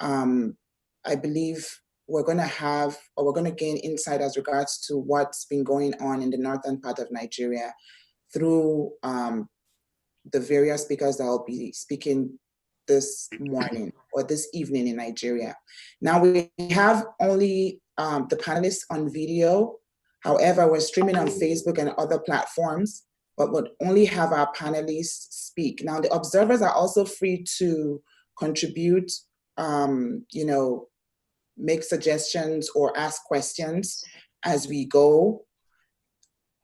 I believe we're going to gain insight as regards to what's been going on in the northern part of Nigeria through the various speakers that will be speaking this morning or this evening in Nigeria. Now we have only the panelists on video. However, we're streaming on Facebook and other platforms, but would only have our panelists speak. Now the observers are also free to contribute, make suggestions or ask questions as we go.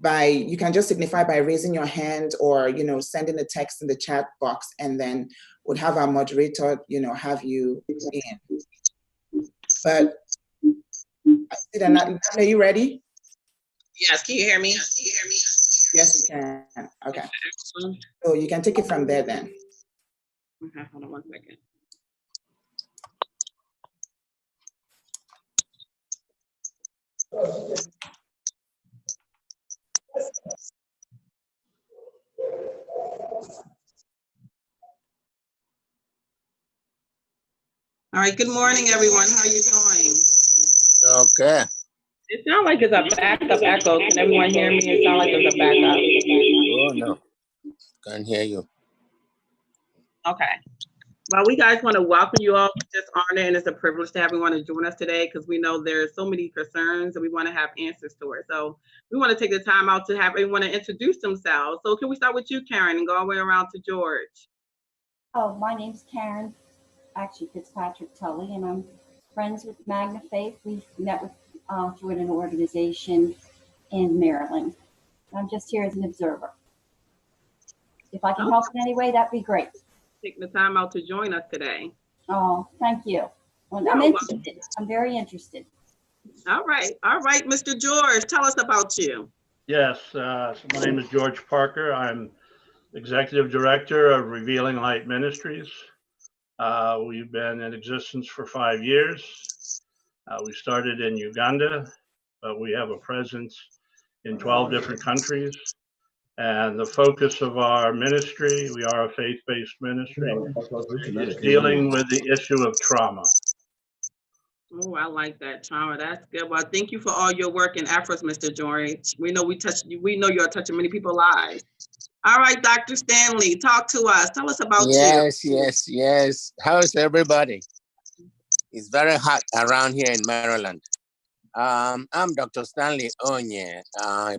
You can just signify by raising your hand or sending a text in the chat box, and then would have our moderator have you in. But I see that Natalie, are you ready? Yes, can you hear me? Yes, we can. Okay. So you can take it from there then. Okay, hold on 1 second. All right, good morning, everyone. How are you doing? Okay. It sounds like it's a backup echo. Can everyone hear me? It sounds like there's a backup. Oh, no. Can't hear you. Okay. Well, we guys want to welcome you all. We're just honored, and it's a privilege to have everyone to join us today because we know there's so many concerns and we want to have answers to it. So we want to take the time out to have everyone to introduce themselves. So can we start with you, Karen, and go all the way around to George? Oh, my name's Karen, actually Fitzpatrick Tully, and I'm friends with Magna Faith. We've met with joined an organization in Maryland. I'm just here as an observer. If I can help in any way, that'd be great. Taking the time out to join us today. Oh, thank you. Well, I'm interested. I'm very interested. All right, Mr. George, tell us about you. Yes, my name is George Parker. I'm Executive Director of Revealing Light Ministries. We've been in existence for 5 years. We started in Uganda, but we have a presence in 12 different countries. And the focus of our ministry, we are a faith-based ministry, is dealing with the issue of trauma. Oh, I like that, trauma. That's good. Well, thank you for all your work and efforts, Mr. George. We know we know you're touching many people's lives. All right, Dr. Stanley, talk to us. Tell us about you. Yes. How's everybody? It's very hot around here in Maryland. I'm Dr. Stanley Onye,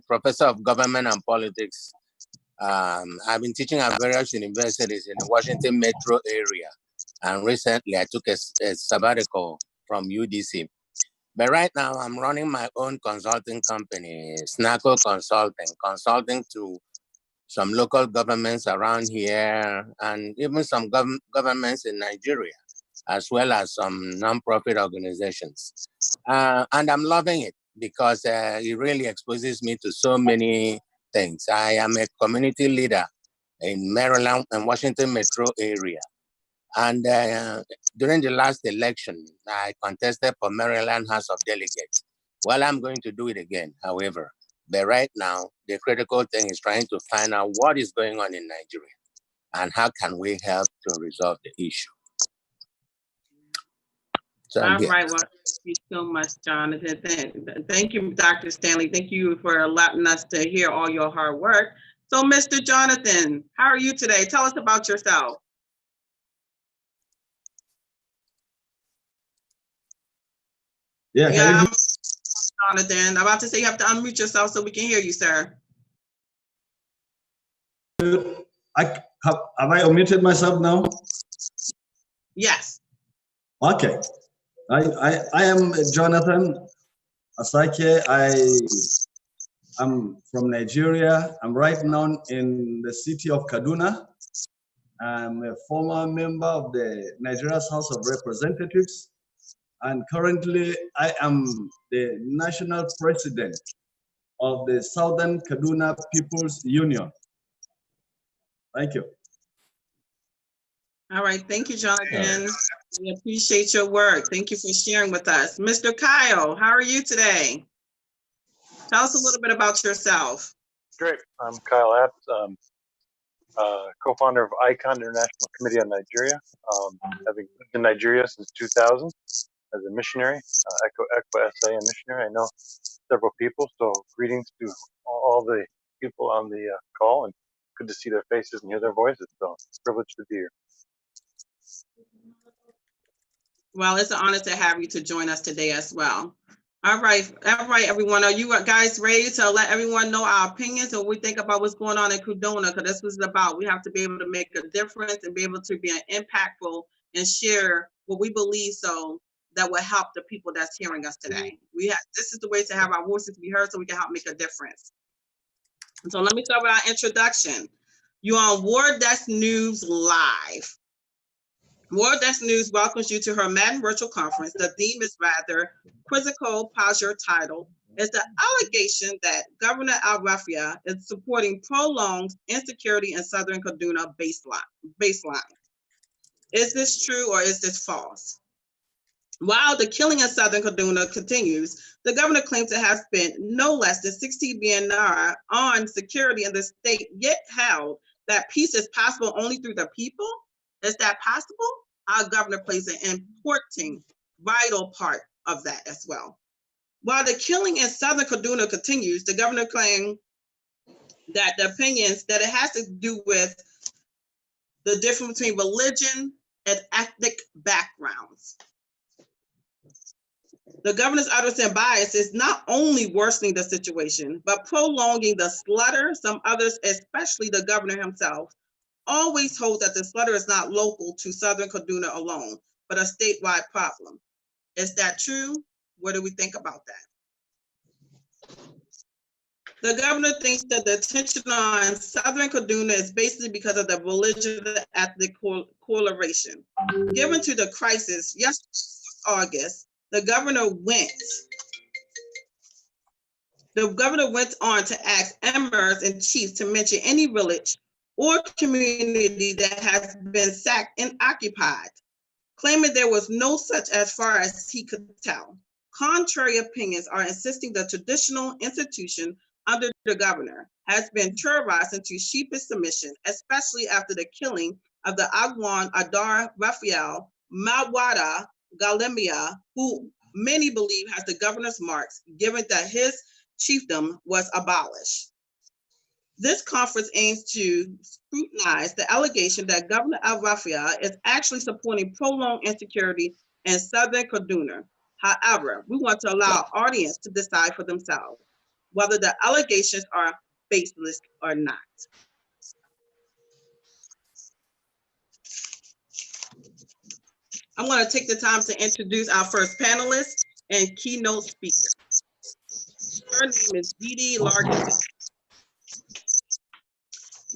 professor of government and politics. I've been teaching at various universities in the Washington metro area. And recently I took a sabbatical from UDC. But right now I'm running my own consulting company, Snaco consulting to some local governments around here and even some governments in Nigeria, as well as some nonprofit organizations. And I'm loving it because it really exposes me to so many things. I am a community leader in Maryland and Washington metro area. And during the last election, I contested for Maryland House of Delegates. Well, I'm going to do it again, however. But right now, the critical thing is trying to find out what is going on in Nigeria and how can we help to resolve the issue. So all right, well, thank you so much, Jonathan. Thank you, Dr. Stanley. Thank you for allowing us to hear all your hard work. So, Mr. Jonathan, how are you today? Tell us about yourself. Yeah, Jonathan, I'm about to say you have to unmute yourself so we can hear you, sir. Have I unmuted myself now? Yes. Okay. I am Jonathan Asake. I'm from Nigeria. I'm right now in the city of Kaduna. I'm a former member of the Nigeria's House of Representatives. And currently I am the national president of the Southern Kaduna People's Union. Thank you. All right, thank you, Jonathan. We appreciate your work. Thank you for sharing with us. Mr. Kyle, how are you today? Tell us a little bit about yourself. Great, I'm Kyle Apps. co-founder of ICON International Committee on Nigeria, having lived in Nigeria since 2000 as a missionary, ECWA SA and missionary. I know several people, so greetings to all the people on the call, and good to see their faces and hear their voices. So it's a privilege to be here. Well, it's an honor to have you to join us today as well. All right, everyone. Are you guys ready to let everyone know our opinions and what we think about what's going on in Kaduna? Because this was about, we have to be able to make a difference and be able to be impactful and share what we believe, so that will help the people that's hearing us today. This is the way to have our voices be heard so we can help make a difference. And so let me start with our introduction. You're on War Desk News Live. War Desk News welcomes you to her Madden virtual conference. The theme is rather quizzical, posture title is the allegation that Governor El-Rufai is supporting prolonged insecurity in southern Kaduna baseline. Is this true or is this false? While the killing in southern Kaduna continues, the governor claims to have spent no less than 60 billion naira on security in the state, yet held that peace is possible only through the people. Is that possible? Our governor plays an important, vital part of that as well. While the killing in southern Kaduna continues, the governor claimed that the opinions that it has to do with the difference between religion and ethnic backgrounds. The governor's utterance and bias is not only worsening the situation, but prolonging the slaughter. Some others, especially the governor himself, always hold that the slaughter is not local to southern Kaduna alone, but a statewide problem. Is that true? What do we think about that? The governor thinks that the attention on southern Kaduna is basically because of the religious-ethnic correlation. Given to the crisis yesterday, August, the governor went on to ask emirs and chiefs to mention any village or community that has been sacked and occupied, claiming there was no such as far as he could tell. Contrary opinions are insisting the traditional institution under the governor has been terrorized into sheepish submission, especially after the killing of the Agwan Adar Raphael Mawada Galimia, who many believe has the governor's marks, given that his chiefdom was abolished. This conference aims to scrutinize the allegation that Governor El-Rufai is actually supporting prolonged insecurity in southern Kaduna. However, we want to allow our audience to decide for themselves whether the allegations are baseless or not. I'm going to take the time to introduce our first panelist and keynote speaker. Her name is Dede Largison.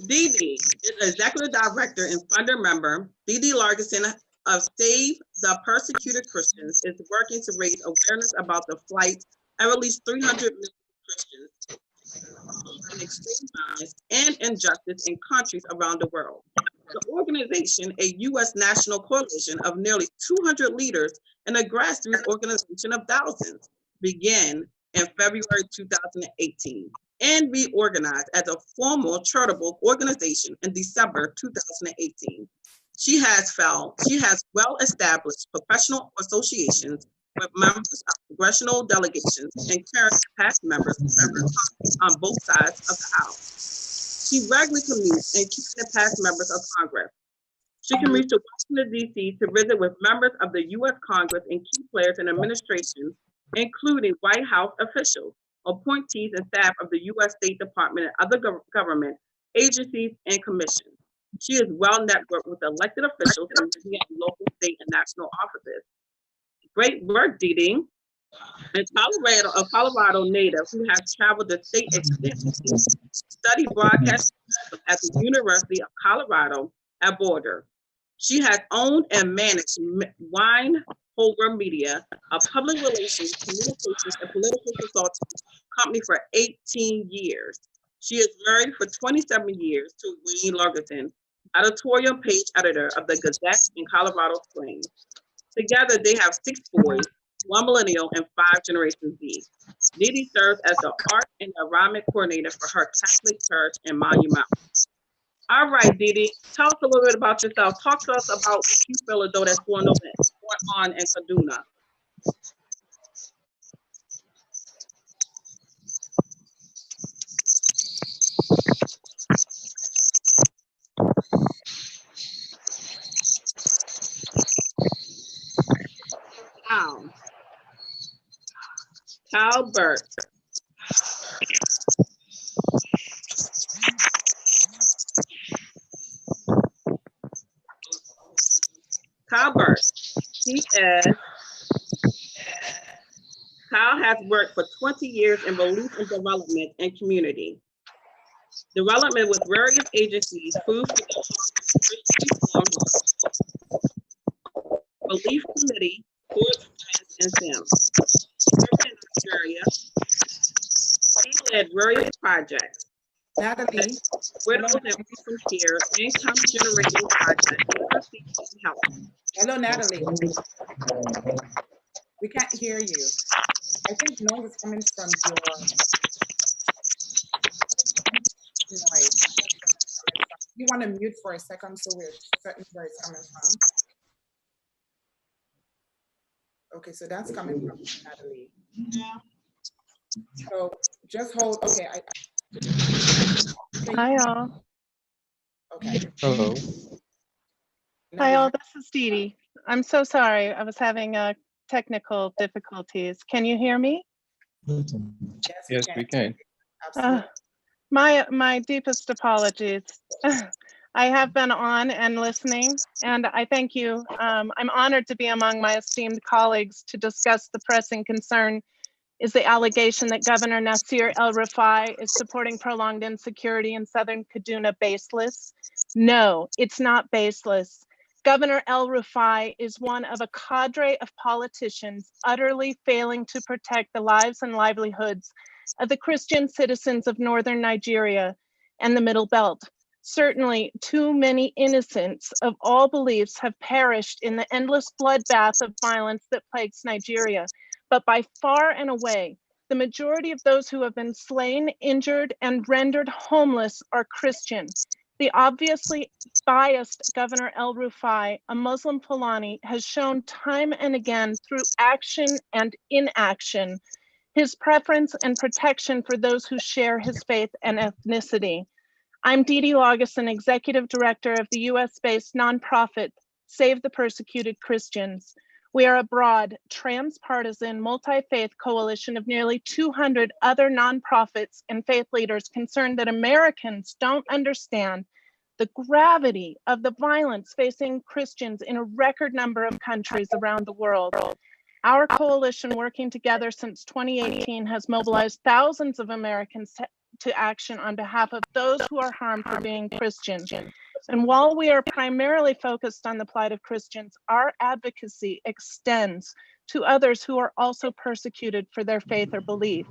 Dede is Executive Director and Funder Member. Dede Largison of Save the Persecuted Christians is working to raise awareness about the flight of at least 300 million Christians and extreme violence and injustice in countries around the world. The organization, a U.S. national coalition of nearly 200 leaders and a grassroots organization of thousands, began in February 2018 and reorganized as a formal charitable organization in December 2018. She has well-established professional associations with members of congressional delegations and current past members on both sides of the aisle. She regularly commutes and keeps in past members of Congress. She commutes to Washington, D.C. to visit with members of the U.S. Congress and key players in administration, including White House officials, appointees, and staff of the U.S. State Department and other government agencies and commissions. She is well networked with elected officials in local, state, and national offices. Great work, Dede. A Colorado native who has traveled the state extensively, studied broadcast at the University of Colorado at Boulder. She has owned and managed Wineholder Media, a public relations, communications, and political consulting company for 18 years. She is married for 27 years to Wayne Largison, editorial page editor of the Gazette in Colorado Springs. Together, they have 6 boys, 1 millennial, and 5 Generation Z. Dede serves as the art and environment coordinator for her Catholic church in Monument. All right, Dee Dee, tell us a little bit about yourself. Talk to us about what you feel as though that's going on in Kaduna. Calbert. Calbert. Kyle has worked for 20 years in relief and development and community development with various agencies, food for the hungry, relief committee, Sports Friends and Families. In Nigeria, he led various projects. Natalie. Widows and orphans care, income generating projects, health. Hello, Natalie. We can't hear you. I think noise is coming from your noise. You want to mute for a second so we're certain where it's coming from. Okay, so that's coming from Natalie. Yeah. So just hold. Okay. Hi, all. Okay. Hello. Hi, all. This is Dee Dee. I'm so sorry. I was having technical difficulties. Can you hear me? Yes, we can. My deepest apologies. I have been on and listening, and I thank you. I'm honored to be among my esteemed colleagues to discuss the pressing concern is the allegation that Governor Nasir El-Rufai is supporting prolonged insecurity in southern Kaduna baseless. No, it's not baseless. Governor El-Rufai is one of a cadre of politicians utterly failing to protect the lives and livelihoods of the Christian citizens of northern Nigeria and the Middle Belt. Certainly, too many innocents of all beliefs have perished in the endless bloodbath of violence that plagues Nigeria. But by far and away, the majority of those who have been slain, injured, and rendered homeless are Christian. The obviously biased Governor El-Rufai, a Muslim Fulani, has shown time and again through action and inaction his preference and protection for those who share his faith and ethnicity. I'm Dee Dee Laugesen, Executive Director of the US-based nonprofit Save the Persecuted Christians. We are a broad, transpartisan, multi-faith coalition of nearly 200 other nonprofits and faith leaders concerned that Americans don't understand the gravity of the violence facing Christians in a record number of countries around the world. Our coalition, working together since 2018, has mobilized thousands of Americans to action on behalf of those who are harmed for being Christian. And while we are primarily focused on the plight of Christians, our advocacy extends to others who are also persecuted for their faith or belief.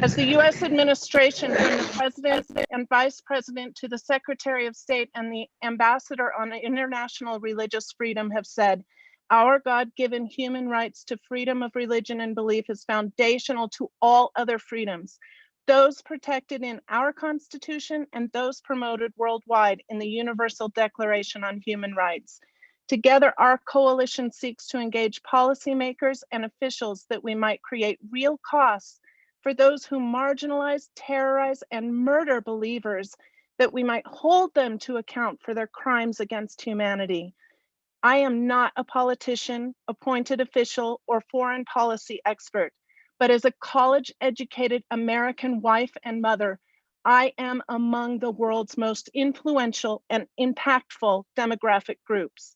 As the US administration, from the President and Vice President to the Secretary of State and the Ambassador on International Religious Freedom have said, our God-given human rights to freedom of religion and belief is foundational to all other freedoms, those protected in our Constitution and those promoted worldwide in the Universal Declaration on Human Rights. Together, our coalition seeks to engage policymakers and officials that we might create real costs for those who marginalize, terrorize, and murder believers, that we might hold them to account for their crimes against humanity. I am not a politician, appointed official, or foreign policy expert, but as a college-educated American wife and mother, I am among the world's most influential and impactful demographic groups.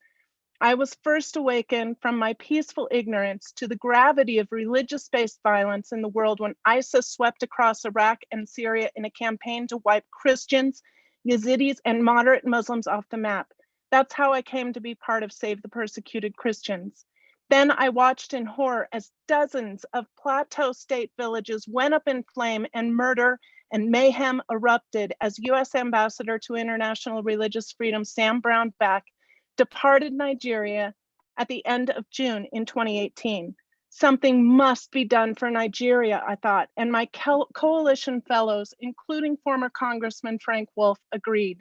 I was first awakened from my peaceful ignorance to the gravity of religious-based violence in the world when ISIS swept across Iraq and Syria in a campaign to wipe Christians, Yazidis, and moderate Muslims off the map. That's how I came to be part of Save the Persecuted Christians. Then I watched in horror as dozens of Plateau State villages went up in flame and murder and mayhem erupted as US Ambassador to International Religious Freedom Sam Brownback departed Nigeria at the end of June in 2018. Something must be done for Nigeria, I thought, and my coalition fellows, including former Congressman Frank Wolf, agreed.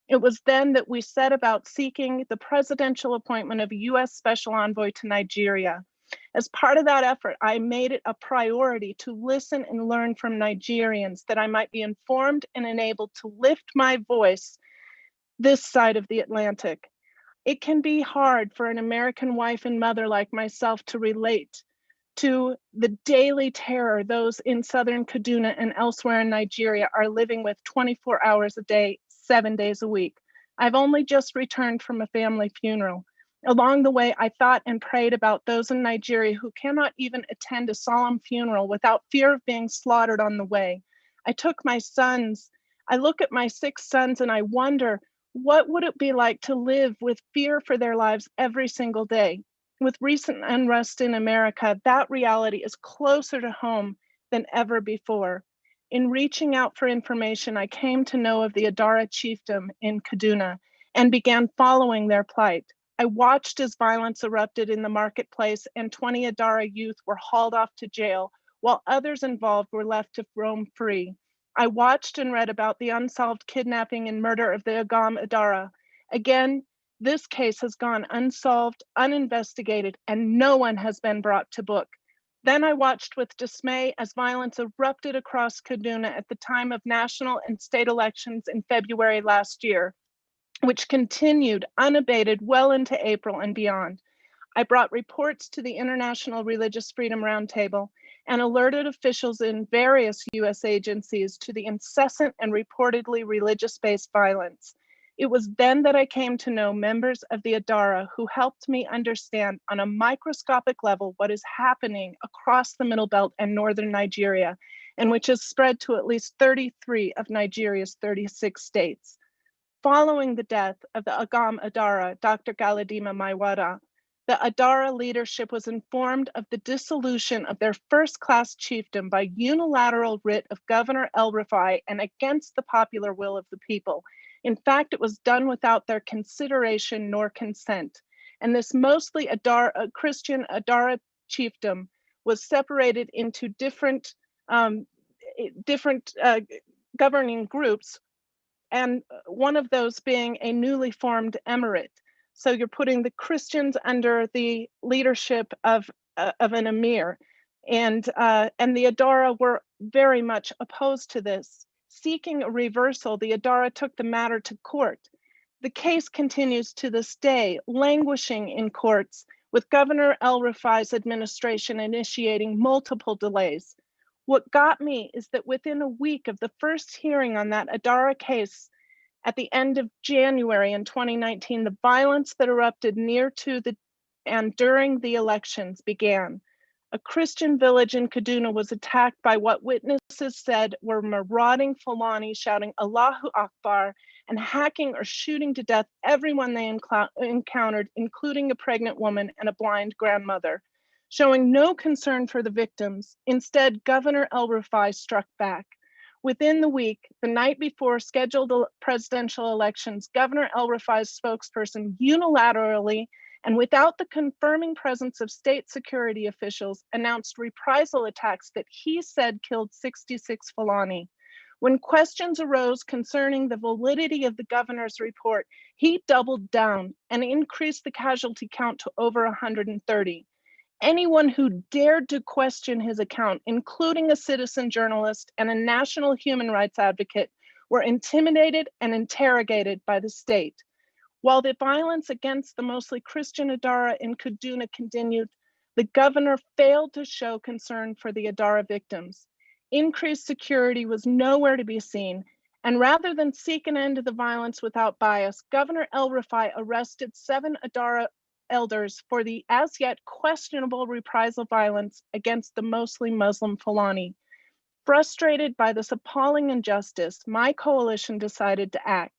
It was then that we set about seeking the presidential appointment of a U.S. Special Envoy to Nigeria. As part of that effort, I made it a priority to listen and learn from Nigerians, that I might be informed and enabled to lift my voice this side of the Atlantic. It can be hard for an American wife and mother like myself to relate to the daily terror those in southern Kaduna and elsewhere in Nigeria are living with 24 hours a day, 7 days a week. I've only just returned from a family funeral. Along the way, I thought and prayed about those in Nigeria who cannot even attend a solemn funeral without fear of being slaughtered on the way. I look at my 6 sons and I wonder, what would it be like to live with fear for their lives every single day? With recent unrest in America, that reality is closer to home than ever before. In reaching out for information, I came to know of the Adara chiefdom in Kaduna and began following their plight. I watched as violence erupted in the marketplace and 20 Adara youth were hauled off to jail, while others involved were left to roam free. I watched and read about the unsolved kidnapping and murder of the Agam Adara. Again, this case has gone unsolved, uninvestigated, and no one has been brought to book. Then I watched with dismay as violence erupted across Kaduna at the time of national and state elections in February last year, which continued unabated well into April and beyond. I brought reports to the International Religious Freedom Roundtable and alerted officials in various US agencies to the incessant and reportedly religious-based violence. It was then that I came to know members of the Adara who helped me understand on a microscopic level what is happening across the Middle Belt and northern Nigeria, and which has spread to at least 33 of Nigeria's 36 states. Following the death of the Agam Adara, Dr. Galadima Maiwada, the Adara leadership was informed of the dissolution of their first-class chiefdom by unilateral writ of Governor El-Rufai and against the popular will of the people. In fact, it was done without their consideration nor consent. And this mostly Christian Adara chiefdom was separated into different governing groups, and one of those being a newly formed emirate. So you're putting the Christians under the leadership of an emir, and the Adara were very much opposed to this. Seeking a reversal, the Adara took the matter to court. The case continues to this day, languishing in courts, with Governor El-Rufai's administration initiating multiple delays. What got me is that within a week of the first hearing on that Adara case, at the end of January in 2019, the violence that erupted near to and during the elections began. A Christian village in Kaduna was attacked by what witnesses said were marauding Fulani shouting Allahu Akbar and hacking or shooting to death everyone they encountered, including a pregnant woman and a blind grandmother. Showing no concern for the victims, instead, Governor El-Rufai struck back. Within the week, the night before scheduled presidential elections, Governor El-Rufai's spokesperson unilaterally and without the confirming presence of state security officials announced reprisal attacks that he said killed 66 Fulani. When questions arose concerning the validity of the governor's report, he doubled down and increased the casualty count to over 130. Anyone who dared to question his account, including a citizen journalist and a national human rights advocate, were intimidated and interrogated by the state. While the violence against the mostly Christian Adara in Kaduna continued, the governor failed to show concern for the Adara victims. Increased security was nowhere to be seen, and rather than seek an end to the violence without bias, Governor El-Rufai arrested 7 Adara elders for the as yet questionable reprisal violence against the mostly Muslim Fulani. Frustrated by this appalling injustice, my coalition decided to act.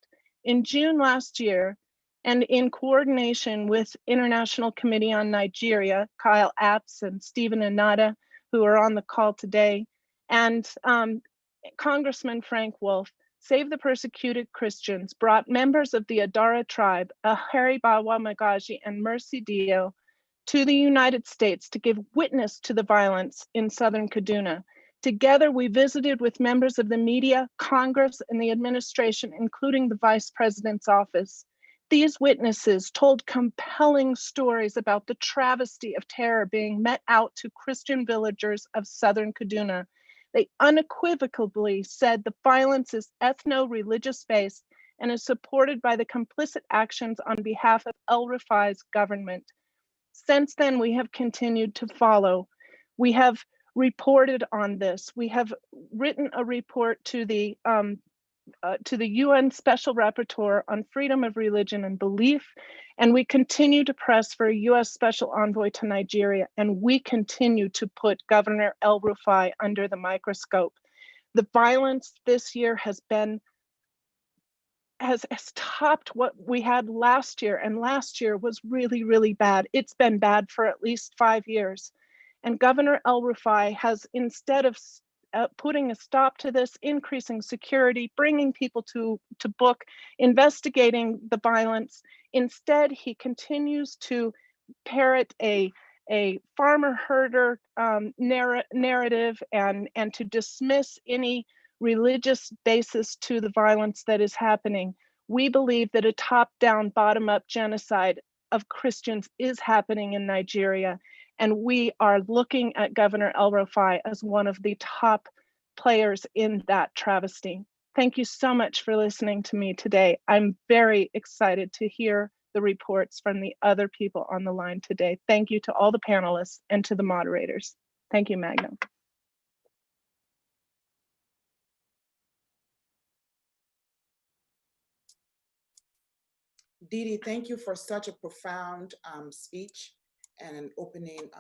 In June last year, and in coordination with International Committee on Nigeria, Kyle Apps and Stephen Anata, who are on the call today, and Congressman Frank Wolf, Save the Persecuted Christians, brought members of the Adara tribe, Ahari Bawa Magaji and Mercy Dio, to the United States to give witness to the violence in southern Kaduna. Together, we visited with members of the media, Congress, and the administration, including the Vice President's office. These witnesses told compelling stories about the travesty of terror being met out to Christian villagers of southern Kaduna. They unequivocally said the violence is ethno-religious based and is supported by the complicit actions on behalf of El-Rufai's government. Since then, we have continued to follow. We have reported on this. We have written a report to the UN Special Rapporteur on freedom of religion and belief, and we continue to press for a US Special Envoy to Nigeria, and we continue to put Governor El-Rufai under the microscope. The violence this year has topped what we had last year, and last year was really, really bad. It's been bad for at least 5 years. And Governor El-Rufai has, instead of putting a stop to this, increasing security, bringing people to book, investigating the violence, instead he continues to parrot a farmer herder narrative and to dismiss any religious basis to the violence that is happening. We believe that a top-down, bottom-up genocide of Christians is happening in Nigeria, and we are looking at Governor El-Rufai as one of the top players in that travesty. Thank you so much for listening to me today. I'm very excited to hear the reports from the other people on the line today. Thank you to all the panelists and to the moderators. Thank you, Magna. Didi, thank you for such a profound speech and an opening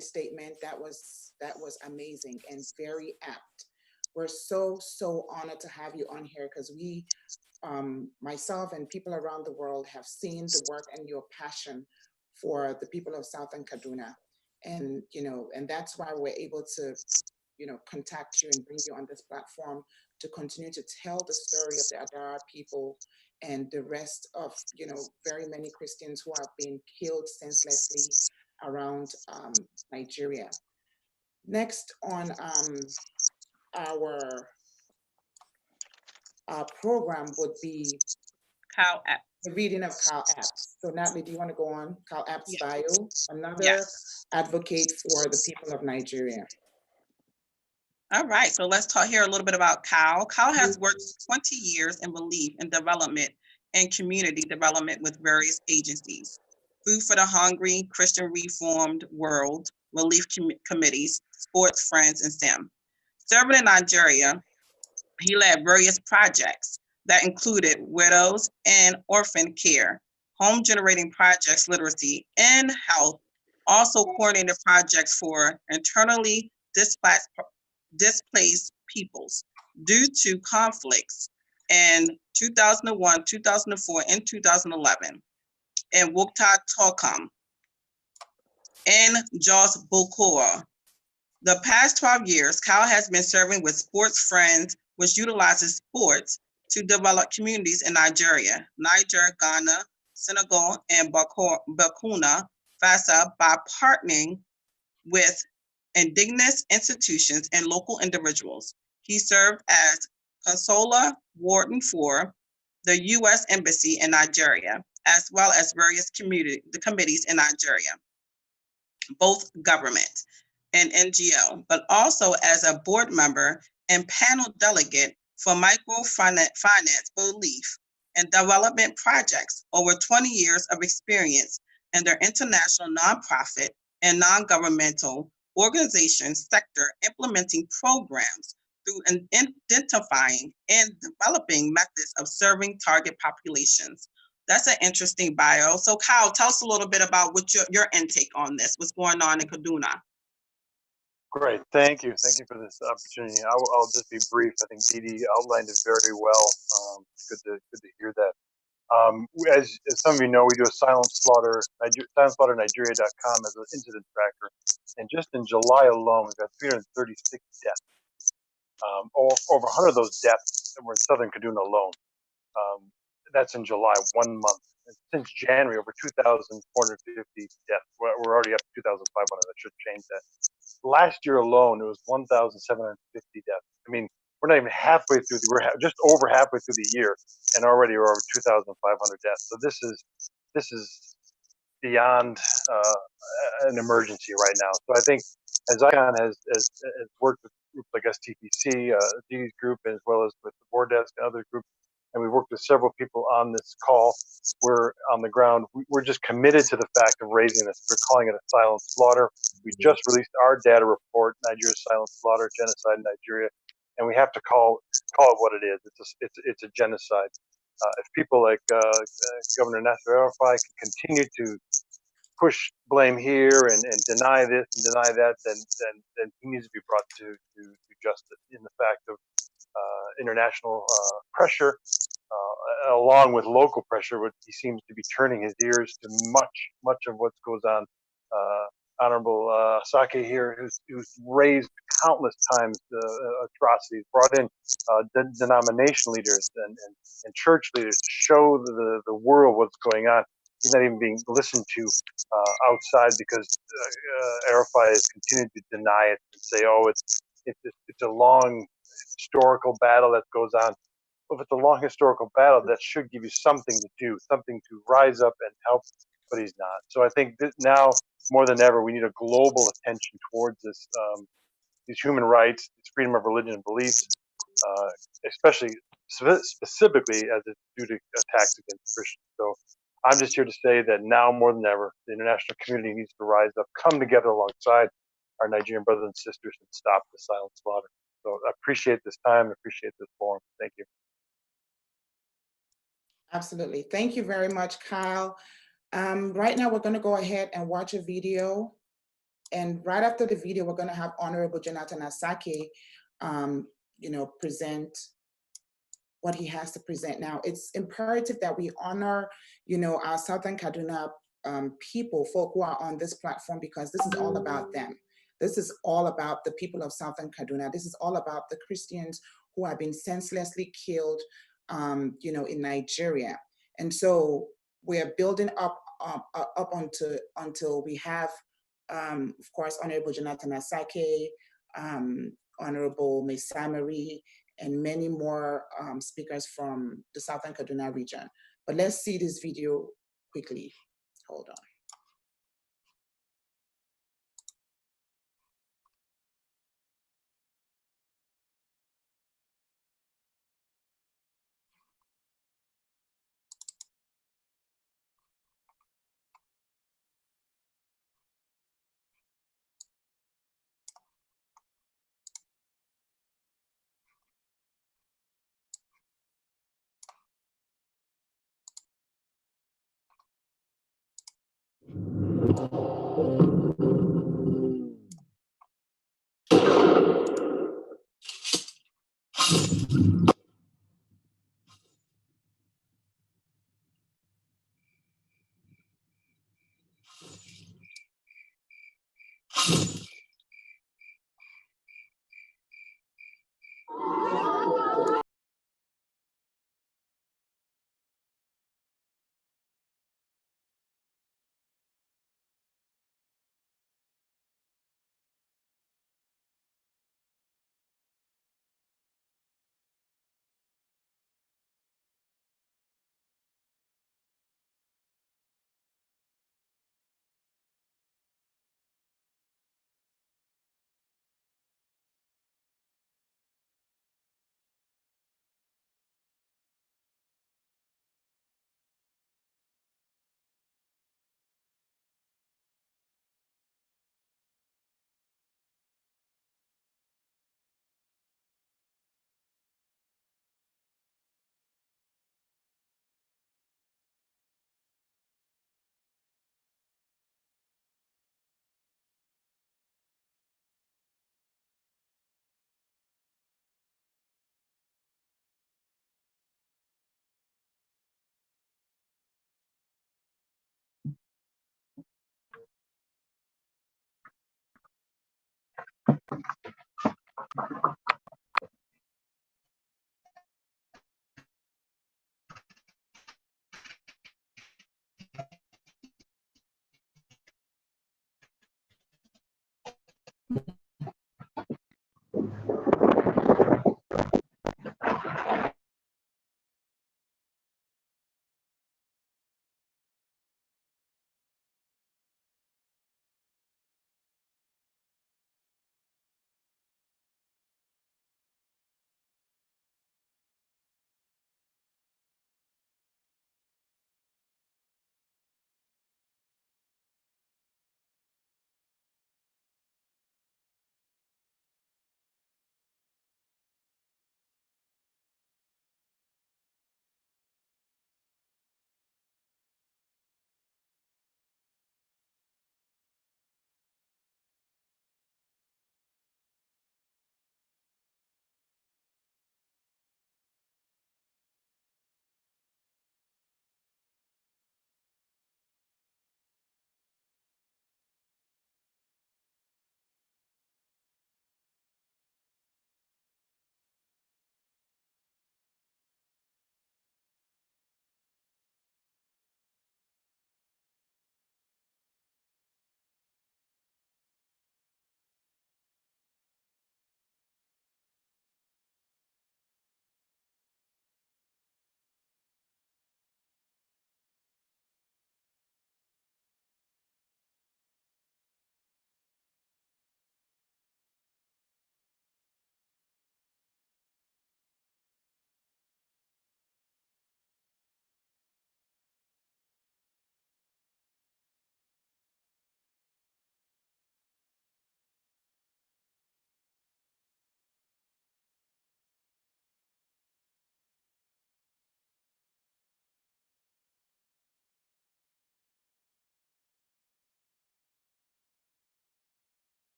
statement. That was amazing and very apt. We're so honored to have you on here because we, myself and people around the world, have seen the work and your passion for the people of Southern Kaduna, and and that's why we're able to contact you and bring you on this platform to continue to tell the story of the Adara people and the rest of, very many Christians who have been killed senselessly around Nigeria. Next on our program would be Kyle Epps. The reading of Kyle Epps. So Natalie, do you want to go on? Kyle Epps' bio, another Yes. advocate for the people of Nigeria. All right, so let's talk here a little bit about Kyle. Kyle has worked 20 years in belief in development and community development with various agencies. Food for the Hungry, Christian Reformed World, Relief Committees, Sports Friends, and STEM. Serving in Nigeria, he led various projects that included widows and orphan care, home generating projects, literacy, and health. Also coordinated projects for internally displaced peoples due to conflicts in 2001, 2004, and 2011 in Wukta Tokum in Jos Bokora. The past 12 years, Kyle has been serving with Sports Friends, which utilizes sports to develop communities in Nigeria, Niger, Ghana, Senegal, and Burkina Faso by partnering with indigenous institutions and local individuals. He served as consular warden for the U.S. Embassy in Nigeria, as well as various committees in Nigeria, both government and NGO, but also as a board member and panel delegate for microfinance belief and development projects. Over 20 years of experience in their international nonprofit and non-governmental organization sector, implementing programs through identifying and developing methods of serving target populations. That's an interesting bio. So Kyle, tell us a little bit about what your intake on this, what's going on in Kaduna. Great, thank you. Thank you for this opportunity. I'll just be brief. I think Didi outlined it very well. Good to hear that. As some of you know, we do a silent slaughter, silenceslaughternigeria.com as an incident tracker. And just in July alone, we've got 336 deaths. Over 100 of those deaths were in southern Kaduna alone. That's in July, 1 month. since January, over 2,450 deaths. We're already up to 2,500. That should change that. Last year alone, it was 1,750 deaths. I mean, we're not even halfway through. We're just over halfway through the year, and already we're over 2,500 deaths. So this is beyond an emergency right now. So I think as ICON has worked with groups like STPC, Didi's group, as well as with the Board Desk and other groups, and we worked with several people on this call. We're on the ground. We're just committed to the fact of raising this. We're calling it a silent slaughter. We just released our data report, Nigeria's silent slaughter, genocide in Nigeria, and we have to call it what it is. It's a genocide. If people like Governor Nasser El-Rufai can continue to push blame here and deny this and deny that, then he needs to be brought to justice in the fact of international pressure, along with local pressure. Which he seems to be turning his ears to much of what goes on. Honorable Sake here, who's raised countless times atrocities, brought in denomination leaders and church leaders to show the world what's going on. He's not even being listened to outside because El-Rufai has continued to deny it and say, "Oh, it's a long historical battle that goes on." Well, if it's a long historical battle, that should give you something to do, something to rise up and help, but he's not. So I think that now more than ever, we need a global attention towards this, these human rights, this freedom of religion and beliefs, especially specifically as it's due to attacks against Christians. So I'm just here to say that now more than ever, the international community needs to rise up, come together alongside our Nigerian brothers and sisters and stop the silent slaughter. So I appreciate this time, I appreciate this forum. Thank you. Absolutely. Thank you very much, Kyle. Right now, we're going to go ahead and watch a video. And right after the video, we're going to have Honorable Jonathan Asake, present what he has to present. Now, it's imperative that we honor, our Southern Kaduna people, folk who are on this platform, because this is all about them. This is all about the people of Southern Kaduna. This is all about the Christians who have been senselessly killed, in Nigeria. And so we're building up until we have, of course, Honorable Jonathan Asake, Honorable Mesamari, and many more speakers from the Southern Kaduna region. But let's see this video quickly. Hold on.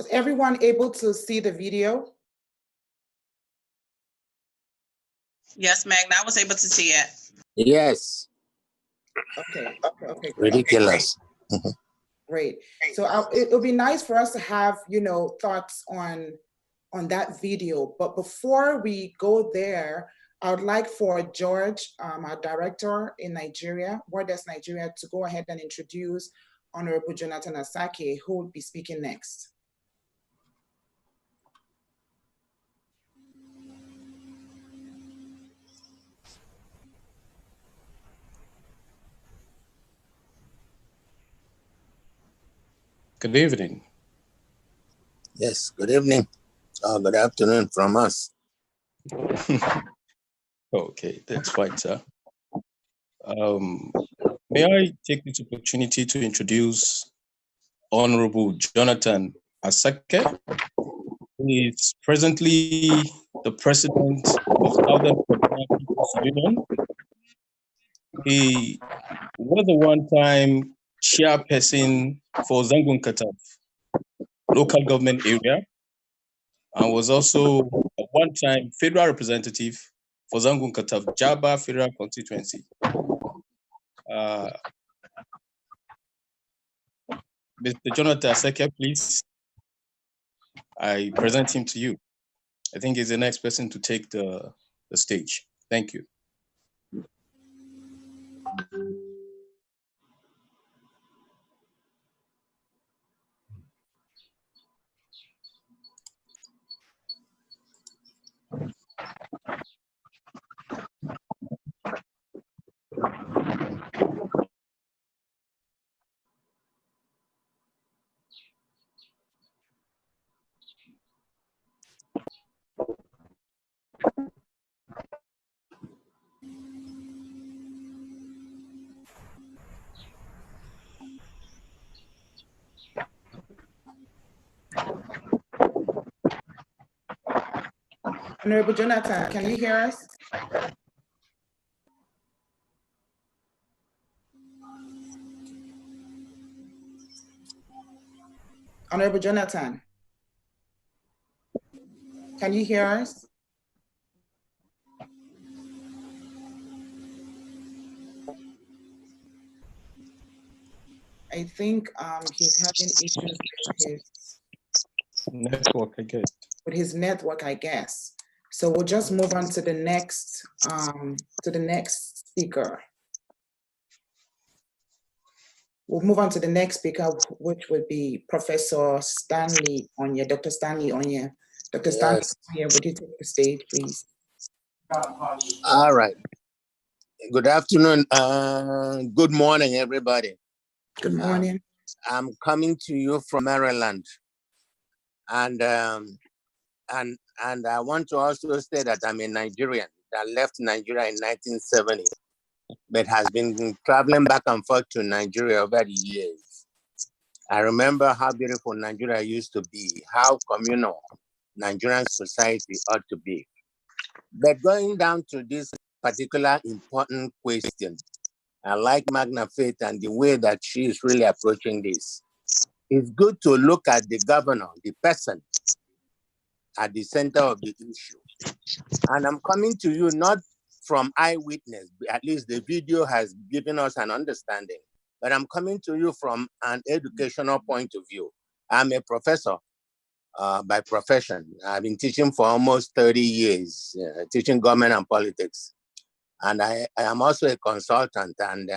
Was everyone able to see the video? Yes, Magna, I was able to see it. Yes. Okay, great. Ridiculous. Great. So it would be nice for us to have, thoughts on that video. But before we go there, I would like for George, our director in Nigeria, Borders Nigeria, to go ahead and introduce Honorable Jonathan Asake, who will be speaking next. Good evening. Yes, good evening. Good afternoon from us. Okay, that's fine, sir. May I take this opportunity to introduce Honorable Jonathan Asake, who is presently the president of Southern Kaduna People's Union. He was a one-time chairperson for Zangun Kataf local government area, and was also a one-time federal representative for Zangun Kataf Jaba Federal Constituency. Mr. Jonathan Asake, please. I present him to you. I think he's the next person to take the stage. Thank you. Honorable Jonathan, can you hear us? Honorable Jonathan, can you hear us? I think he's having issues with his network, I guess. So we'll just move on to the next speaker. We'll move on to the next speaker, which would be Professor Stanley Onye, Dr. Stanley Onye. Dr. Stanley Onye, would you take the stage, please? All right. Good afternoon. Good morning, everybody. Good morning. I'm coming to you from Maryland, and I want to also say that I'm a Nigerian that left Nigeria in 1970, but has been traveling back and forth to Nigeria over the years. I remember how beautiful Nigeria used to be, how communal Nigerian society ought to be. But going down to this particular important question, I like Magna Faith and the way that she is really approaching this. It's good to look at the governor, the person, at the center of the issue. And I'm coming to you not from eyewitness, at least the video has given us an understanding, but I'm coming to you from an educational point of view. I'm a professor by profession. I've been teaching for almost 30 years, teaching government and politics. And I am also a consultant and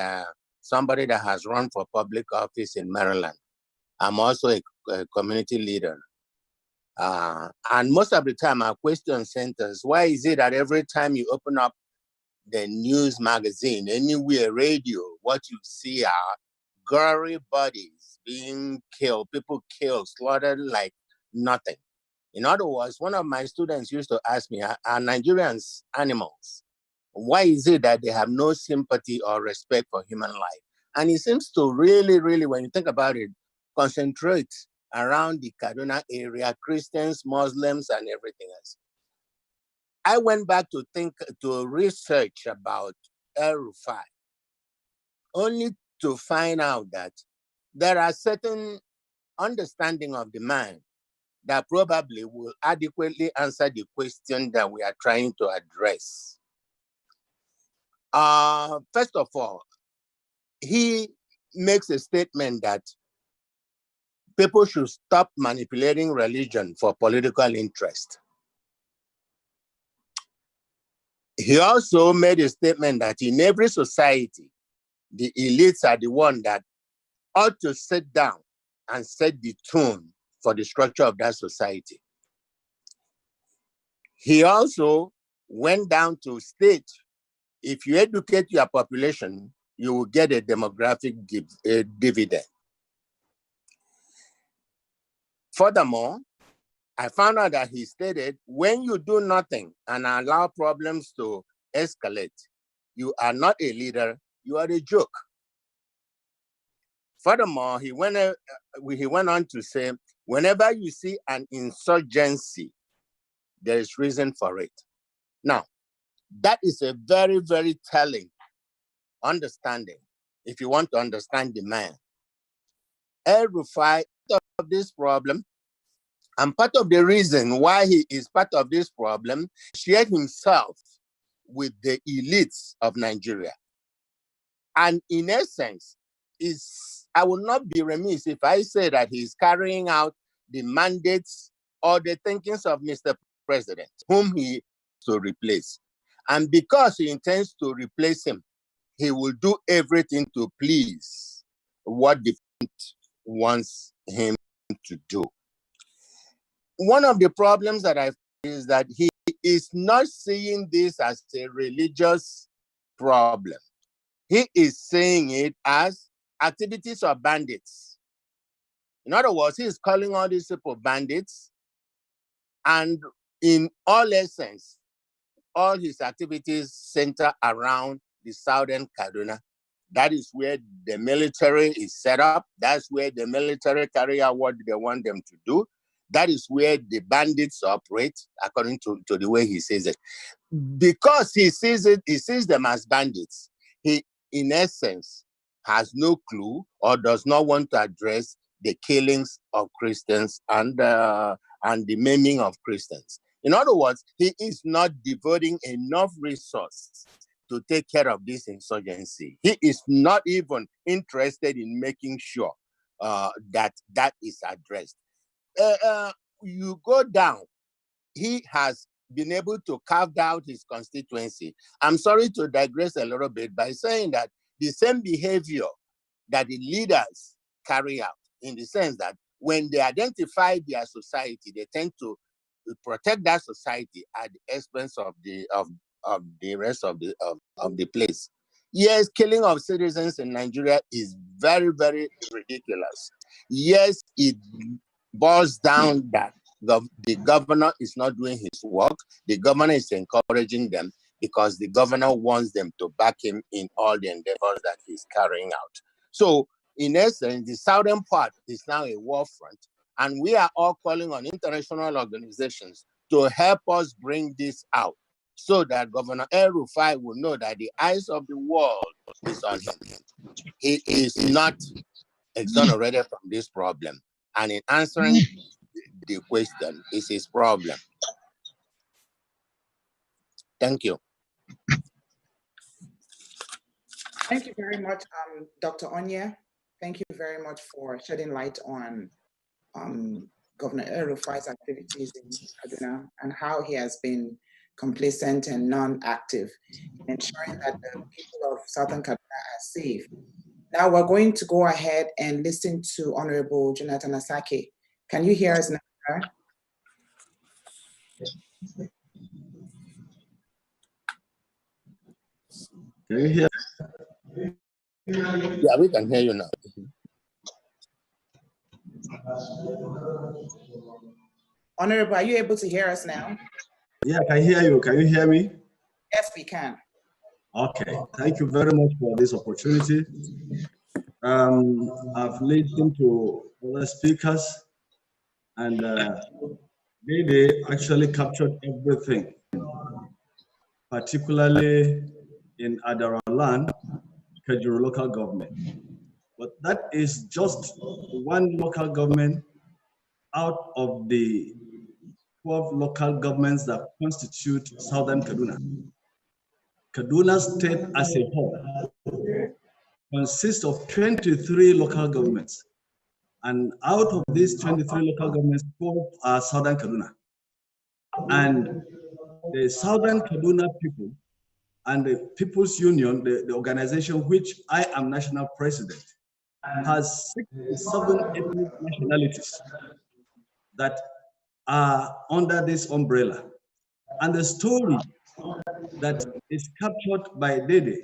somebody that has run for public office in Maryland. I'm also a community leader. And most of the time our question centers, why is it that every time you open up the news magazine, anywhere, radio, what you see are gory bodies being killed, people killed, slaughtered like nothing. In other words, one of my students used to ask me, are Nigerians animals? Why is it that they have no sympathy or respect for human life? And it seems to really, really, when you think about it, concentrate around the Kaduna area, Christians, Muslims, and everything else. I went back to research about El-Rufai, only to find out that there are certain understanding of the man that probably will adequately answer the question that we are trying to address. First of all, he makes a statement that people should stop manipulating religion for political interest. He also made a statement that in every society, the elites are the ones that ought to sit down and set the tone for the structure of that society. He also went down to state, if you educate your population, you will get a demographic dividend. Furthermore, I found out that he stated, when you do nothing and allow problems to escalate, you are not a leader, you are a joke. Furthermore, he went on to say, whenever you see an insurgency, there is reason for it. Now, that is a very, very telling understanding if you want to understand the man. El-Rufai of this problem, and part of the reason why he is part of this problem, shared himself with the elites of Nigeria. And in essence, I will not be remiss if I say that he's carrying out the mandates or the thinkings of Mr. President, whom he to replace. And because he intends to replace him, he will do everything to please what the president wants him to do. One of the problems that I find is that he is not seeing this as a religious problem. He is seeing it as activities of bandits. In other words, he is calling all these people bandits, and in all essence, all his activities center around the southern Kaduna. That is where the military is set up. That's where the military carry out what they want them to do. That is where the bandits operate, according to the way he says it. Because he sees them as bandits, he, in essence, has no clue or does not want to address the killings of Christians and the maiming of Christians. In other words, he is not devoting enough resources to take care of this insurgency. He is not even interested in making sure that is addressed. You go down, he has been able to carve out his constituency. I'm sorry to digress a little bit by saying that the same behavior that the leaders carry out, in the sense that when they identify their society, they tend to protect that society at the expense of the rest of the place. Yes, killing of citizens in Nigeria is very, very ridiculous. Yes, it boils down that the governor is not doing his work. The governor is encouraging them because the governor wants them to back him in all the endeavors that he's carrying out. So, in essence, the southern part is now a war front, and we are all calling on international organizations to help us bring this out so that Governor El-Rufai will know that the eyes of the world is on him. He is not exonerated from this problem. And in answering the question, is his problem. Thank you. Thank you very much, Dr. Onye. Thank you very much for shedding light on Governor El-Rufai's activities in Kaduna and how he has been complacent and non-active in ensuring that the people of Southern Kaduna are safe. Now we're going to go ahead and listen to Honorable Jonathan Asake. Can you hear us now, sir? Can you hear? Yeah, we can hear you now. Honorable, are you able to hear us now? Yeah, I can hear you. Can you hear me? Yes, we can. Okay, thank you very much for this opportunity. I've listened to other speakers, and they actually captured everything, particularly in Adaralan, Kajuru local government. But that is just one local government out of the 12 local governments that constitute Southern Kaduna. Kaduna State as a whole consists of 23 local governments. And out of these 23 local governments, 12 are Southern Kaduna. And the Southern Kaduna people and the People's Union, the organization which I am national president, has 67 ethnic nationalities that are under this umbrella. And the story that is captured by Dede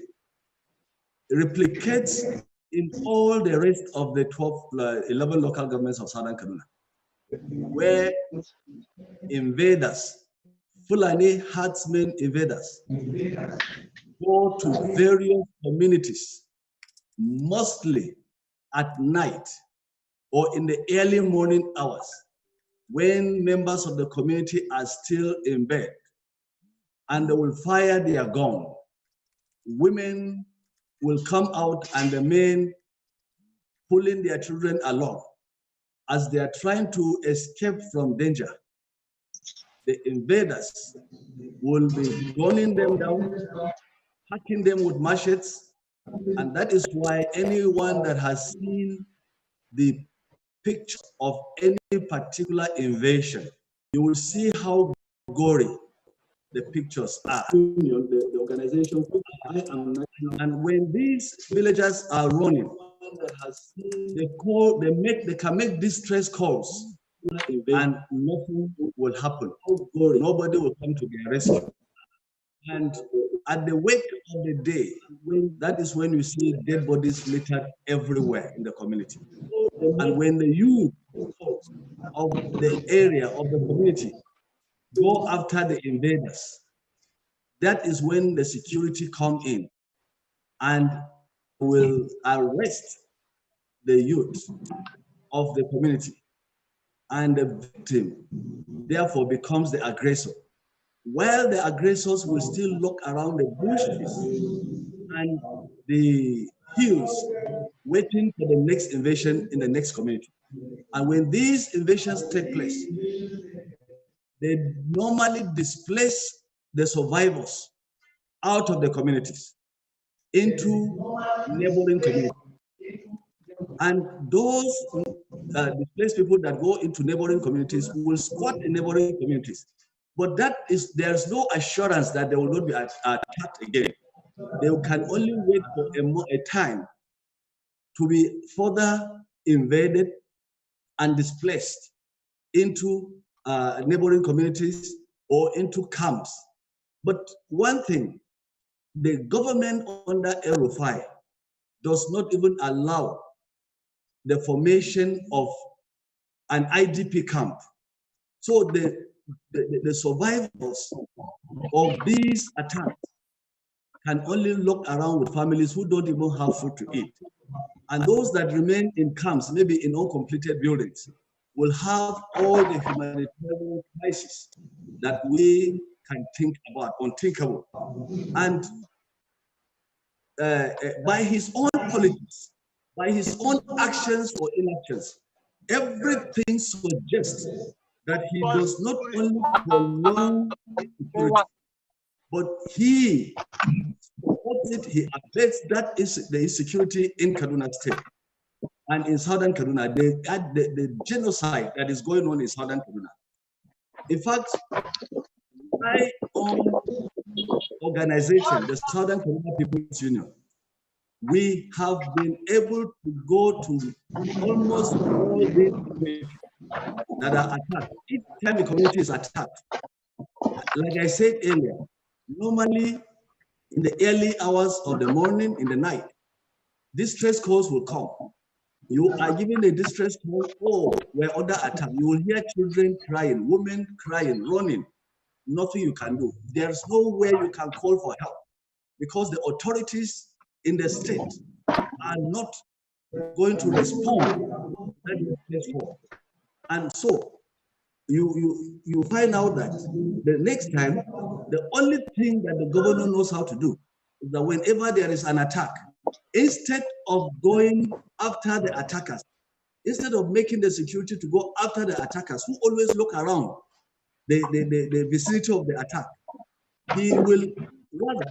replicates in all the rest of the 11 local governments of Southern Kaduna, where invaders, Fulani herdsmen invaders, go to various communities, mostly at night or in the early morning hours, when members of the community are still in bed, and they will fire their gun. Women will come out and the men pulling their children along as they are trying to escape from danger. The invaders will be gunning them down, hacking them with machetes, and that is why anyone that has seen the picture of any particular invasion, you will see how gory the pictures are. The organization, and when these villagers are running, they can make distress calls, and nothing will happen. Nobody will come to their rescue. And at the wake of the day, that is when you see dead bodies littered everywhere in the community. And when the youth of the area, of the community, go after the invaders, that is when the security come in and will arrest the youth of the community. And the victim, therefore, becomes the aggressor. While the aggressors will still look around the bushes and the hills, waiting for the next invasion in the next community. And when these invasions take place, they normally displace the survivors out of the communities into neighboring communities. And those displaced people that go into neighboring communities will squat in neighboring communities. But there's no assurance that they will not be attacked again. They can only wait for a time to be further invaded and displaced into neighboring communities or into camps. But one thing, the government under El-Rufai does not even allow the formation of an IDP camp. So the survivors of these attacks can only look around with families who don't even have food to eat. And those that remain in camps, maybe in uncompleted buildings, will have all the humanitarian crises that we can think about, unthinkable. And by his own politics, by his own actions or inactions, everything suggests that he does not only prolong security, but he supports it, he abates that is the insecurity in Kaduna State. And in Southern Kaduna, the genocide that is going on in Southern Kaduna. In fact, my own organization, the Southern Kaduna People's Union, we have been able to go to almost all these communities that are attacked. Each time a community is attacked, like I said earlier, normally in the early hours of the morning, in the night, distress calls will come. You are given a distress call, oh, we're under attack. You will hear children crying, women crying, running. Nothing you can do. There's nowhere you can call for help because the authorities in the state are not going to respond to that distress call. And so you find out that the next time, the only thing that the governor knows how to do is that whenever there is an attack, instead of going after the attackers, instead of making the security to go after the attackers who always look around the vicinity of the attack, he will rather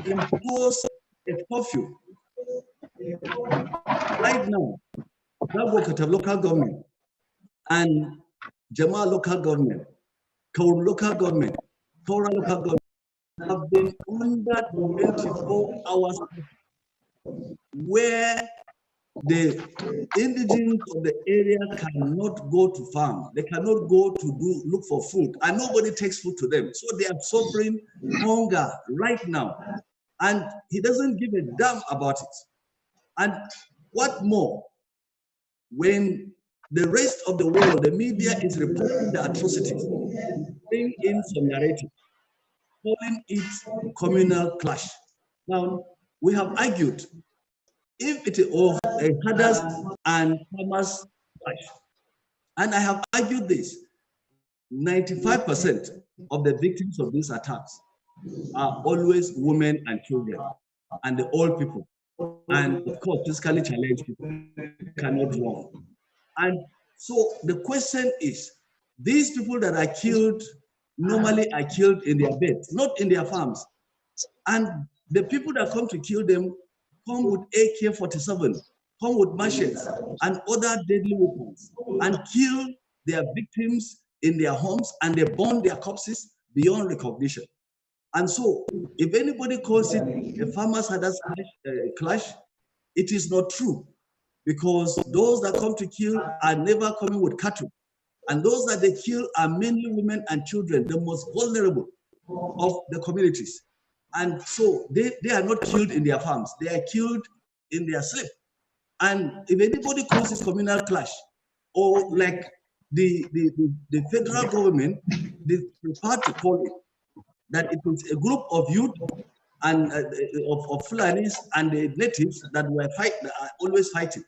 impose a curfew. Right now, Zangon local government and Jama local government, Kaur local government, Kaura local government have been under 24 hours where the indigenes of the area cannot go to farm. They cannot go to look for food, and nobody takes food to them. So they are suffering hunger right now. And he doesn't give a damn about it. And what more, when the rest of the world, the media is reporting the atrocities, bring in some narrative, calling it communal clash. Now, we have argued, if it is of a herders and farmers clash, and I have argued this, 95% of the victims of these attacks are always women and children and the old people, and of course physically challenged people cannot run. And so the question is, these people that are killed normally are killed in their beds, not in their farms. And the people that come to kill them come with AK-47, come with machetes and other deadly weapons, and kill their victims in their homes, and they burn their corpses beyond recognition. And so, if anybody calls it a farmers herders clash, it is not true, because those that come to kill are never coming with cattle, and those that they kill are mainly women and children, the most vulnerable of the communities. And so they are not killed in their farms, they are killed in their sleep. And if anybody calls it communal clash, or like the federal government, they prefer to call it that it is a group of youth and of Fulanis and the natives that are always fighting.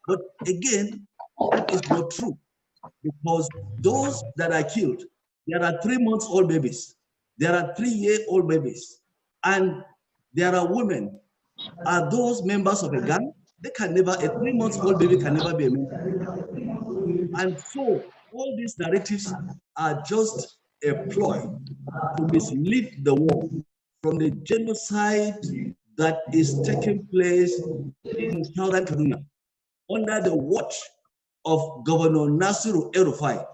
But again, that is not true, because those that are killed, there are 3-month-old babies, there are 3-year-old babies, and there are women. Are those members of a gang? They can never, a 3-month-old baby can never be a member. And so all these narratives are just a ploy to mislead the world from the genocide that is taking place in southern Kaduna under the watch of Governor Nasiru El-Rufai,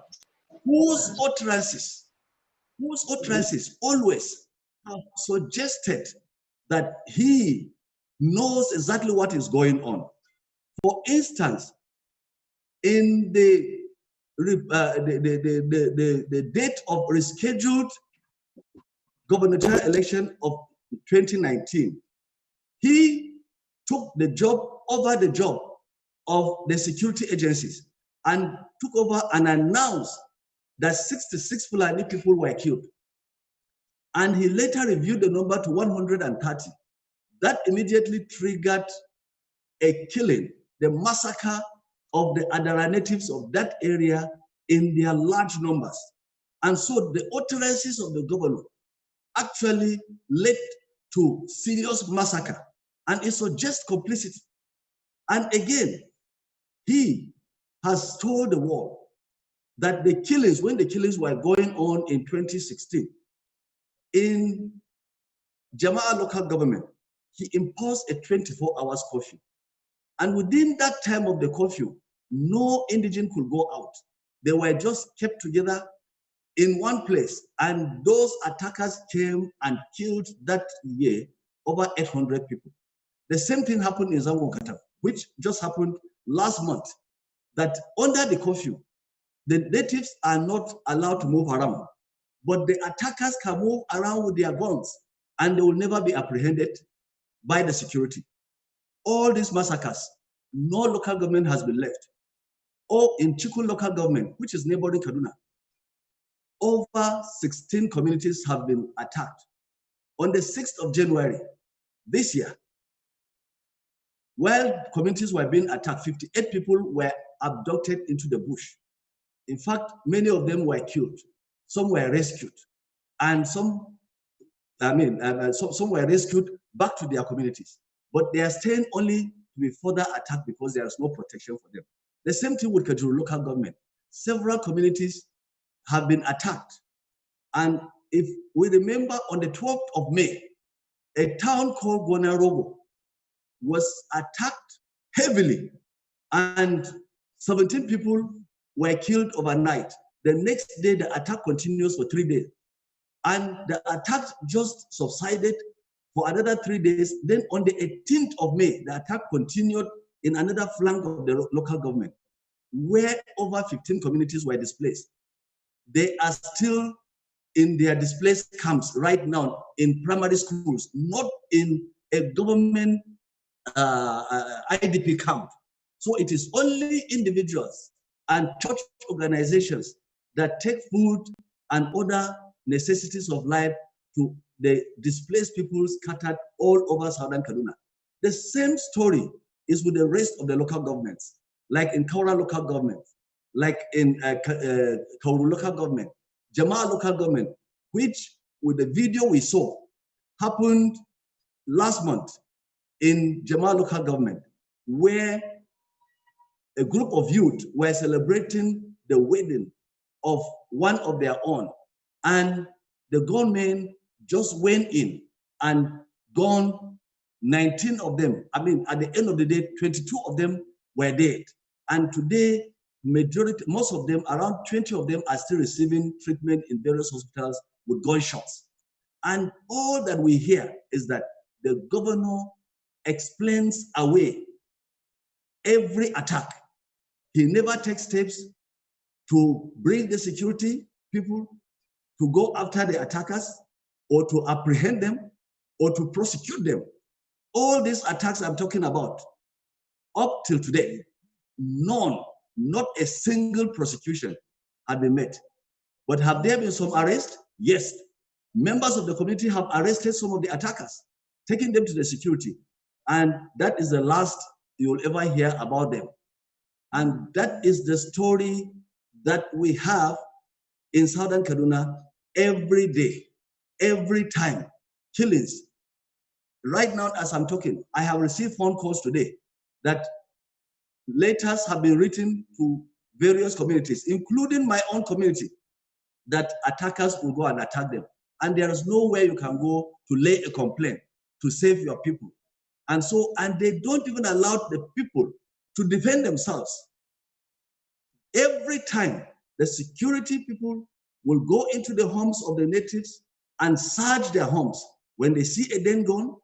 whose utterances always have suggested that he knows exactly what is going on. For instance, in the date of rescheduled gubernatorial election of 2019, he took the job over the job of the security agencies and took over and announced that 66 Fulani people were killed. And he later reviewed the number to 130. That immediately triggered a killing, the massacre of the Adara natives of that area in their large numbers. And so the utterances of the governor actually led to serious massacre, and it suggests complicity. And again, he has told the world that the killings, when the killings were going on in 2016, in Jama'a local government, he imposed a 24 hours curfew. And within that time of the curfew, no indigene could go out. They were just kept together in one place. And those attackers came and killed that year over 800 people. The same thing happened in Zangon, which just happened last month, that under the curfew, the natives are not allowed to move around, but the attackers can move around with their guns and they will never be apprehended by the security. All these massacres, no local government has been left. Or in Chikun local government, which is neighboring Kaduna, over 16 communities have been attacked. On the 6th of January this year, while communities were being attacked, 58 people were abducted into the bush. In fact, many of them were killed. Some were rescued, and some were rescued back to their communities. But they are staying only to be further attacked because there is no protection for them. The same thing with Kajuru local government. Several communities have been attacked. And if we remember, on the 12th of May, a town called Gonarogo was attacked heavily, and 17 people were killed overnight. The next day, the attack continues for 3 days. And the attack just subsided for another 3 days. Then on the 18th of May, the attack continued in another flank of the local government, where over 15 communities were displaced. They are still in their displaced camps right now in primary schools, not in a government IDP camp. So it is only individuals and church organizations that take food and other necessities of life to the displaced people scattered all over southern Kaduna. The same story is with the rest of the local governments, like in Kaura local government, like in Kauru local government, Jamaa local government, which with the video we saw happened last month in Jamaa local government, where a group of youth were celebrating the wedding of one of their own, and the gunmen just went in and gone 19 of them. I mean, at the end of the day, 22 of them were dead. And today, most of them, around 20 of them, are still receiving treatment in various hospitals with gunshots. And all that we hear is that the governor explains away every attack. He never takes steps to bring the security people to go after the attackers or to apprehend them or to prosecute them. All these attacks I'm talking about, up till today, none, not a single prosecution had been made. But have there been some arrests? Yes. Members of the community have arrested some of the attackers, taking them to the security. And that is the last you will ever hear about them. And that is the story that we have in southern Kaduna every day, every time, killings. Right now, as I'm talking, I have received phone calls today that letters have been written to various communities, including my own community, that attackers will go and attack them. And there is nowhere you can go to lay a complaint to save your people. And so, and they don't even allow the people to defend themselves. Every time, the security people will go into the homes of the natives and search their homes. When they see a den gun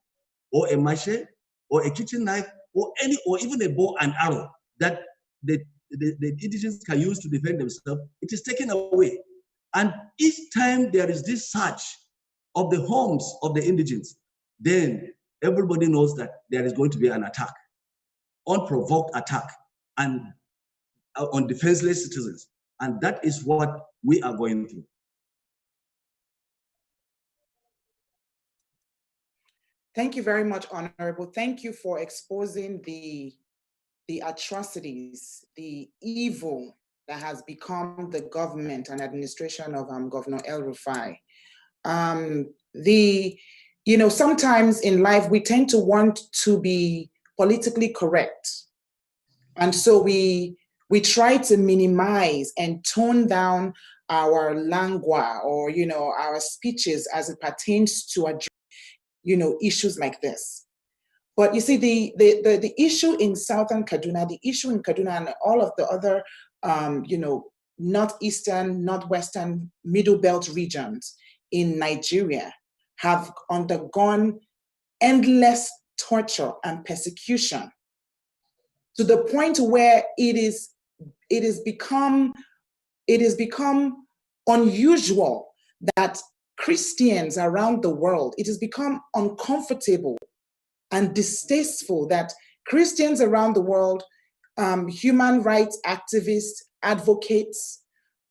or a machete or a kitchen knife or even a bow and arrow that the indigenous can use to defend themselves, it is taken away. And each time there is this search of the homes of the indigenous, then everybody knows that there is going to be an attack, unprovoked attack, and on defenseless citizens. And that is what we are going through. Thank you very much, Honorable. Thank you for exposing the atrocities, the evil that has become the government and administration of Governor El-Rufai. Sometimes in life, we tend to want to be politically correct. And so we try to minimize and tone down our lingua or, our speeches as it pertains to address, issues like this. But you see, the issue in Southern Kaduna, the issue in Kaduna and all of the other, Northeastern, Northwestern, Middle Belt regions in Nigeria have undergone endless torture and persecution to the point where it has become unusual that Christians around the world, it has become uncomfortable and distasteful that Christians around the world, human rights activists, advocates,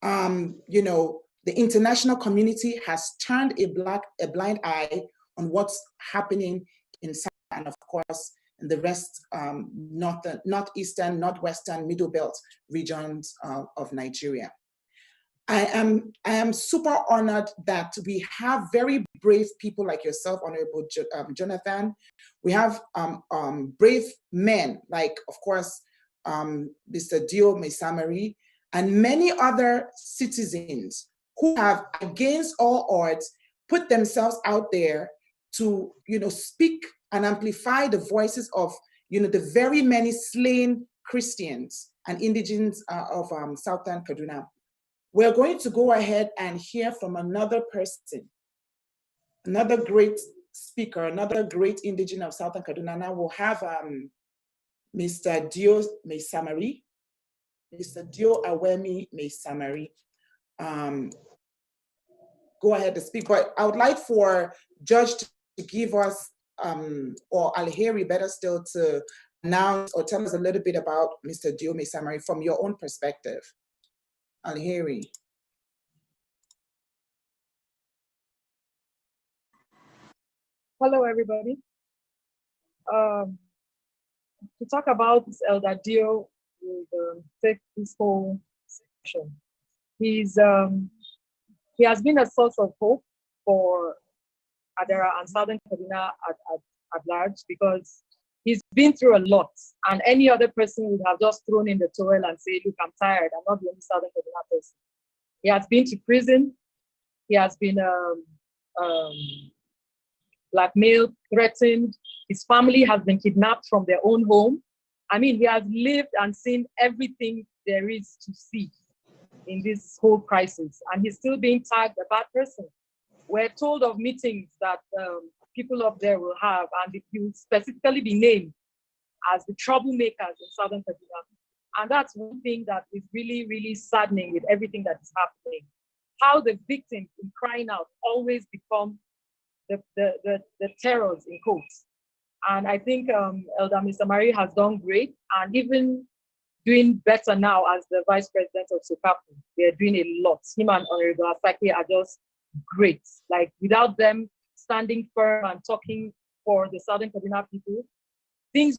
the international community has turned a blind eye on what's happening in South and of course in the rest, northeastern, northwestern, middle belt regions of Nigeria. I am super honored that we have very brave people like yourself, Honorable Jonathan. We have brave men like, of course, Mr. Dio Mesamari, and many other citizens who have, against all odds, put themselves out there to, speak and amplify the voices of, the very many slain Christians and indigents of Southern Kaduna. We're going to go ahead and hear from another person, another great speaker, another great indigent of Southern Kaduna. Now we'll have Mr. Dio Mesamari, Mr. Dio Awemi Mesamari. Go ahead to speak, but I would like for Judge to give us, or Alheri better still, to announce or tell us a little bit about Mr. Dio Mesamari from your own perspective. Alheri. Hello, everybody. To talk about Elder Dio, will take this whole section. He has been a source of hope for Adara and Southern Kaduna at large, because he's been through a lot, and any other person would have just thrown in the towel and said, look, I'm tired, I'm not the only Southern Kaduna person. He has been to prison, he has been blackmailed, threatened, his family has been kidnapped from their own home. I mean, he has lived and seen everything there is to see in this whole crisis, and he's still being tagged a bad person. We're told of meetings that people up there will have, and he will specifically be named as the troublemakers in Southern Kaduna. And that's one thing that is really, really saddening with everything that is happening. How the victims in crying out always become the terrors in quotes. And I think Elder Mesamari has done great, and even doing better now as the Vice President of SOCAPU. They're doing a lot. Him and Honorable Asake are just great. Like, without them standing firm and talking for the Southern Kaduna people, things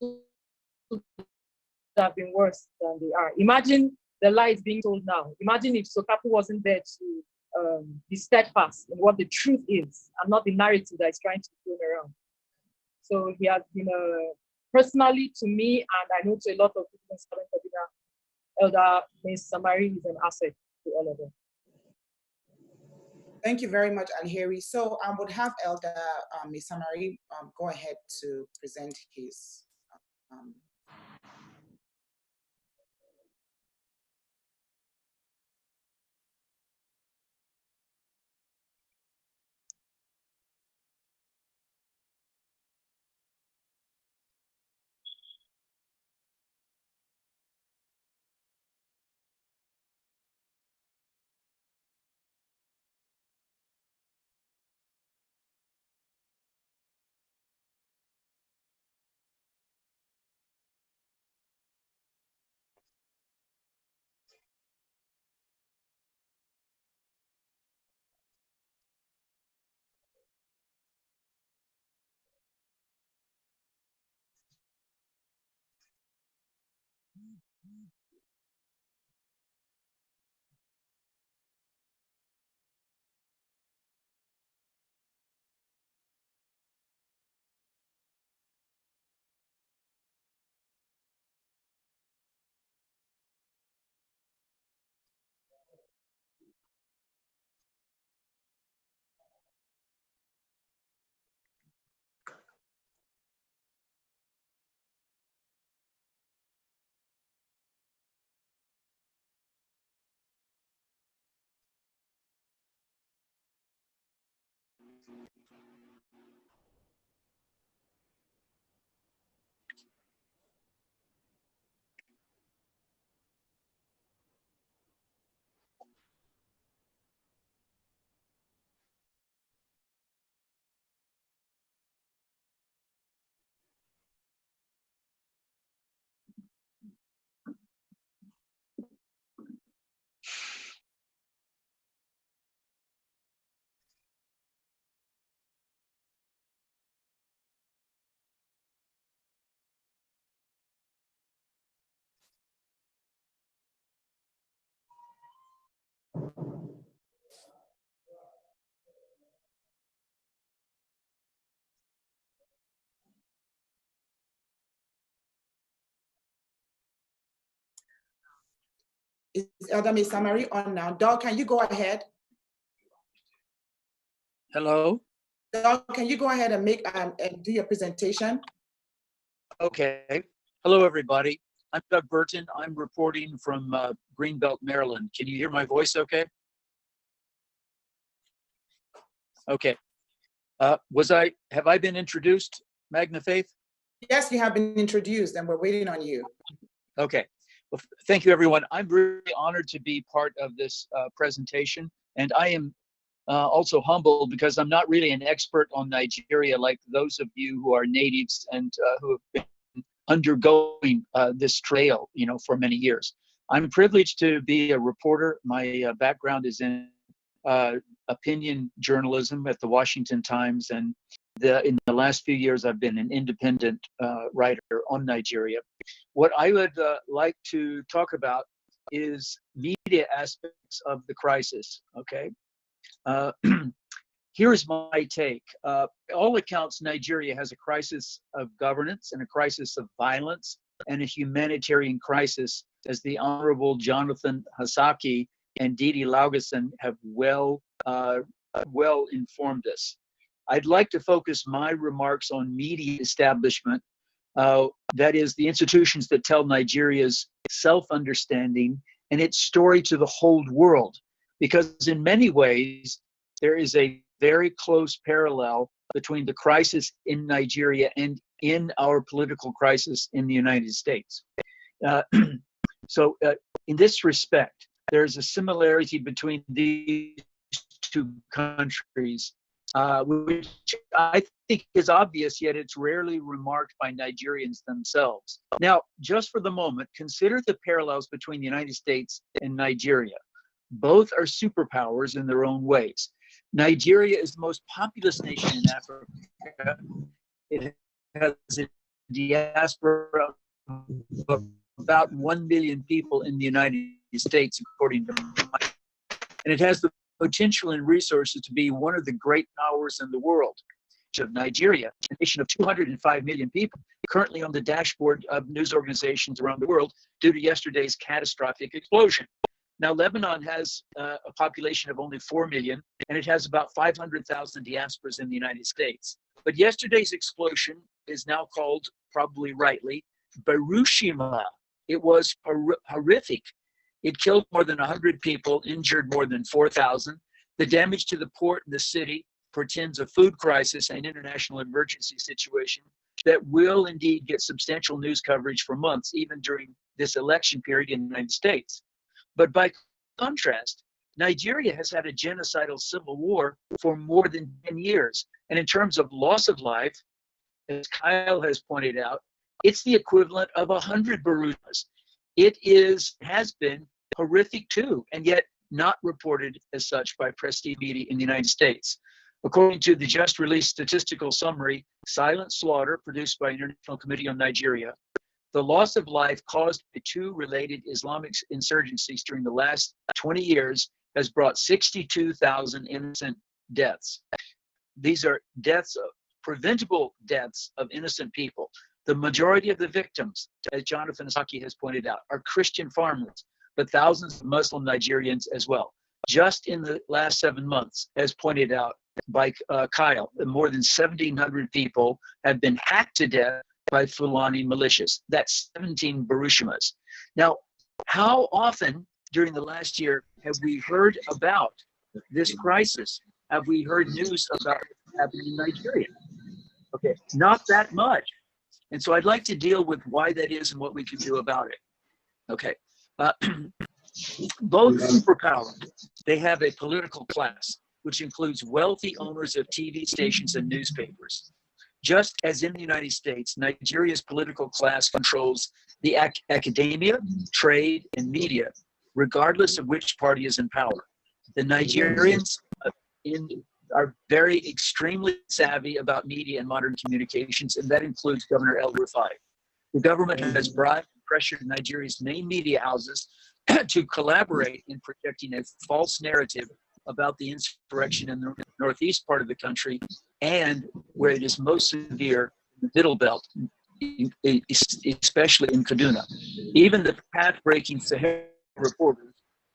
would have been worse than they are. Imagine the lies being told now. Imagine if SOCAPU wasn't there to be steadfast in what the truth is, and not the narrative that is trying to be thrown around. So he has been personally to me, and I know to a lot of people in Southern Kaduna, Elder Mesamari is an asset to all of them. Thank you very much, Alheri. So I would have Elder Mesamari go ahead to present his Is Elder May Samari on now? Doug, can you go ahead? Hello? Doug, can you go ahead and make and do your presentation? Okay. Hello, everybody. I'm Doug Burton. I'm reporting from Greenbelt, Maryland. Can you hear my voice okay? Okay. Have I been introduced, Magna Faith? Yes, you have been introduced and we're waiting on you. Okay. Well, thank you, everyone. I'm really honored to be part of this presentation, and I am also humbled because I'm not really an expert on Nigeria like those of you who are natives and who have been undergoing this trail, for many years. I'm privileged to be a reporter. My background is in opinion journalism at the Washington Times, and in the last few years, I've been an independent writer on Nigeria. What I would like to talk about is media aspects of the crisis, okay? Here's my take. All accounts, Nigeria has a crisis of governance and a crisis of violence and a humanitarian crisis, as the Honorable Jonathan Hasaki and Didi Laugason have well informed us. I'd like to focus my remarks on media establishment, that is, the institutions that tell Nigeria's self-understanding and its story to the whole world, because in many ways, there is a very close parallel between the crisis in Nigeria and in our political crisis in the United States. So in this respect, there's a similarity between these two countries, which I think is obvious, yet it's rarely remarked by Nigerians themselves. Now, just for the moment, consider the parallels between the United States and Nigeria. Both are superpowers in their own ways. Nigeria is the most populous nation in Africa. It has a diaspora of about 1 million people in the United States, according to Mike. And it has the potential and resources to be one of the great powers in the world. Of Nigeria, a nation of 205 million people, currently on the dashboard of news organizations around the world due to yesterday's catastrophic explosion. Now, Lebanon has a population of only 4 million, and it has about 500,000 diasporas in the United States. But yesterday's explosion is now called, probably rightly, Hiroshima. It was horrific. It killed more than 100 people, injured more than 4,000. The damage to the port and the city portends a food crisis and international emergency situation that will indeed get substantial news coverage for months, even during this election period in the United States. But by contrast, Nigeria has had a genocidal civil war for more than 10 years. And in terms of loss of life, as Kyle has pointed out, it's the equivalent of 100 Hiroshimas. It has been horrific too, and yet not reported as such by prestige media in the United States. According to the just released statistical summary, Silent Slaughter, produced by International Committee on Nigeria, the loss of life caused by two related Islamic insurgencies during the last 20 years has brought 62,000 innocent deaths. These are deaths, preventable deaths of innocent people. The majority of the victims, as Jonathan Asaki has pointed out, are Christian farmers, but thousands of Muslim Nigerians as well. Just in the last 7 months, as pointed out by Kyle, more than 1,700 people have been hacked to death by Fulani militias. That's 17 Hiroshimas. Now, how often during the last year have we heard about this crisis? Have we heard news about what's happening in Nigeria? Okay, not that much. And so I'd like to deal with why that is and what we can do about it. Okay, both superpowers, they have a political class, which includes wealthy owners of TV stations and newspapers. Just as in the United States, Nigeria's political class controls the academia, trade, and media, regardless of which party is in power. The Nigerians are very extremely savvy about media and modern communications, and that includes Governor El-Rufai. The government has bribed and pressured Nigeria's main media houses to collaborate in projecting a false narrative about the insurrection in the northeast part of the country and where it is most severe, the middle belt, especially in Kaduna. Even the path-breaking Sahara reporters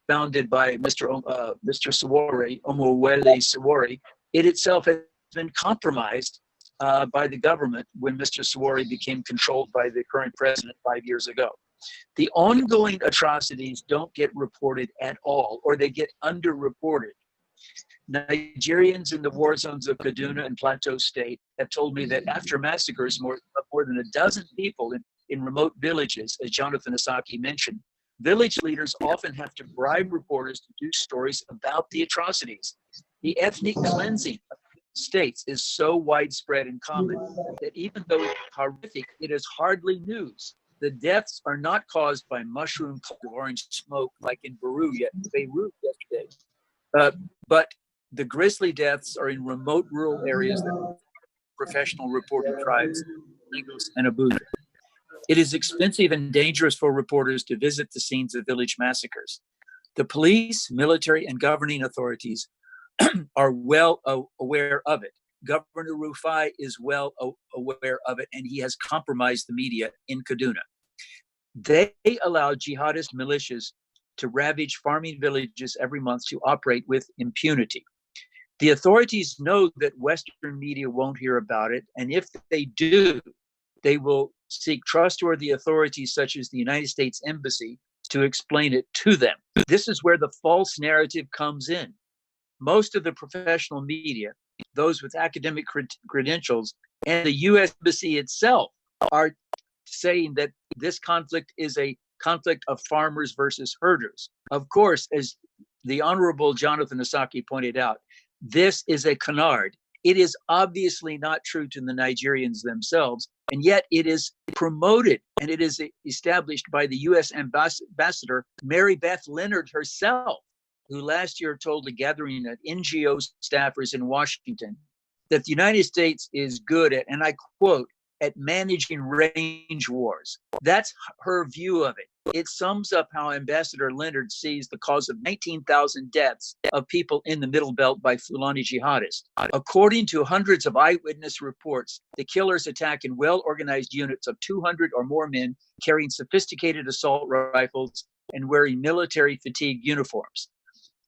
founded by Mr. Sawori, Omowele Sawori, it itself has been compromised by the government when Mr. Sawori became controlled by the current president 5 years ago. The ongoing atrocities don't get reported at all, or they get underreported. Nigerians in the war zones of Kaduna and Plateau State have told me that after massacres of more than a dozen people in remote villages, as Jonathan Asaki mentioned, village leaders often have to bribe reporters to do stories about the atrocities. The ethnic cleansing of states is so widespread and common that even though it's horrific, it is hardly news. The deaths are not caused by mushroom orange smoke like in Beirut yesterday, but the grisly deaths are in remote rural areas that are professional reporting tribes, Lagos and Abuja. It is expensive and dangerous for reporters to visit the scenes of village massacres. The police, military, and governing authorities are well aware of it. Governor Rufai is well aware of it, and he has compromised the media in Kaduna. They allow jihadist militias to ravage farming villages every month to operate with impunity. The authorities know that Western media won't hear about it, and if they do, they will seek trustworthy authorities such as the United States Embassy to explain it to them. This is where the false narrative comes in. Most of the professional media, those with academic credentials, and the U.S. Embassy itself are saying that this conflict is a conflict of farmers versus herders. Of course, as the Honorable Jonathan Asaki pointed out, this is a canard. It is obviously not true to the Nigerians themselves, and yet it is promoted and it is established by the U.S. Ambassador, Mary Beth Leonard herself, who last year told a gathering of NGO staffers in Washington that the United States is good at, and I quote, at managing range wars. That's her view of it. It sums up how Ambassador Leonard sees the cause of 19,000 deaths of people in the Middle Belt by Fulani jihadists. According to hundreds of eyewitness reports, the killers attack in well-organized units of 200 or more men carrying sophisticated assault rifles and wearing military fatigue uniforms.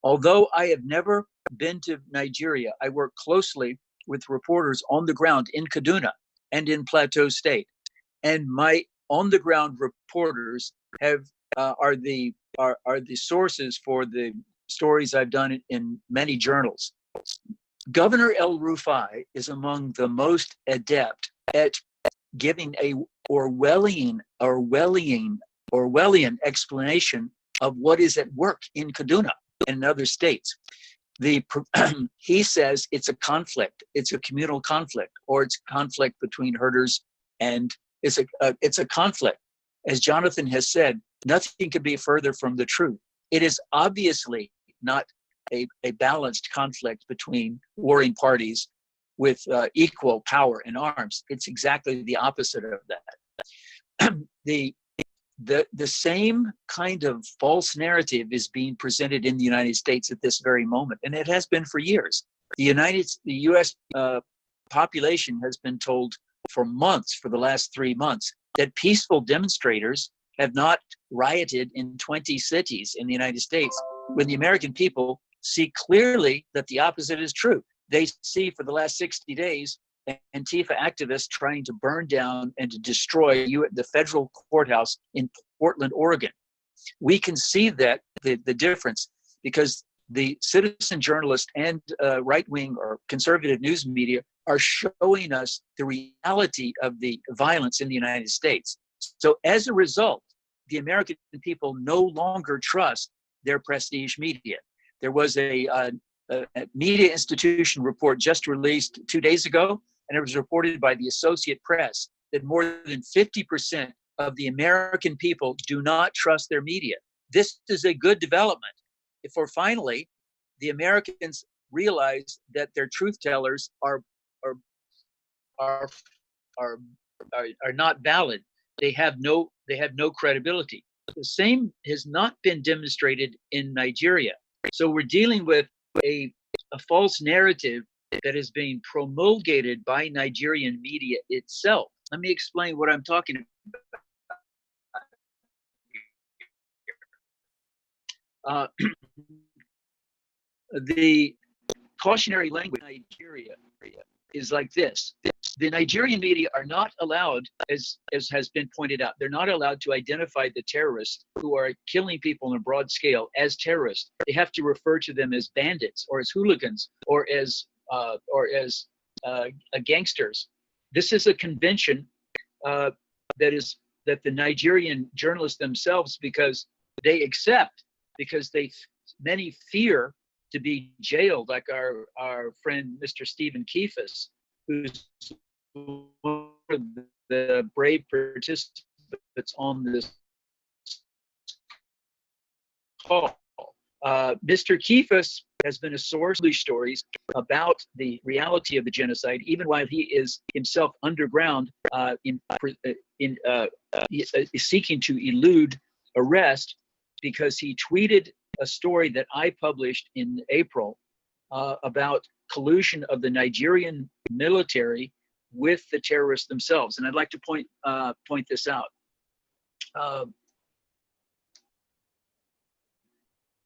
Although I have never been to Nigeria, I work closely with reporters on the ground in Kaduna and in Plateau State. And my on-the-ground reporters are the sources for the stories I've done in many journals. Governor El-Rufai is among the most adept at giving a Orwellian explanation of what is at work in Kaduna and in other states. He says it's a conflict, it's a communal conflict, or it's conflict between herders, and it's a conflict. As Jonathan has said, nothing could be further from the truth. It is obviously not a balanced conflict between warring parties with equal power and arms. It's exactly the opposite of that. The same kind of false narrative is being presented in the United States at this very moment, and it has been for years. The U.S. population has been told for months, for the last 3 months, that peaceful demonstrators have not rioted in 20 cities in the United States, when the American people see clearly that the opposite is true. They see for the last 60 days Antifa activists trying to burn down and to destroy the federal courthouse in Portland, Oregon. We can see that the difference, because the citizen journalists and right-wing or conservative news media are showing us the reality of the violence in the United States. So as a result, the American people no longer trust their prestige media. There was a media institution report just released 2 days ago, and it was reported by the Associated Press that more than 50% of the American people do not trust their media. This is a good development. For finally, the Americans realize that their truth tellers are not valid. They have no credibility. The same has not been demonstrated in Nigeria. So we're dealing with a false narrative that is being promulgated by Nigerian media itself. Let me explain what I'm talking about. Uh, the cautionary language in Nigeria is like this. The Nigerian media are not allowed, as has been pointed out, they're not allowed to identify the terrorists who are killing people on a broad scale as terrorists. They have to refer to them as bandits or as hooligans or as gangsters. This is a convention that the Nigerian journalists themselves, because they accept, because many fear to be jailed, like our friend Mr. Stephen Keefus, who's one of the brave participants on this call. Mr. Keefus has been a source of stories about the reality of the genocide, even while he is himself underground seeking to elude arrest, because he tweeted a story that I published in April about collusion of the Nigerian military with the terrorists themselves. And I'd like to point this out.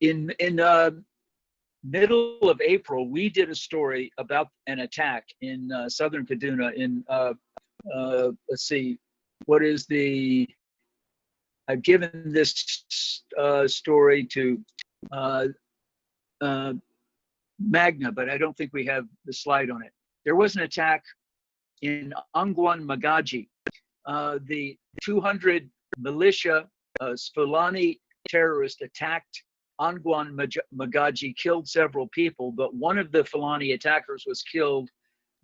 In middle of April, we did a story about an attack in southern Kaduna in, let's see, what is the, I've given this story to Magna, but I don't think we have the slide on it. There was an attack in Angwan Magaji. The 200 militia Fulani terrorists attacked Angwan Magaji, killed several people, but one of the Fulani attackers was killed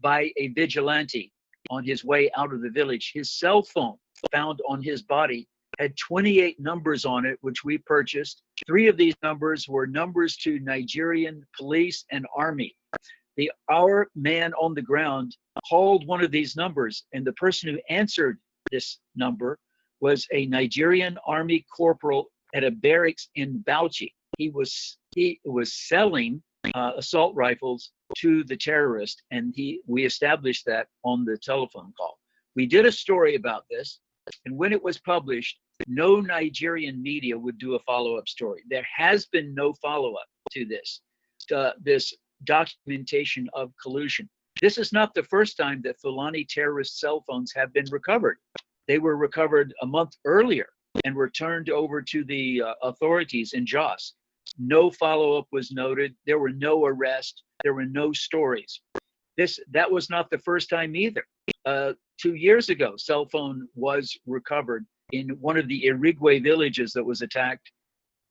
by a vigilante on his way out of the village. His cell phone found on his body had 28 numbers on it, which we purchased. 3 of these numbers were numbers to Nigerian police and army. Our man on the ground called one of these numbers, and the person who answered this number was a Nigerian army corporal at a barracks in Bauchi. He was selling assault rifles to the terrorist, and we established that on the telephone call. We did a story about this, and when it was published, no Nigerian media would do a follow-up story. There has been no follow-up to this, this documentation of collusion. This is not the first time that Fulani terrorist cell phones have been recovered. They were recovered a month earlier and were turned over to the authorities in Jos. No follow-up was noted. There were no arrests. There were no stories. That was not the first time either. 2 years ago, cell phone was recovered in one of the Irigwe villages that was attacked,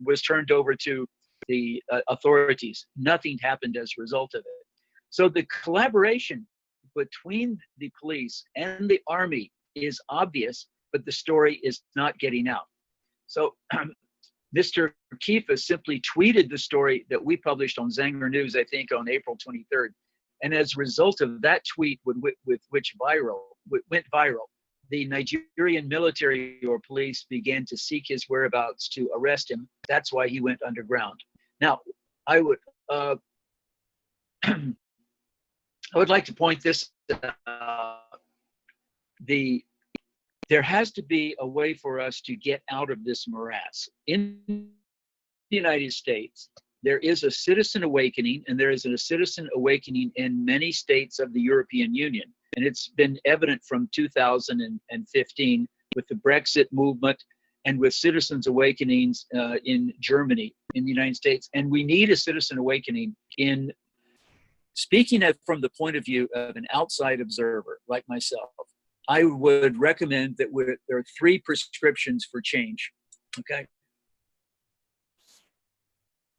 was turned over to the authorities. Nothing happened as a result of it. So the collaboration between the police and the army is obvious, but the story is not getting out. So Mr. Keefus simply tweeted the story that we published on Zanger News, I think on April 23rd. And as a result of that tweet, which went viral, the Nigerian military or police began to seek his whereabouts to arrest him. That's why he went underground. Now, I would like to point this out. There has to be a way for us to get out of this morass. In the United States, there is a citizen awakening, and there is a citizen awakening in many states of the European Union. And it's been evident from 2015 with the Brexit movement and with citizens awakenings in Germany, in the United States. And we need a citizen awakening in, speaking from the point of view of an outside observer like myself, I would recommend that there are 3 prescriptions for change, okay?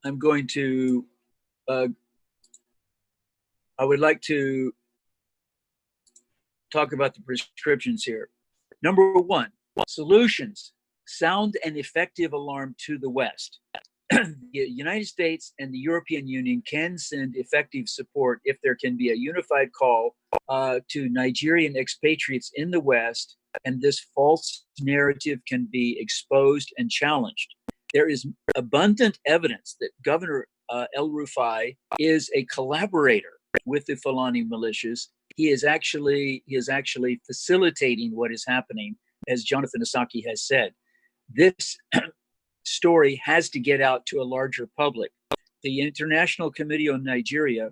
I'm going to, I would like to talk about the prescriptions here. Number 1, solutions, sound and effective alarm to the West. The United States and the European Union can send effective support if there can be a unified call to Nigerian expatriates in the West, and this false narrative can be exposed and challenged. There is abundant evidence that Governor El-Rufai is a collaborator with the Fulani militias. He is actually facilitating what is happening, as Jonathan Asaki has said. This story has to get out to a larger public. The International Committee on Nigeria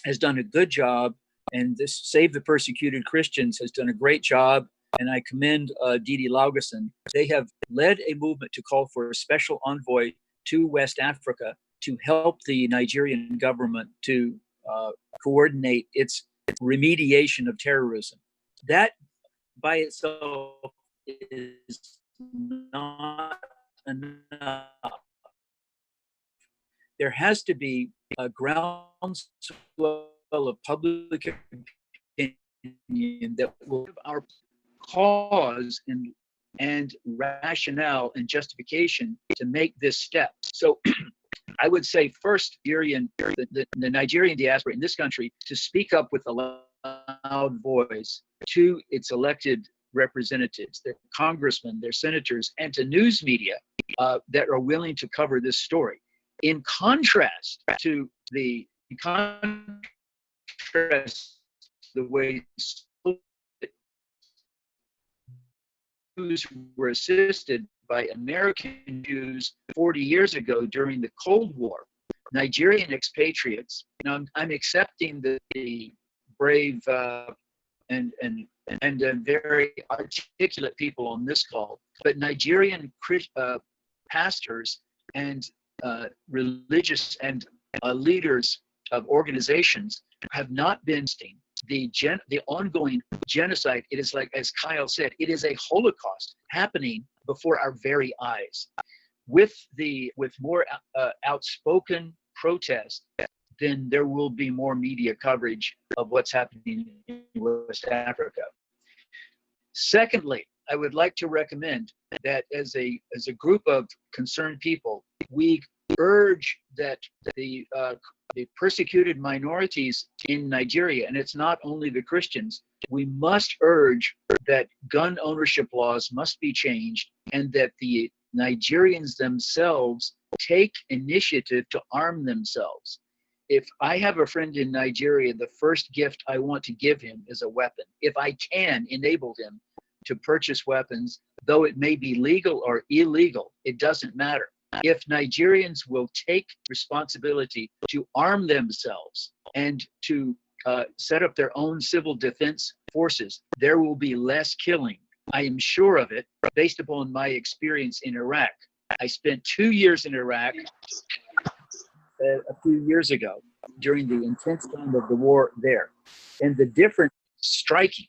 has done a good job, and this Save the Persecuted Christians has done a great job, and I commend Didi Laugason. They have led a movement to call for a special envoy to West Africa to help the Nigerian government to coordinate its remediation of terrorism. That by itself is not enough. There has to be a groundswell of public opinion that will give our cause and rationale and justification to make this step. So I would say first, the Nigerian diaspora in this country to speak up with a loud voice to its elected representatives, their congressmen, their senators, and to news media that are willing to cover this story. In contrast to the way Jews were assisted by American Jews 40 years ago during the Cold War, Nigerian expatriates. Now, I'm accepting the brave and very articulate people on this call, but Nigerian pastors and religious and leaders of organizations have not been the ongoing genocide. It is like, as Kyle said, it is a Holocaust happening before our very eyes. With more outspoken protest, then there will be more media coverage of what's happening in West Africa. Secondly, I would like to recommend that as a group of concerned people, we urge that the persecuted minorities in Nigeria, and it's not only the Christians, we must urge that gun ownership laws must be changed and that the Nigerians themselves take initiative to arm themselves. If I have a friend in Nigeria, the first gift I want to give him is a weapon. If I can enable him to purchase weapons, though it may be legal or illegal, it doesn't matter. If Nigerians will take responsibility to arm themselves and to set up their own civil defense forces, there will be less killing. I am sure of it based upon my experience in Iraq. I spent 2 years in Iraq a few years ago during the intense time of the war there. And the difference is striking.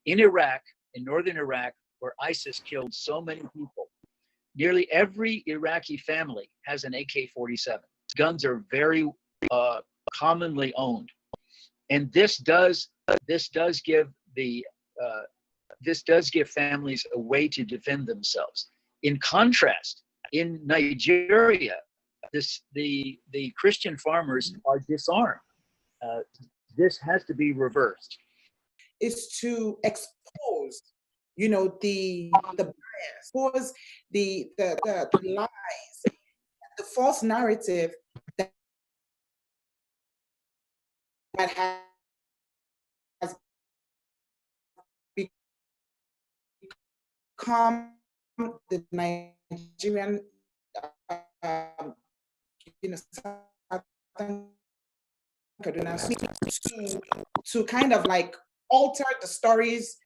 In Iraq, in northern Iraq, where ISIS killed so many people, nearly every Iraqi family has an AK-47. Guns are very commonly owned, and this does give families a way to defend themselves. In contrast, in Nigeria, the Christian farmers are disarmed. This has to be reversed. Is to expose, the bias, expose the lies, the false narrative that has become the Nigerian, Southern Kaduna, to kind of like alter the stories,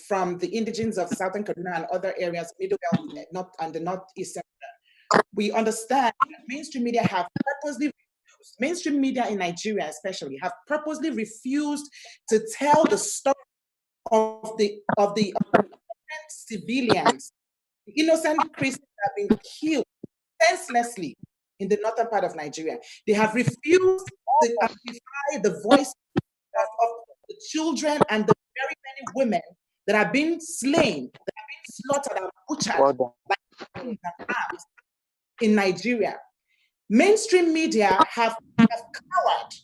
from the indigenes of Southern Kaduna and other areas, Middle Belt, and the Northeastern. We understand that mainstream media have purposely refused, mainstream media in Nigeria especially, have purposely refused to tell the story of the civilians, the innocent Christians that have been killed senselessly in the northern part of Nigeria. They have refused to amplify the voice of the children and the very many women that have been slain, that have been slaughtered and butchered like lambs in Nigeria. Mainstream media have cowered.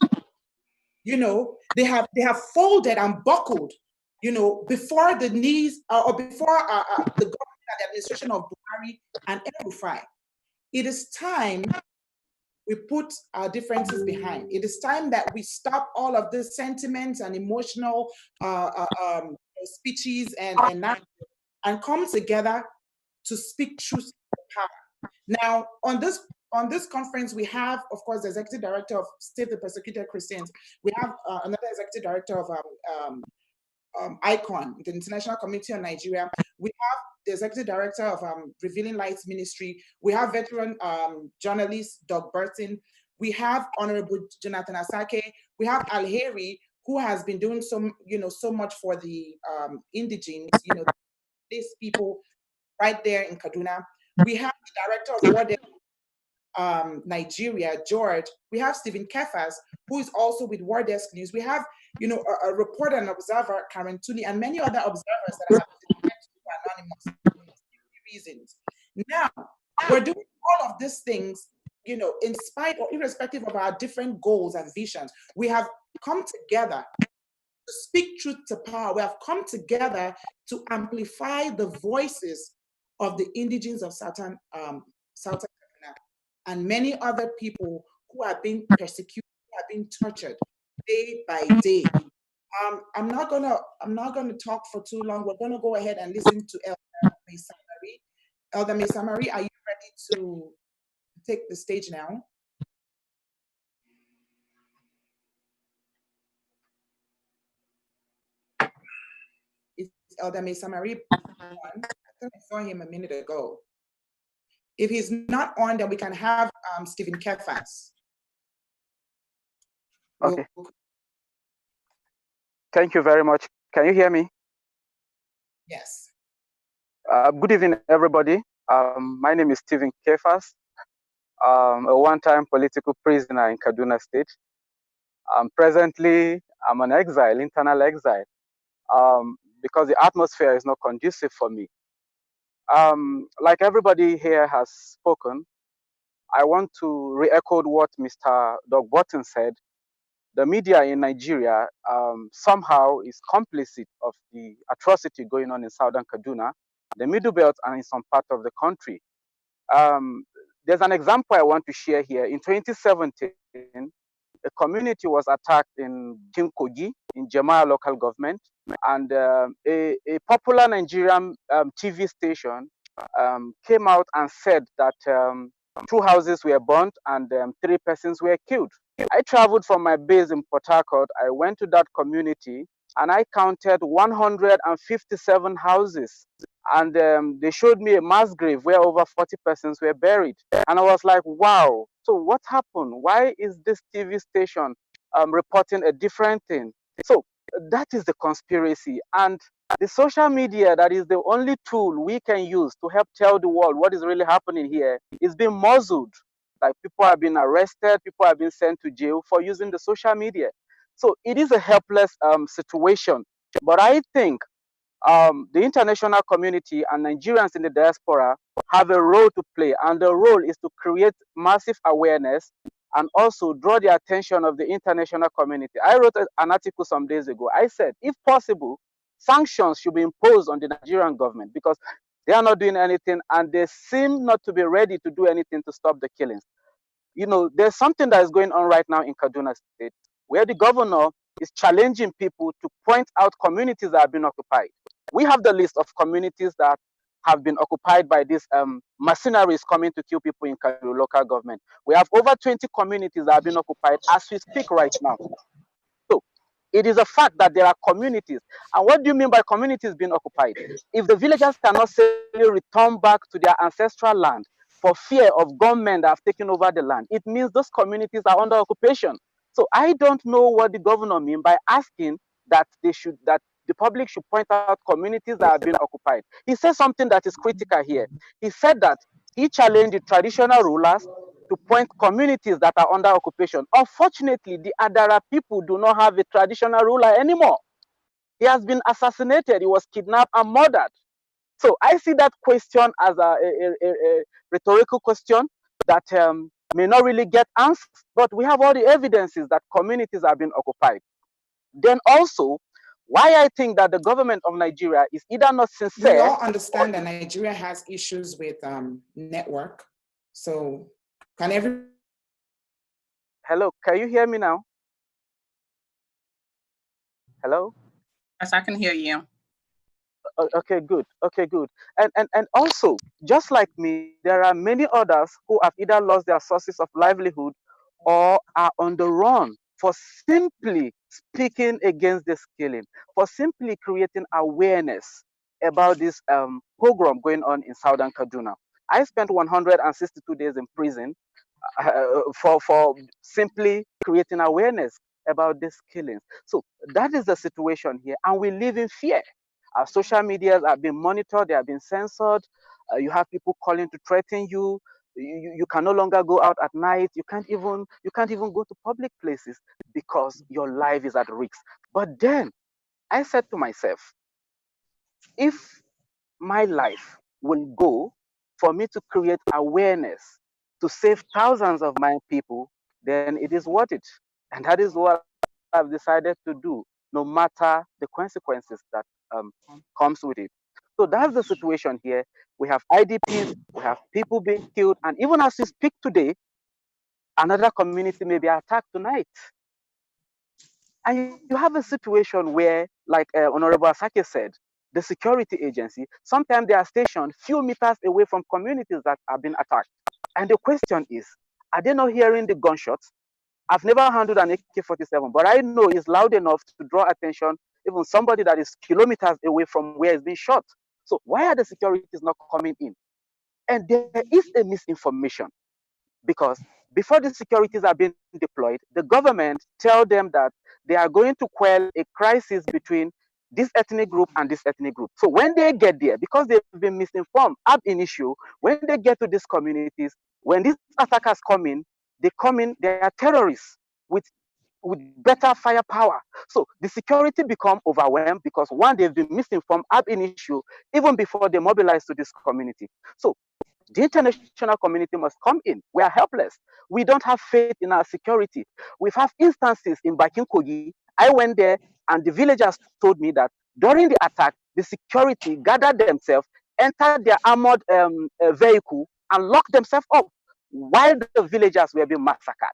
They have folded and buckled, before the knees or before the government and the administration of Buhari and El-Rufai. It is time we put our differences behind. It is time that we stop all of this sentiments and emotional speeches and come together to speak truth to power. Now, on this conference, we have, of course, the executive director of Save the Persecuted Christians. We have another executive director of ICON, the International Committee on Nigeria. We have the executive director of Revealing Lights Ministry. We have veteran journalist Doug Burton. We have Honorable Jonathan Asake. We have Al-Heri, who has been doing so much for the indigenes, these people right there in Kaduna. We have the director of War Desk Nigeria, George. We have Stephen Kefas, who is also with War Desk News. We have, a reporter and observer, Karen Tuni, and many other observers that have been anonymous for reasons. Now, we're doing all of these things, in spite or irrespective of our different goals and visions. We have come together to speak truth to power. We have come together to amplify the voices of the indigenes of Southern Kaduna and many other people who have been persecuted, who have been tortured day by day. I'm not gonna talk for too long. We're gonna go ahead and listen to Elder Maisamari. Elder Maisamari, are you ready to take the stage now? Is Elder Maisamari on? I thought I saw him a minute ago. If he's not on, then we can have Stephen Kefas. Okay. Thank you very much. Can you hear me? Yes. Good evening, everybody. My name is Stephen Kefas, a one-time political prisoner in Kaduna State. Presently, I'm on exile, internal exile, because the atmosphere is not conducive for me. Like everybody here has spoken, I want to re-echo what Mr. Doug Burton said. The media in Nigeria somehow is complicit of the atrocity going on in southern Kaduna, the Middle Belt, and in some part of the country. There's an example I want to share here. In 2017, a community was attacked in Kinkogi, in Jemaya local government, and a popular Nigerian TV station came out and said that 2 houses were burnt and 3 persons were killed. I traveled from my base in Port Harcourt. I went to that community and I counted 157 houses. And they showed me a mass grave where over 40 persons were buried. And I was like, wow, so what happened? Why is this TV station reporting a different thing? So that is the conspiracy. And the social media, that is the only tool we can use to help tell the world what is really happening here, is being muzzled. Like, people have been arrested, people have been sent to jail for using the social media. So it is a helpless situation. But I think the international community and Nigerians in the diaspora have a role to play, and the role is to create massive awareness and also draw the attention of the international community. I wrote an article some days ago. I said, if possible, sanctions should be imposed on the Nigerian government because they are not doing anything and they seem not to be ready to do anything to stop the killings. There's something that is going on right now in Kaduna State where the governor is challenging people to point out communities that have been occupied. We have the list of communities that have been occupied by these mercenaries coming to kill people in Kaduna local government. We have over 20 communities that have been occupied as we speak right now. So it is a fact that there are communities. And what do you mean by communities being occupied? If the villagers cannot safely return back to their ancestral land for fear of gunmen that have taken over the land, it means those communities are under occupation. So I don't know what the governor means by asking that the public should point out communities that have been occupied. He said something that is critical here. He said that he challenged the traditional rulers to point communities that are under occupation. Unfortunately, the Adara people do not have a traditional ruler anymore. He has been assassinated, he was kidnapped and murdered. So I see that question as a rhetorical question that may not really get answers, but we have all the evidences that communities have been occupied. Then also, why I think that the government of Nigeria is either not sincere. We all understand that Nigeria has issues with network. So can Hello, can you hear me now? Hello? Yes, I can hear you. Okay, good. Okay, good. And also, just like me, there are many others who have either lost their sources of livelihood or are on the run for simply speaking against this killing, for simply creating awareness about this pogrom going on in southern Kaduna. I spent 162 days in prison for simply creating awareness about these killings. So that is the situation here, and we live in fear. Our social medias are being monitored, they are being censored. You have people calling to threaten you. You can no longer go out at night. You can't even go to public places because your life is at risk. But then I said to myself, if my life will go for me to create awareness to save thousands of my people, then it is worth it. And that is what I've decided to do, no matter the consequences that comes with it. So that's the situation here. We have IDPs, we have people being killed, and even as we speak today, another community may be attacked tonight. And you have a situation where, like Honorable Asake said, the security agency, sometimes they are stationed few meters away from communities that have been attacked. And the question is, are they not hearing the gunshots? I've never handled an AK-47, but I know it's loud enough to draw attention, even somebody that is kilometers away from where it's being shot. So why are the securities not coming in? And there is a misinformation, because before the securities are being deployed, the government tell them that they are going to quell a crisis between this ethnic group and this ethnic group. So when they get there, because they've been misinformed ab initio, when they get to these communities, when these attackers come in, they are terrorists with better firepower. So the security become overwhelmed because one, they've been misinformed ab initio, even before they mobilize to this community. So the international community must come in. We are helpless. We don't have faith in our security. We've had instances in Bakin Kogi. I went there and the villagers told me that during the attack, the security gathered themselves, entered their armored vehicle and locked themselves up while the villagers were being massacred.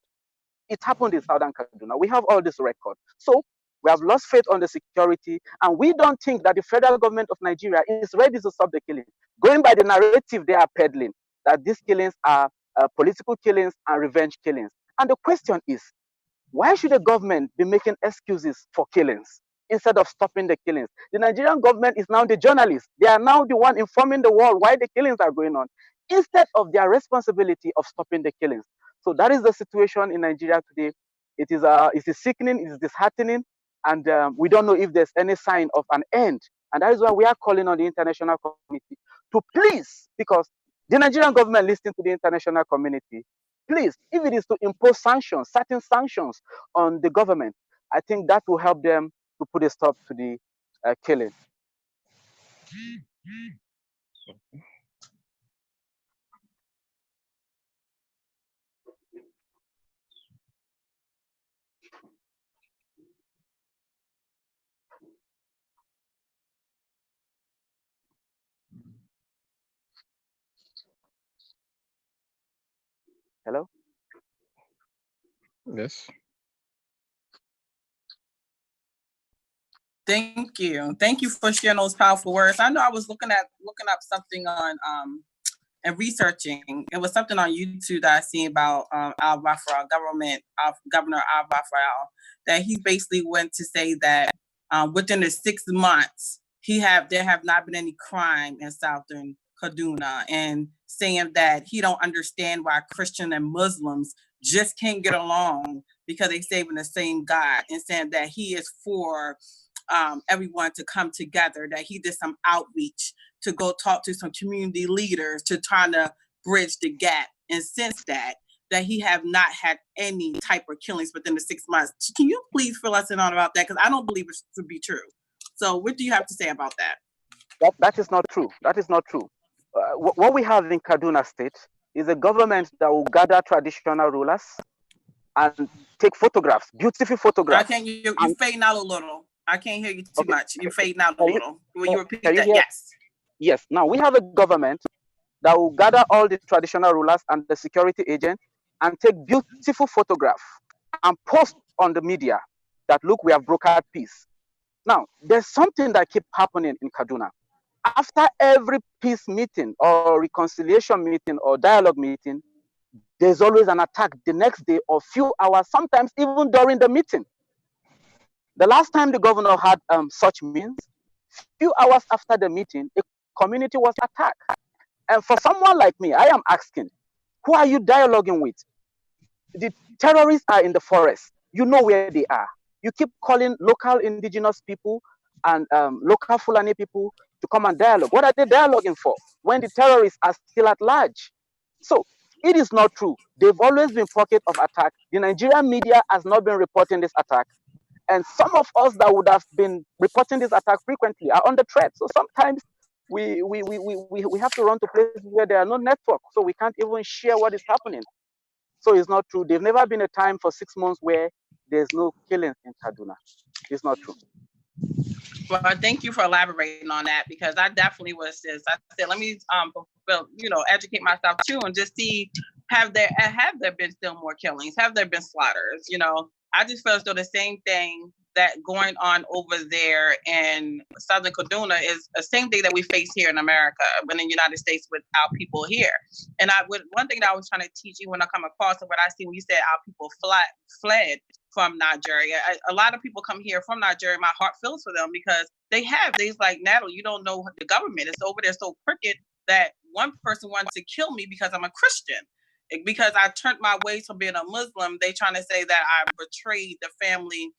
It happened in southern Kaduna. We have all this record. So we have lost faith on the security, and we don't think that the federal government of Nigeria is ready to stop the killing. Going by the narrative they are peddling, that these killings are political killings and revenge killings. And the question is, why should the government be making excuses for killings instead of stopping the killings? The Nigerian government is now the journalists. They are now the one informing the world why the killings are going on, instead of their responsibility of stopping the killings. So that is the situation in Nigeria today. It is sickening, it is disheartening, and we don't know if there's any sign of an end. And that is why we are calling on the international community to please, because the Nigerian government listening to the international community, please, if it is to impose sanctions, certain sanctions on the government, I think that will help them to put a stop to the killing. Hello? Yes. Thank you. Thank you for sharing those powerful words. I know I was looking up something on and researching. It was something on YouTube that I seen about Al-Rufai, Governor Al-Rufai, that he basically went to say that within the 6 months there have not been any crime in southern Kaduna, and saying that he don't understand why Christian and Muslims just can't get along because they serve in the same God, and saying that he is for everyone to come together, that he did some outreach to go talk to some community leaders to try to bridge the gap. And since that he have not had any type of killings within the 6 months. Can you please fill us in on about that? Because I don't believe it to be true. So what do you have to say about that? That is not true. That is not true. What we have in Kaduna State is a government that will gather traditional rulers and take photographs, beautiful photographs. You fading out a little. I can't hear you too much. You're fading out a little. Will you repeat that? Yes. Yes. Now we have a government that will gather all the traditional rulers and the security agent and take beautiful photographs and post on the media that, look, we have brokered peace. Now, there's something that keeps happening in Kaduna. after every peace meeting or reconciliation meeting or dialogue meeting, there's always an attack the next day or few hours, sometimes even during the meeting. The last time the governor had such means, few hours after the meeting, a community was attacked. And for someone like me, I am asking, who are you dialoguing with? The terrorists are in the forest. You know where they are. You keep calling local indigenous people and local Fulani people to come and dialogue. What are they dialoguing for when the terrorists are still at large? So it is not true. They've always been pocket of attack. The Nigerian media has not been reporting this attack. And some of us that would have been reporting this attack frequently are under threat. So sometimes we have to run to places where there are no network, so we can't even share what is happening. So it's not true. There's never been a time for 6 months where there's no killings in Kaduna. It's not true. Well, thank you for elaborating on that, because I definitely was just, I said, let me, educate myself too and just see, have there been still more killings? Have there been slaughters? I just feel as though the same thing that going on over there in Southern Kaduna is the same thing that we face here in America, in the United States with our people here. And one thing that I was trying to teach you when I come across and what I see when you said our people fled from Nigeria. A lot of people come here from Nigeria. My heart feels for them because they's like, Natalie, you don't know the government. It's over there so crooked that one person wanted to kill me because I'm a Christian. Because I turned my ways from being a Muslim, they trying to say that I betrayed the family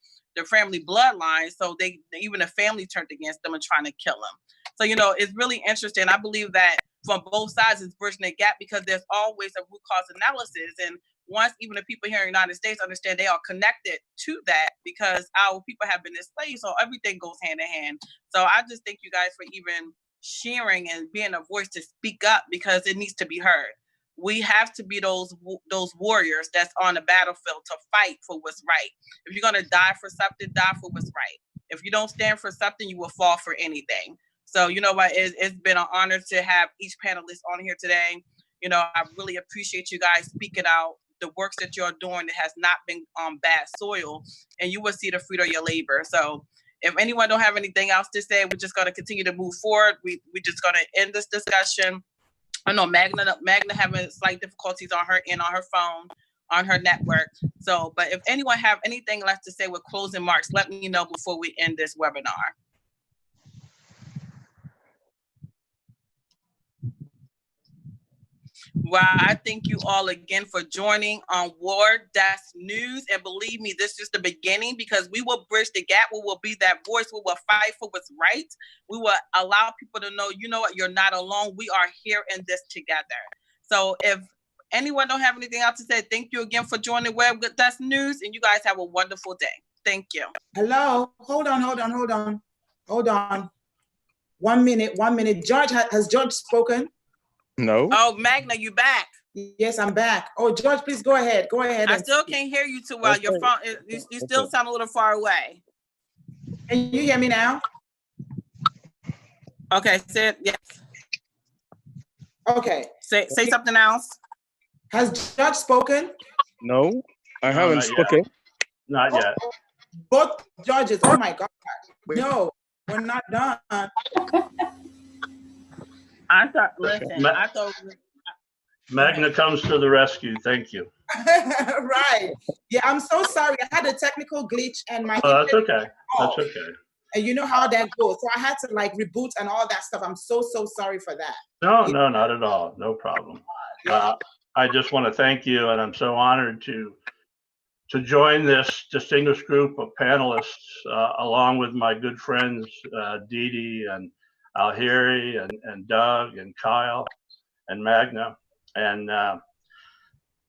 bloodline. So even the family turned against them and trying to kill them. So, it's really interesting. I believe that from both sides it's bridging the gap because there's always a root cause analysis. And once even the people here in the United States understand they are connected to that because our people have been enslaved, so everything goes hand in hand. So I just thank you guys for even sharing and being a voice to speak up because it needs to be heard. We have to be those warriors that's on the battlefield to fight for what's right. If you're going to die for something, die for what's right. If you don't stand for something, you will fall for anything. So, you know what? It's been an honor to have each panelist on here today. I really appreciate you guys speaking out the works that you're doing that has not been on bad soil, and you will see the fruit of your labor. So if anyone don't have anything else to say, we're just going to continue to move forward. We're just going to end this discussion. I know Magna having slight difficulties on her phone, on her network. So, but if anyone have anything left to say with closing marks, let me know before we end this webinar. Well, I thank you all again for joining on War Desk News. And believe me, this is the beginning because we will bridge the gap. We will be that voice. We will fight for what's right. We will allow people to know, you know what, you're not alone. We are here in this together. So if anyone don't have anything else to say, thank you again for joining War Desk News. And you guys have a wonderful day. Thank you. Hello. Hold on. 1 minute. George, has George spoken? No. Oh, Magna, you back? Yes, I'm back. Oh, George, please go ahead. I still can't hear you too well. Okay. Your phone, you still sound a little far away. Can you hear me now? Okay, say it. Yes. Okay. Say something else. Has George spoken? No, I haven't spoken. Not yet. Both judges. Oh my God. No, we're not done. I thought. Listen. Magna comes to the rescue. Thank you. Right. Yeah, I'm so sorry. I had a technical glitch and my. Oh, that's okay. That's okay. And you know how that goes. So I had to like reboot and all that stuff. I'm so sorry for that. No, not at all. No problem. I just want to thank you, and I'm so honored to join this distinguished group of panelists, along with my good friends, Dee Dee and Alhiri and Doug and Kyle and Magna. And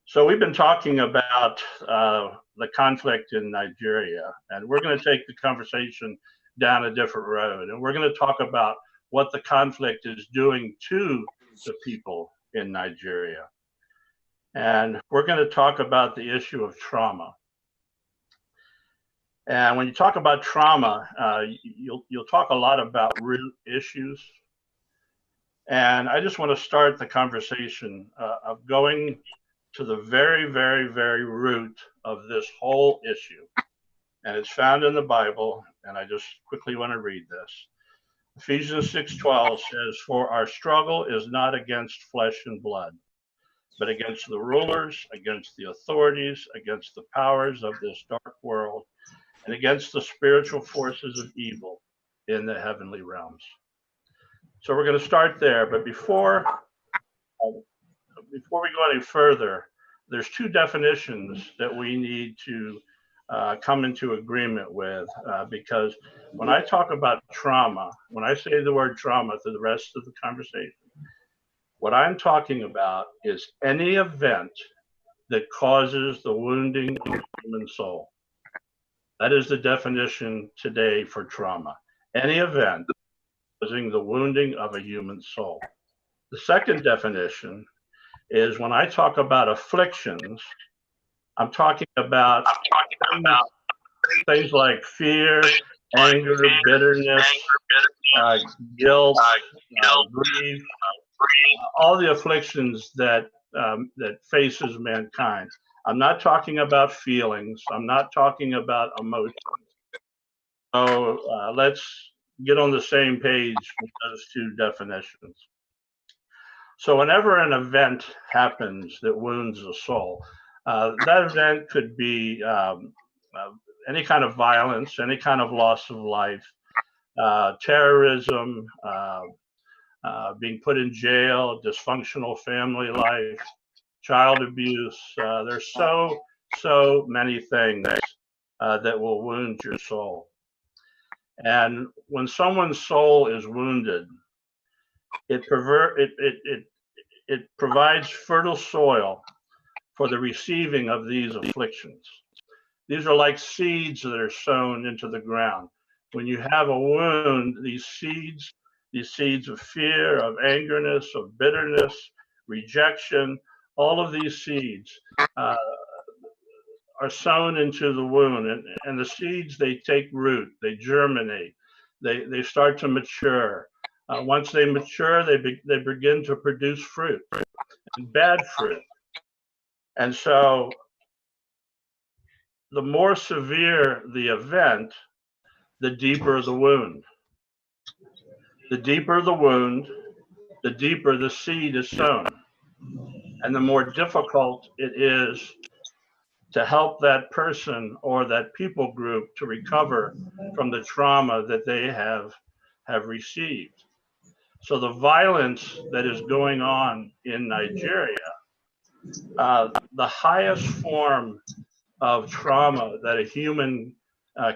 so we've been talking about the conflict in Nigeria, and we're going to take the conversation down a different road. And we're going to talk about what the conflict is doing to the people in Nigeria. And we're going to talk about the issue of trauma. And when you talk about trauma, you'll talk a lot about root issues. And I just want to start the conversation of going to the very, very, very root of this whole issue. And it's found in the Bible, and I just quickly want to read this. Ephesians 6:12 says, "For our struggle is not against flesh and blood, but against the rulers, against the authorities, against the powers of this dark world, and against the spiritual forces of evil in the heavenly realms." So we're going to start there, but before we go any further, there's two definitions that we need to come into agreement with, because when I talk about trauma, when I say the word trauma through the rest of the conversation, what I'm talking about is any event that causes the wounding of the human soul. That is the definition today for trauma. Any event causing the wounding of a human soul. The second definition is when I talk about afflictions, I'm talking about things like fear, anger, bitterness, guilt, grief, all the afflictions that faces mankind. I'm not talking about feelings. I'm not talking about emotions. So let's get on the same page with those two definitions. So whenever an event happens that wounds a soul, that event could be any kind of violence, any kind of loss of life, terrorism, being put in jail, dysfunctional family life, child abuse. There's so many things that will wound your soul. And when someone's soul is wounded, it provides fertile soil for the receiving of these afflictions. These are like seeds that are sown into the ground. When you have a wound, these seeds of fear, of angerness, of bitterness, rejection, all of these seeds are sown into the wound, and the seeds, they take root, they germinate, they start to mature. Once they mature, they begin to produce fruit, and bad fruit. And so the more severe the event, the deeper the wound. The deeper the wound, the deeper the seed is sown, and the more difficult it is to help that person or that people group to recover from the trauma that they have received. So the violence that is going on in Nigeria, the highest form of trauma that a human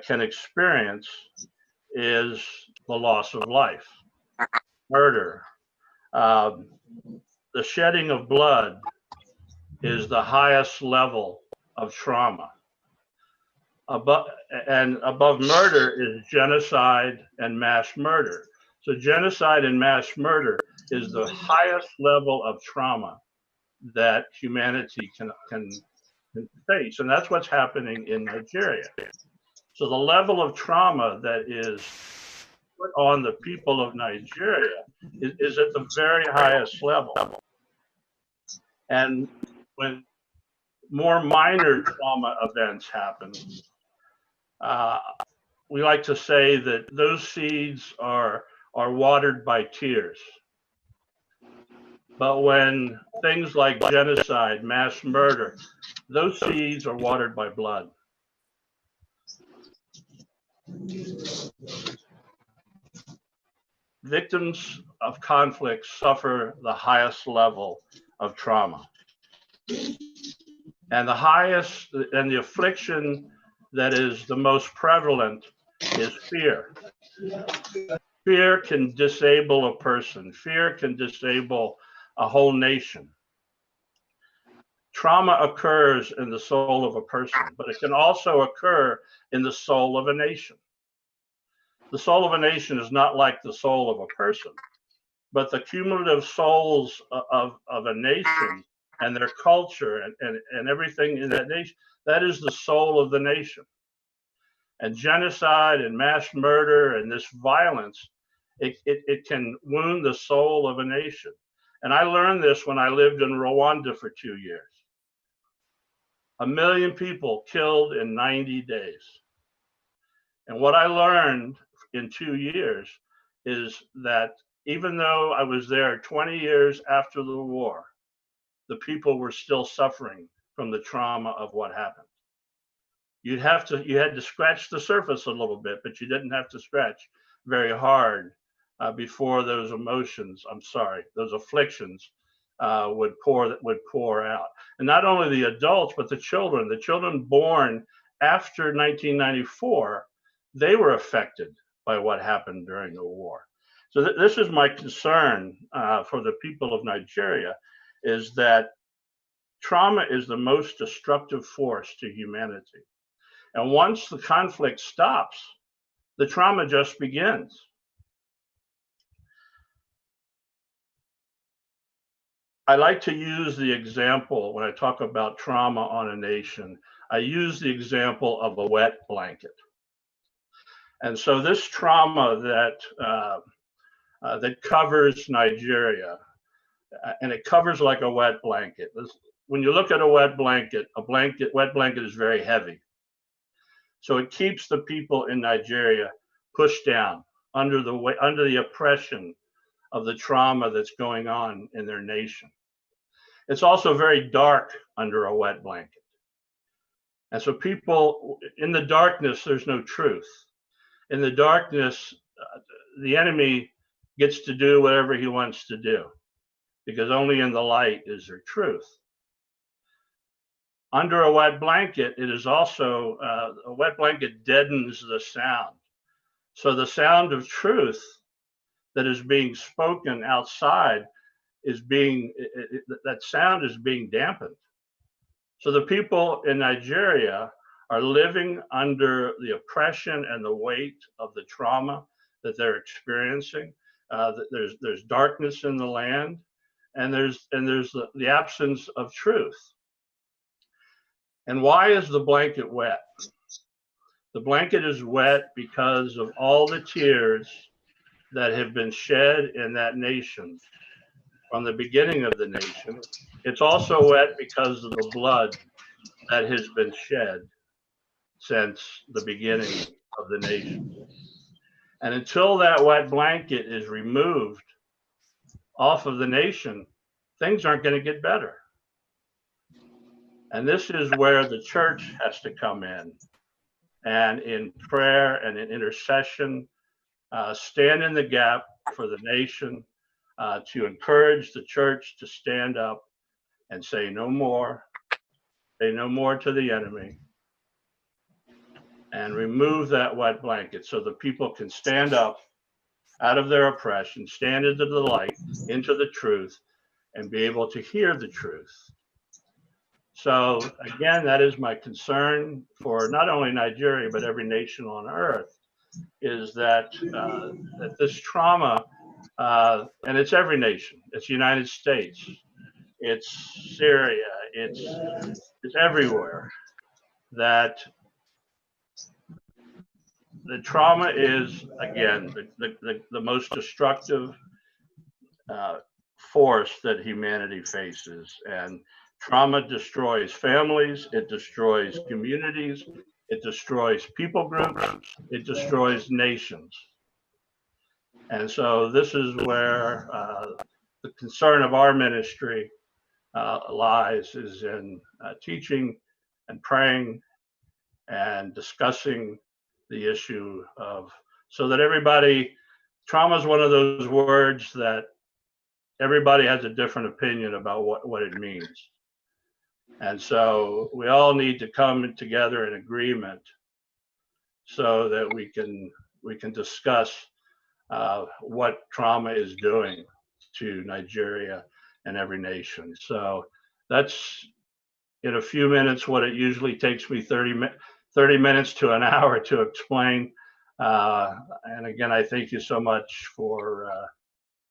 can experience is the loss of life, murder. The shedding of blood is the highest level of trauma. Above murder is genocide and mass murder. So genocide and mass murder is the highest level of trauma that humanity can face. And that's what's happening in Nigeria. So the level of trauma that is put on the people of Nigeria is at the very highest level. And when more minor trauma events happen, we like to say that those seeds are watered by tears. But when things like genocide, mass murder, those seeds are watered by blood. Victims of conflict suffer the highest level of trauma. And the highest, and the affliction that is the most prevalent is fear. Fear can disable a person. Fear can disable a whole nation. Trauma occurs in the soul of a person, but it can also occur in the soul of a nation. The soul of a nation is not like the soul of a person, but the cumulative souls of a nation and their culture and everything in that nation, that is the soul of the nation. And genocide and mass murder and this violence, it can wound the soul of a nation. And I learned this when I lived in Rwanda for 2 years. 1 million people killed in 90 days. And what I learned in 2 years is that even though I was there 20 years after the war, the people were still suffering from the trauma of what happened. You had to scratch the surface a little bit, but you didn't have to scratch very hard before those emotions, those afflictions would pour out. And not only the adults, but the children born after 1994, they were affected by what happened during the war. So this is my concern for the people of Nigeria, is that trauma is the most destructive force to humanity. And once the conflict stops, the trauma just begins. I like to use the example when I talk about trauma on a nation. I use the example of a wet blanket. And so this trauma that covers Nigeria, and it covers like a wet blanket. When you look at a wet blanket is very heavy. So it keeps the people in Nigeria pushed down under the oppression of the trauma that's going on in their nation. It's also very dark under a wet blanket. And so people, in the darkness, there's no truth. In the darkness, the enemy gets to do whatever he wants to do, because only in the light is there truth. Under a wet blanket, it is also, a wet blanket deadens the sound. So the sound of truth that is being spoken outside that sound is being dampened. So the people in Nigeria are living under the oppression and the weight of the trauma that they're experiencing. There's darkness in the land, and there's the absence of truth. And why is the blanket wet? The blanket is wet because of all the tears that have been shed in that nation from the beginning of the nation. It's also wet because of the blood that has been shed since the beginning of the nation. And until that wet blanket is removed off of the nation, things aren't going to get better. And this is where the church has to come in, and in prayer and in intercession, stand in the gap for the nation, to encourage the church to stand up and say no more to the enemy, and remove that wet blanket so the people can stand up out of their oppression, stand into the light, into the truth, and be able to hear the truth. So again, that is my concern for not only Nigeria, but every nation on earth, is that that this trauma, and it's every nation, it's the United States, it's Syria, it's everywhere, that the trauma is, again, the most destructive force that humanity faces. And trauma destroys families, it destroys communities, it destroys people groups, it destroys nations. And so this is where the concern of our ministry lies, is in teaching and praying and discussing the issue of, so that everybody, trauma is one of those words that everybody has a different opinion about what it means. And so we all need to come together in agreement so that we can discuss what trauma is doing to Nigeria and every nation. So that's, in a few minutes, what it usually takes me 30 minutes to an hour to explain. And again, I thank you so much for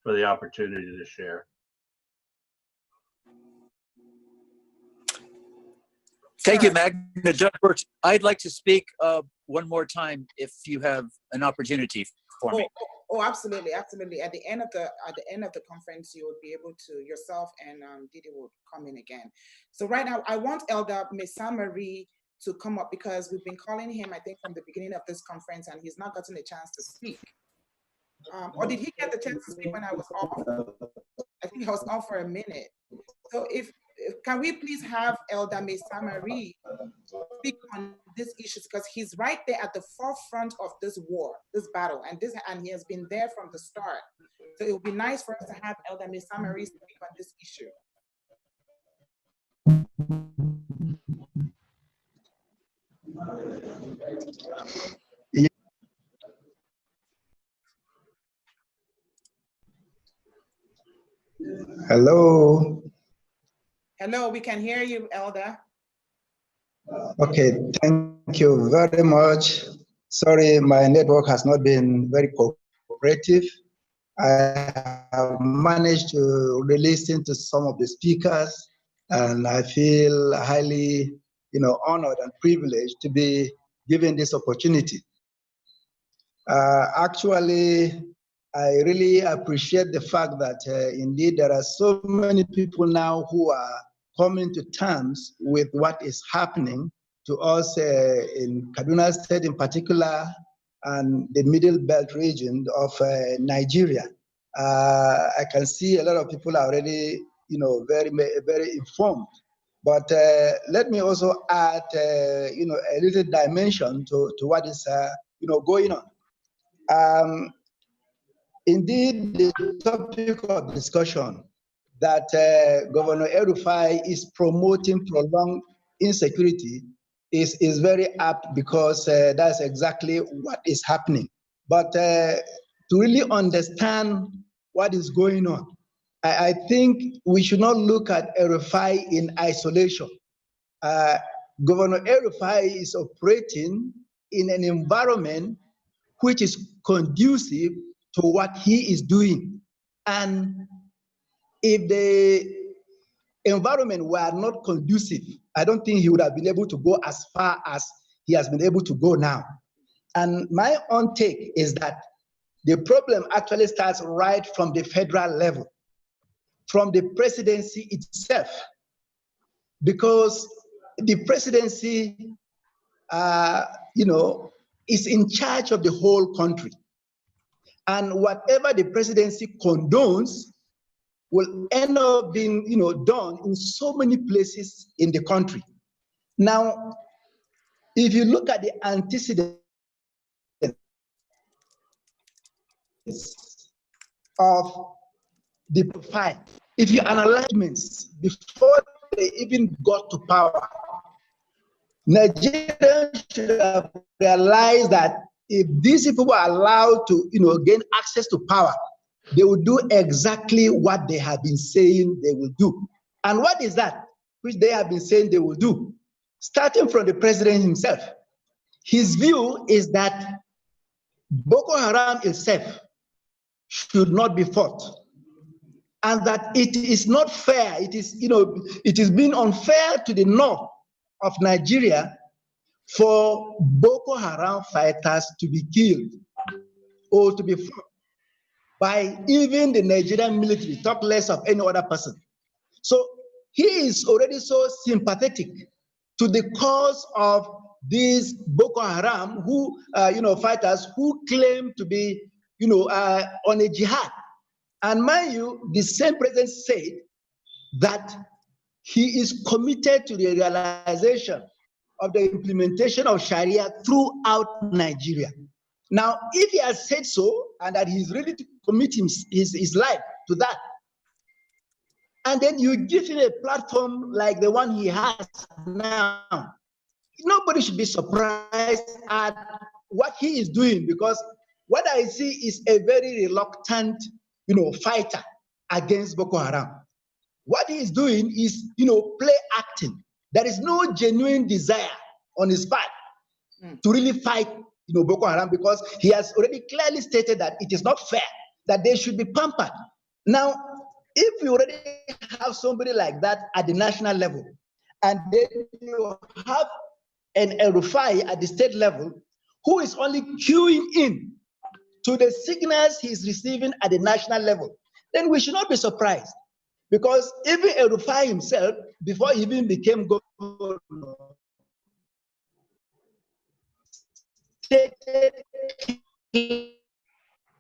the opportunity to share. Thank you, Magna. Judge Birch, I'd like to speak one more time if you have an opportunity for me. Oh, absolutely, absolutely. At the end of the conference, you would be able to, yourself and Didi will come in again. So right now, I want Elder Mesa Marie to come up, because we've been calling him, I think, from the beginning of this conference, and he's not gotten a chance to speak. Or did he get the chance to speak when I was off? I think I was off for a minute. So if can we please have Elder Mesa Marie speak on these issues, because he's right there at the forefront of this war, this battle, and he has been there from the start. So it would be nice for us to have Elder Mesa Marie speak on this issue. Hello. Hello, we can hear you, Elder. Okay, thank you very much. Sorry, my network has not been very cooperative. I have managed to listen to some of the speakers, and I feel highly, honored and privileged to be given this opportunity. Actually, I really appreciate the fact that indeed there are so many people now who are coming to terms with what is happening to us in Kaduna State in particular, and the Middle Belt region of Nigeria. I can see a lot of people are already, very informed. But let me also add, a little dimension to what is, going on. Indeed, the topic of discussion that Governor El-Rufai is promoting prolonged insecurity is very apt, because that's exactly what is happening. But to really understand what is going on, I think we should not look at El-Rufai in isolation. Governor El-Rufai is operating in an environment which is conducive to what he is doing. And if the environment were not conducive, I don't think he would have been able to go as far as he has been able to go now. And my own take is that the problem actually starts right from the federal level, from the presidency itself, because the presidency, is in charge of the whole country. And whatever the presidency condones will end up being, done in so many places in the country. Now, if you look at the antecedents of the profile, if you analyze before they even got to power, Nigerians should have realized that if these people were allowed to, gain access to power, they will do exactly what they have been saying they will do. And what is that which they have been saying they will do? Starting from the president himself. His view is that Boko Haram itself should not be fought, and that it is not fair. It is, it is being unfair to the north of Nigeria for Boko Haram fighters to be killed or to be fought by even the Nigerian military, talk less of any other person. So he is already so sympathetic to the cause of these Boko Haram, who, fighters who claim to be, on a jihad. And mind you, the same president said that he is committed to the realization of the implementation of Sharia throughout Nigeria. Now, if he has said so, and that he's ready to commit his life to that, and then you give him a platform like the one he has now, nobody should be surprised at what he is doing, because what I see is a very reluctant, fighter against Boko Haram. What he is doing is, play acting. There is no genuine desire on his part to really fight, Boko Haram, because he has already clearly stated that it is not fair, that they should be pampered. Now, if you already have somebody like that at the national level, and then you have an El-Rufai at the state level, who is only queuing in to the signals he's receiving at the national level, then we should not be surprised. Because even El-Rufai himself, before he even became governor, stated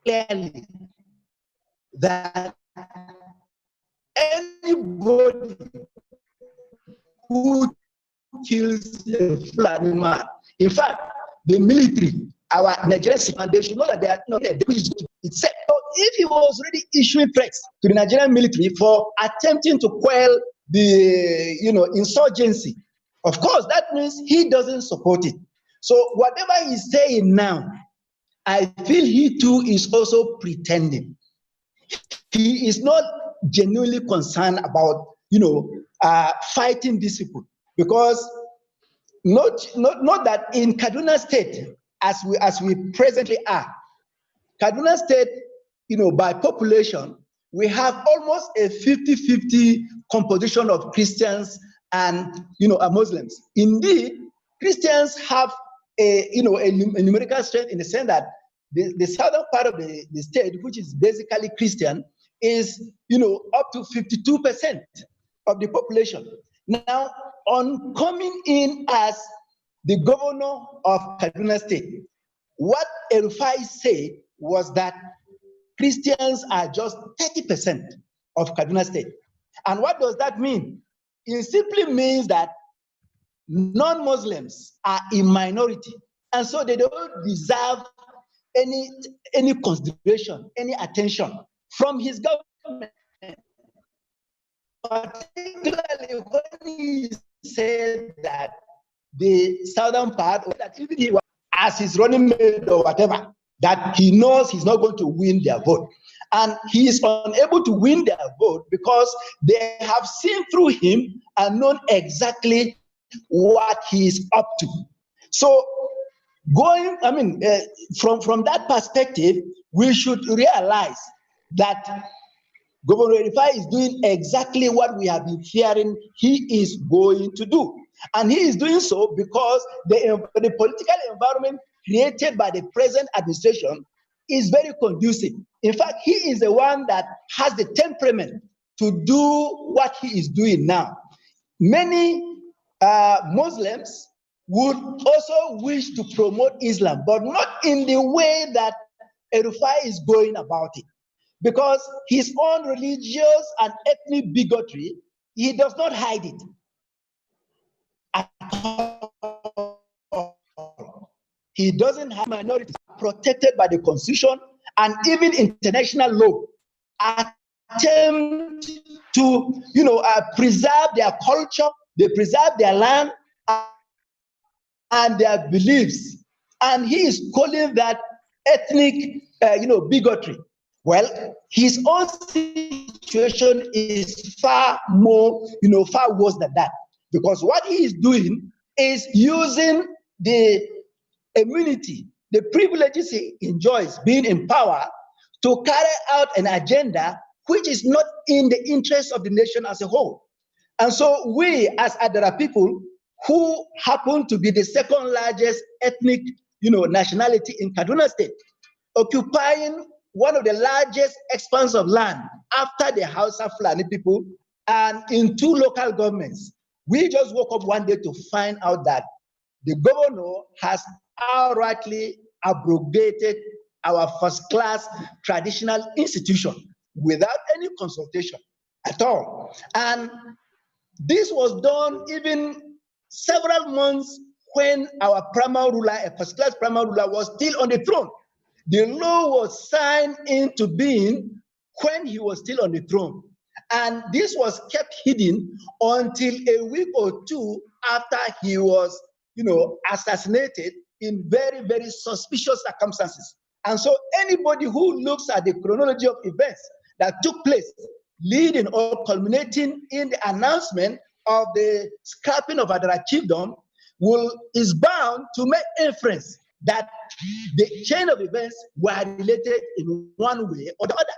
clearly that anybody who kills a Fulani man, in fact, the military, our Nigerian, they should know that they are not there. It's set. So if he was already issuing threats to the Nigerian military for attempting to quell the insurgency, of course, that means he doesn't support it. So whatever he's saying now, I feel he too is also pretending. He is not genuinely concerned about fighting these people, because not that in Kaduna State, as we presently are, Kaduna State, by population, we have almost a 50-50 composition of Christians and Muslims. Indeed, Christians have a numerical strength in the sense that the southern part of the state, which is basically Christian, is up to 52% of the population. Now, on coming in as the governor of Kaduna State, what El-Rufai said was that Christians are just 30% of Kaduna State. And what does that mean? It simply means that non-Muslims are in minority, and so they don't deserve any consideration, any attention from his government. Particularly when he said that the southern part, that even he was as his running mate or whatever, that he knows he's not going to win their vote. And he is unable to win their vote because they have seen through him and known exactly what he is up to. So from that perspective, we should realize that Governor El-Rufai is doing exactly what we have been fearing he is going to do. And he is doing so because the political environment created by the present administration is very conducive. In fact, he is the one that has the temperament to do what he is doing now. Many Muslims would also wish to promote Islam, but not in the way that El-Rufai is going about it. Because his own religious and ethnic bigotry, he does not hide it at all. He doesn't have minorities protected by the Constitution and even international law. Attempt to, preserve their culture, they preserve their land and their beliefs, and he is calling that ethnic, bigotry. Well, his own situation is far more, far worse than that, because what he is doing is using the immunity, the privileges he enjoys being in power, to carry out an agenda which is not in the interest of the nation as a whole. And so we, as Adara people, who happen to be the second largest ethnic, nationality in Kaduna State, occupying one of the largest expanse of land after the Hausa Fulani people and in 2 local governments, we just woke up one day to find out that the governor has outrightly abrogated our first-class traditional institution without any consultation at all. And this was done even several months when our primary ruler, a first-class primary ruler, was still on the throne. The law was signed into being when he was still on the throne. And this was kept hidden until a week or 2 after he was, assassinated in very, very suspicious circumstances. And so anybody who looks at the chronology of events that took place, leading or culminating in the announcement of the scrapping of Adara chiefdom, is bound to make inference that the chain of events were related in one way or the other.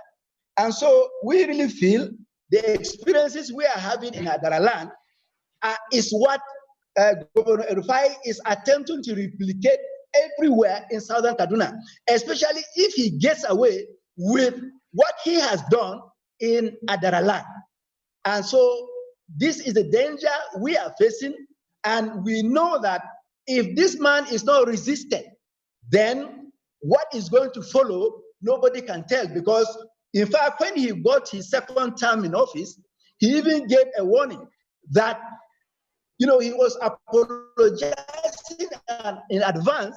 And so we really feel the experiences we are having in Adara land is what Governor El-Rufai is attempting to replicate everywhere in southern Kaduna, especially if he gets away with what he has done in Adara land. And so this is the danger we are facing, and we know that if this man is not resisted, then what is going to follow nobody can tell, because in fact, when he got his second term in office, he even gave a warning that, he was apologizing in advance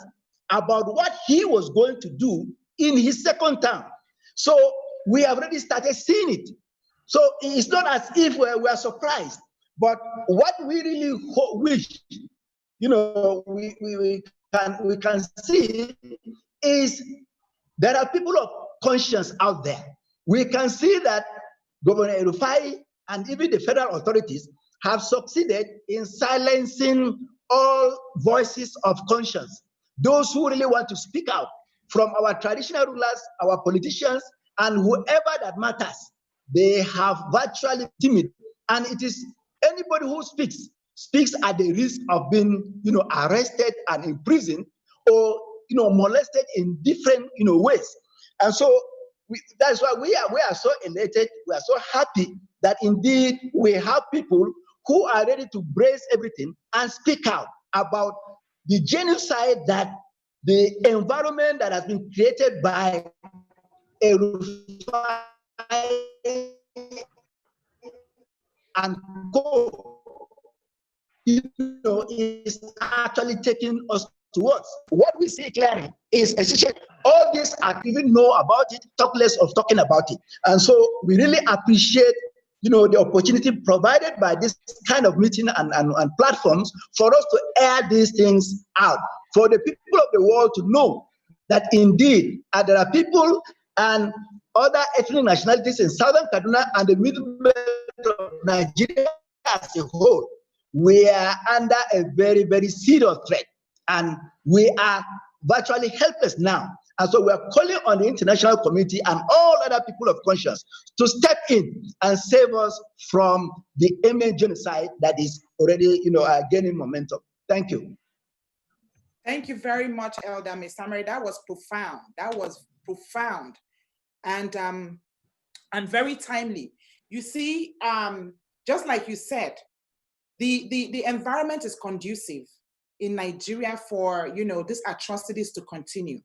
about what he was going to do in his second term. So we have already started seeing it. So it's not as if we are surprised, but what we really wish, we can see is there are people of conscience out there. We can see that Governor El-Rufai and even the federal authorities have succeeded in silencing all voices of conscience. Those who really want to speak out, from our traditional rulers, our politicians, and whoever that matters, they have virtually timid. And it is anybody who speaks at the risk of being, arrested and imprisoned, or molested in different, ways. And so that's why we are so elated. We are so happy that indeed we have people who are ready to brace everything and speak out about the genocide, that the environment that has been created by El-Rufai and co, is actually taking us towards. What we see clearly is essentially all these are even know about it, talk less of talking about it. And so we really appreciate the opportunity provided by this kind of meeting and platforms for us to air these things out, for the people of the world to know that indeed there are people and other ethnic nationalities in southern Kaduna and the middle belt of Nigeria as a whole. We are under a very, very serious threat, and we are virtually helpless now. And so we are calling on the international community and all other people of conscience to step in and save us from the immense genocide that is already, gaining momentum. Thank you. Thank you very much, Elder Misamari. That was profound. That was profound, and very timely. You see, just like you said, the environment is conducive in Nigeria for these atrocities to continue.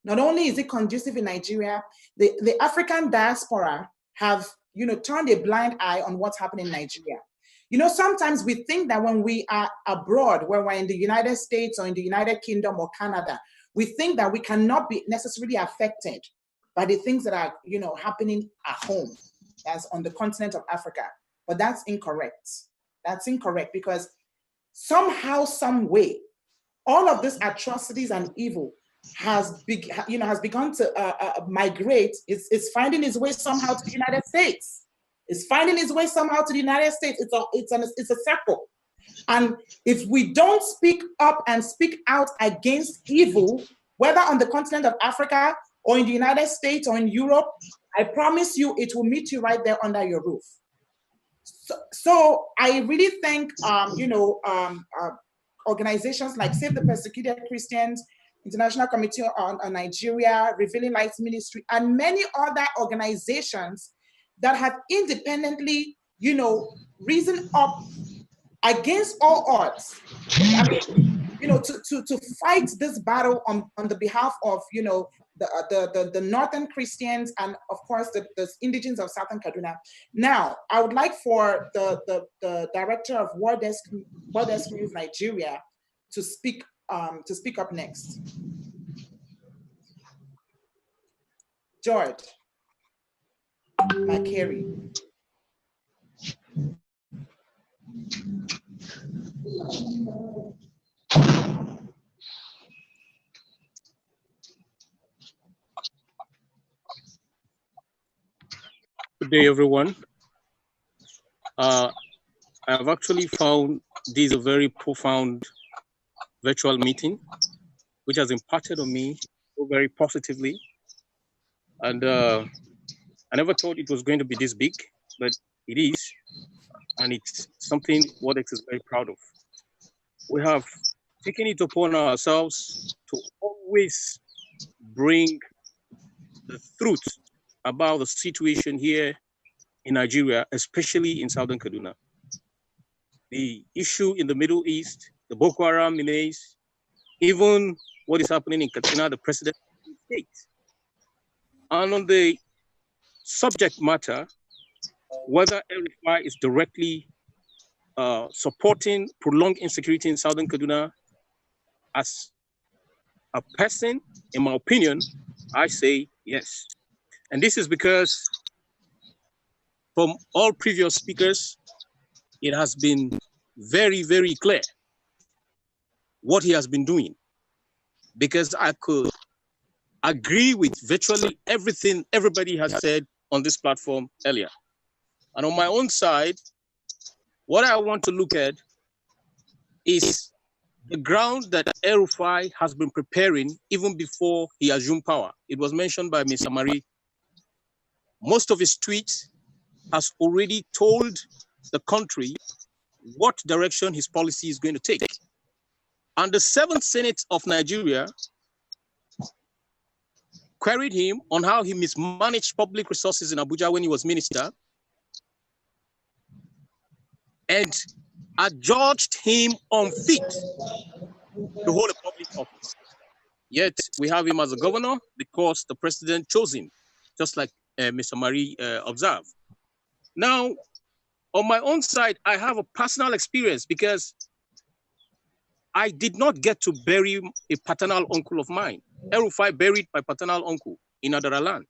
Not only is it conducive in Nigeria, the African diaspora have turned a blind eye on what's happening in Nigeria. Sometimes we think that when we are abroad, when we're in the United States or in the United Kingdom or Canada, we think that we cannot be necessarily affected by the things that are happening at home, as on the continent of Africa. But that's incorrect. That's incorrect, because somehow, some way, all of these atrocities and evil has begun to migrate. It's finding its way somehow to the United States. It's finding its way somehow to the United States. It's a circle. And if we don't speak up and speak out against evil, whether on the continent of Africa or in the United States or in Europe, I promise you it will meet you right there under your roof. So I really thank organizations like Save the Persecuted Christians, International Committee on Nigeria, Revealing Light Ministry, and many other organizations that have independently, risen up against all odds. I mean, to fight this battle on the behalf of, the Northern Christians and, of course, the indigenes of Southern Kaduna. Now, I would like for the director of World Desk News Nigeria to speak up next. George McCary. Good day, everyone. I've actually found this a very profound virtual meeting, which has impacted on me very positively. And I never thought it was going to be this big, but it is. And it's something Wordex is very proud of. We have taken it upon ourselves to always bring the truth about the situation here in Nigeria, especially in Southern Kaduna. The issue in the Middle East, the Boko Haram menace, even what is happening in Katsina, the president of the state. And on the subject matter, whether El-Rufai is directly supporting prolonged insecurity in Southern Kaduna, as a person, in my opinion, I say yes. And this is because from all previous speakers, it has been very, very clear what he has been doing, because I could agree with virtually everything everybody has said on this platform earlier. And on my own side, what I want to look at is the ground that El-Rufai has been preparing even before he assumed power. It was mentioned by Mr. Marie. Most of his tweets has already told the country what direction his policy is going to take. And the 7th Senate of Nigeria queried him on how he mismanaged public resources in Abuja when he was minister, and adjudged him unfit to hold a public office. Yet we have him as a governor because the president chose him, just like Mr. Marie observed. Now, on my own side, I have a personal experience because I did not get to bury a paternal uncle of mine. El-Rufai buried my paternal uncle in Adaraland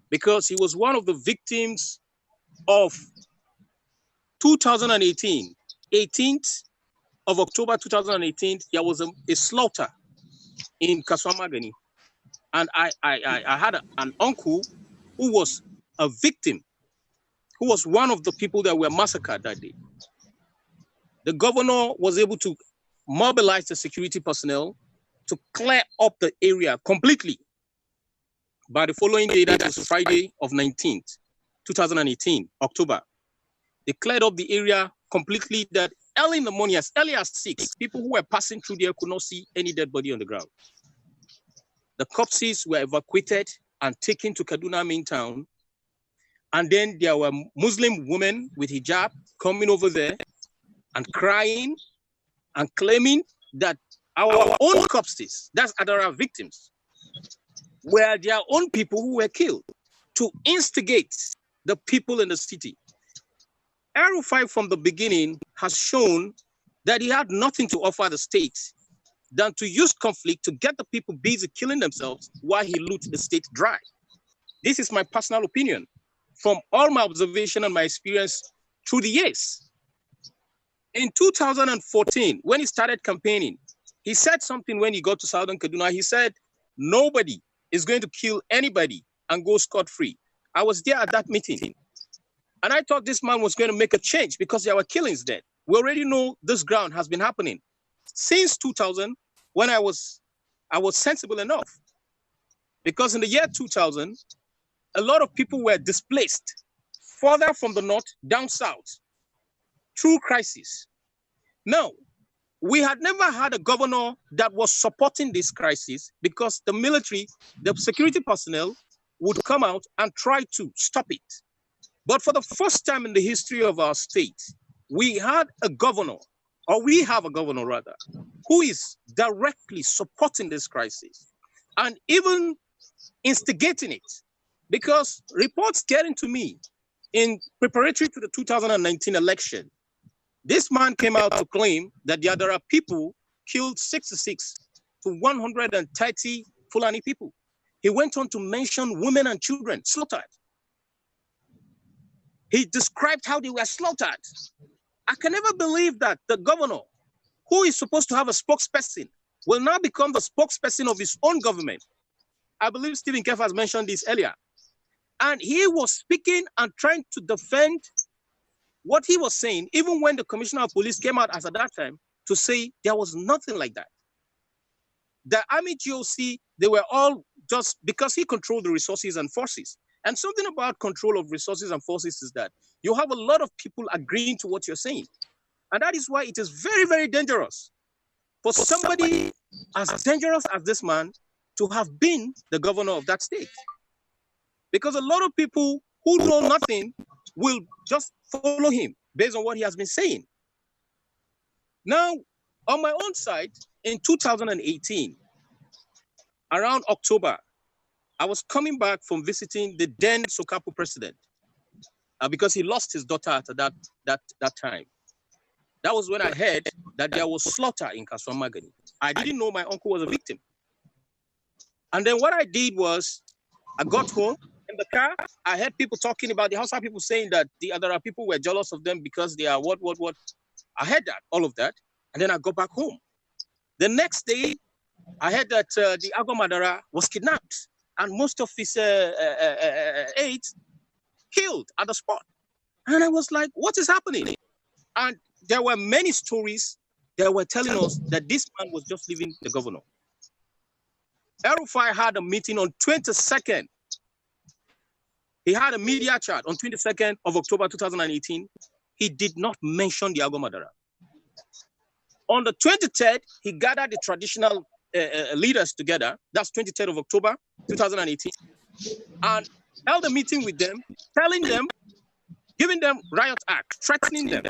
because he was one of the victims of 2018, 18th of October 2018, there was a slaughter in Kaswamagani. And I had an uncle who was a victim, who was one of the people that were massacred that day. The governor was able to mobilize the security personnel to clear up the area completely. By the following day, that was Friday of 19th, 2018, October. They cleared up the area completely, that early in the morning, as early as 6, people who were passing through there could not see any dead body on the ground. The corpses were evacuated and taken to Kaduna main town. And then there were Muslim women with hijab coming over there and crying and claiming that our own corpses, that's Adara victims, were their own people who were killed, to instigate the people in the city. El-Rufai from the beginning has shown that he had nothing to offer the state than to use conflict to get the people busy killing themselves while he looted the state dry. This is my personal opinion from all my observation and my experience through the years. In 2014, when he started campaigning, he said something when he got to Southern Kaduna. He said, nobody is going to kill anybody and go scot-free. I was there at that meeting. And I thought this man was going to make a change because there were killings there. We already know this ground has been happening since 2000, when I was sensible enough. Because in the year 2000, a lot of people were displaced further from the north down south through crisis. Now, we had never had a governor that was supporting this crisis because the military, the security personnel would come out and try to stop it. But for the first time in the history of our state, we had a governor, or we have a governor rather, who is directly supporting this crisis and even instigating it. Because reports getting to me in preparatory to the 2019 election, this man came out to claim that there are people killed 66 to 130 Fulani people. He went on to mention women and children slaughtered. He described how they were slaughtered. I can never believe that the governor, who is supposed to have a spokesperson, will now become the spokesperson of his own government. I believe Stephen Kefa has mentioned this earlier. And he was speaking and trying to defend what he was saying, even when the commissioner of police came out as at that time to say there was nothing like that. The army GOC, they were all just because he controlled the resources and forces. And something about control of resources and forces is that you have a lot of people agreeing to what you're saying. And that is why it is very, very dangerous for somebody as dangerous as this man to have been the governor of that state. Because a lot of people who know nothing will just follow him based on what he has been saying. Now, on my own side, in 2018, around October, I was coming back from visiting the then Sokapu president because he lost his daughter at that time. That was when I heard that there was slaughter in Kaswamagani. I didn't know my uncle was a victim. And then what I did was I got home in the car. I heard people talking about the Hausa people saying that the other people were jealous of them because they are what. I heard that, all of that. And then I got back home. The next day, I heard that the Agomadara was kidnapped and most of his aides killed at the spot. And I was like, what is happening? And there were many stories that were telling us that this man was just leaving the governor. El-Rufai had a meeting on 22nd. He had a media chat on 22nd of October 2018. He did not mention the Agomadara. On the 23rd, he gathered the traditional leaders together. That's 23rd of October 2018. And held a meeting with them, telling them, giving them riot act, threatening them,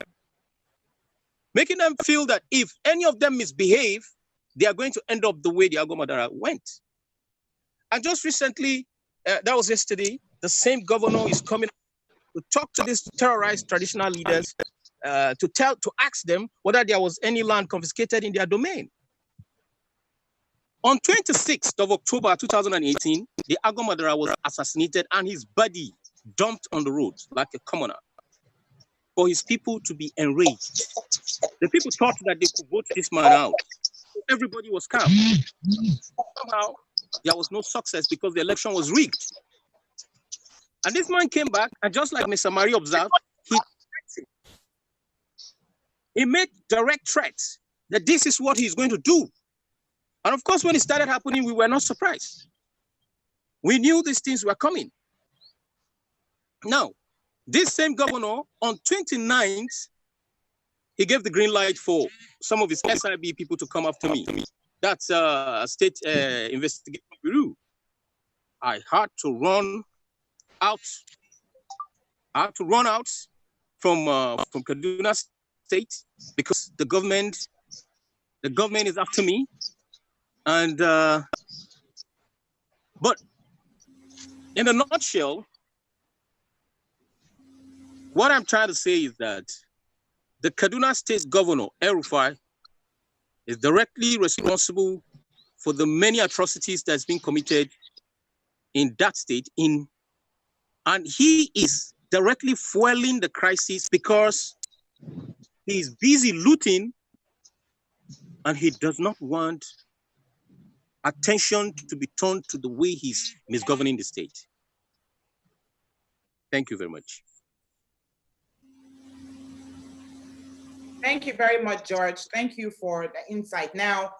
making them feel that if any of them misbehave, they are going to end up the way the Agomadara went. And just recently, that was yesterday, the same governor is coming to talk to these terrorized traditional leaders to ask them whether there was any land confiscated in their domain. On 26th of October 2018, the Agomadara was assassinated and his body dumped on the road like a commoner for his people to be enraged. The people thought that they could vote this man out. Everybody was calm. Somehow, there was no success because the election was rigged. And this man came back, and just like Mr. Marie observed, he made direct threats that this is what he's going to do. And of course, when it started happening, we were not surprised. We knew these things were coming. Now, this same governor, on 29th, he gave the green light for some of his SIB people to come after me. That's a state investigation bureau. I had to run out. I had to run out from Kaduna State because the government is after me. And but in a nutshell, what I'm trying to say is that the Kaduna State Governor, El-Rufai, is directly responsible for the many atrocities that's been committed in that state. And he is directly fueling the crisis because he's busy looting and he does not want attention to be turned to the way he's misgoverning the state. Thank you very much. Thank you very much, George. Thank you for the insight. Now,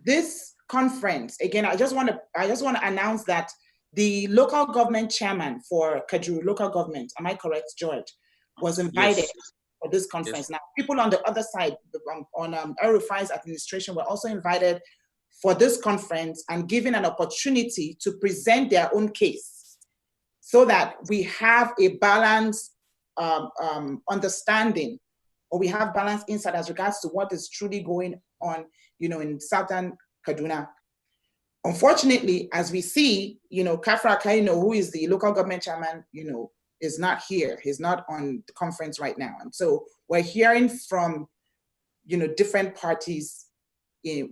this conference, again, I just want to announce that the local government chairman for Kajuru local government, am I correct, George, was invited for this conference. Now, people on the other side, on El-Rufai's administration, were also invited for this conference and given an opportunity to present their own case so that we have a balanced understanding, or we have balanced insight as regards to what is truly going on, in southern Kaduna. Unfortunately, as we see, Kafra Kaino, who is the local government chairman, is not here. He's not on the conference right now. And so we're hearing from, different parties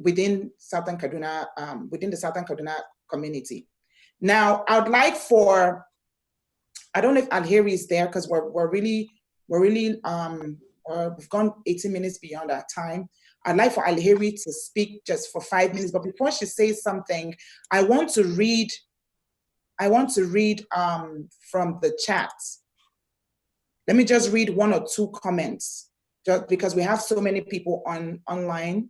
within southern Kaduna, within the southern Kaduna community. Now, I would like for, I don't know if Al-Heri is there because we've gone 18 minutes beyond our time. I'd like for Al-Heri to speak just for 5 minutes, but before she says something, I want to read from the chat. Let me just read one or two comments, just because we have so many people online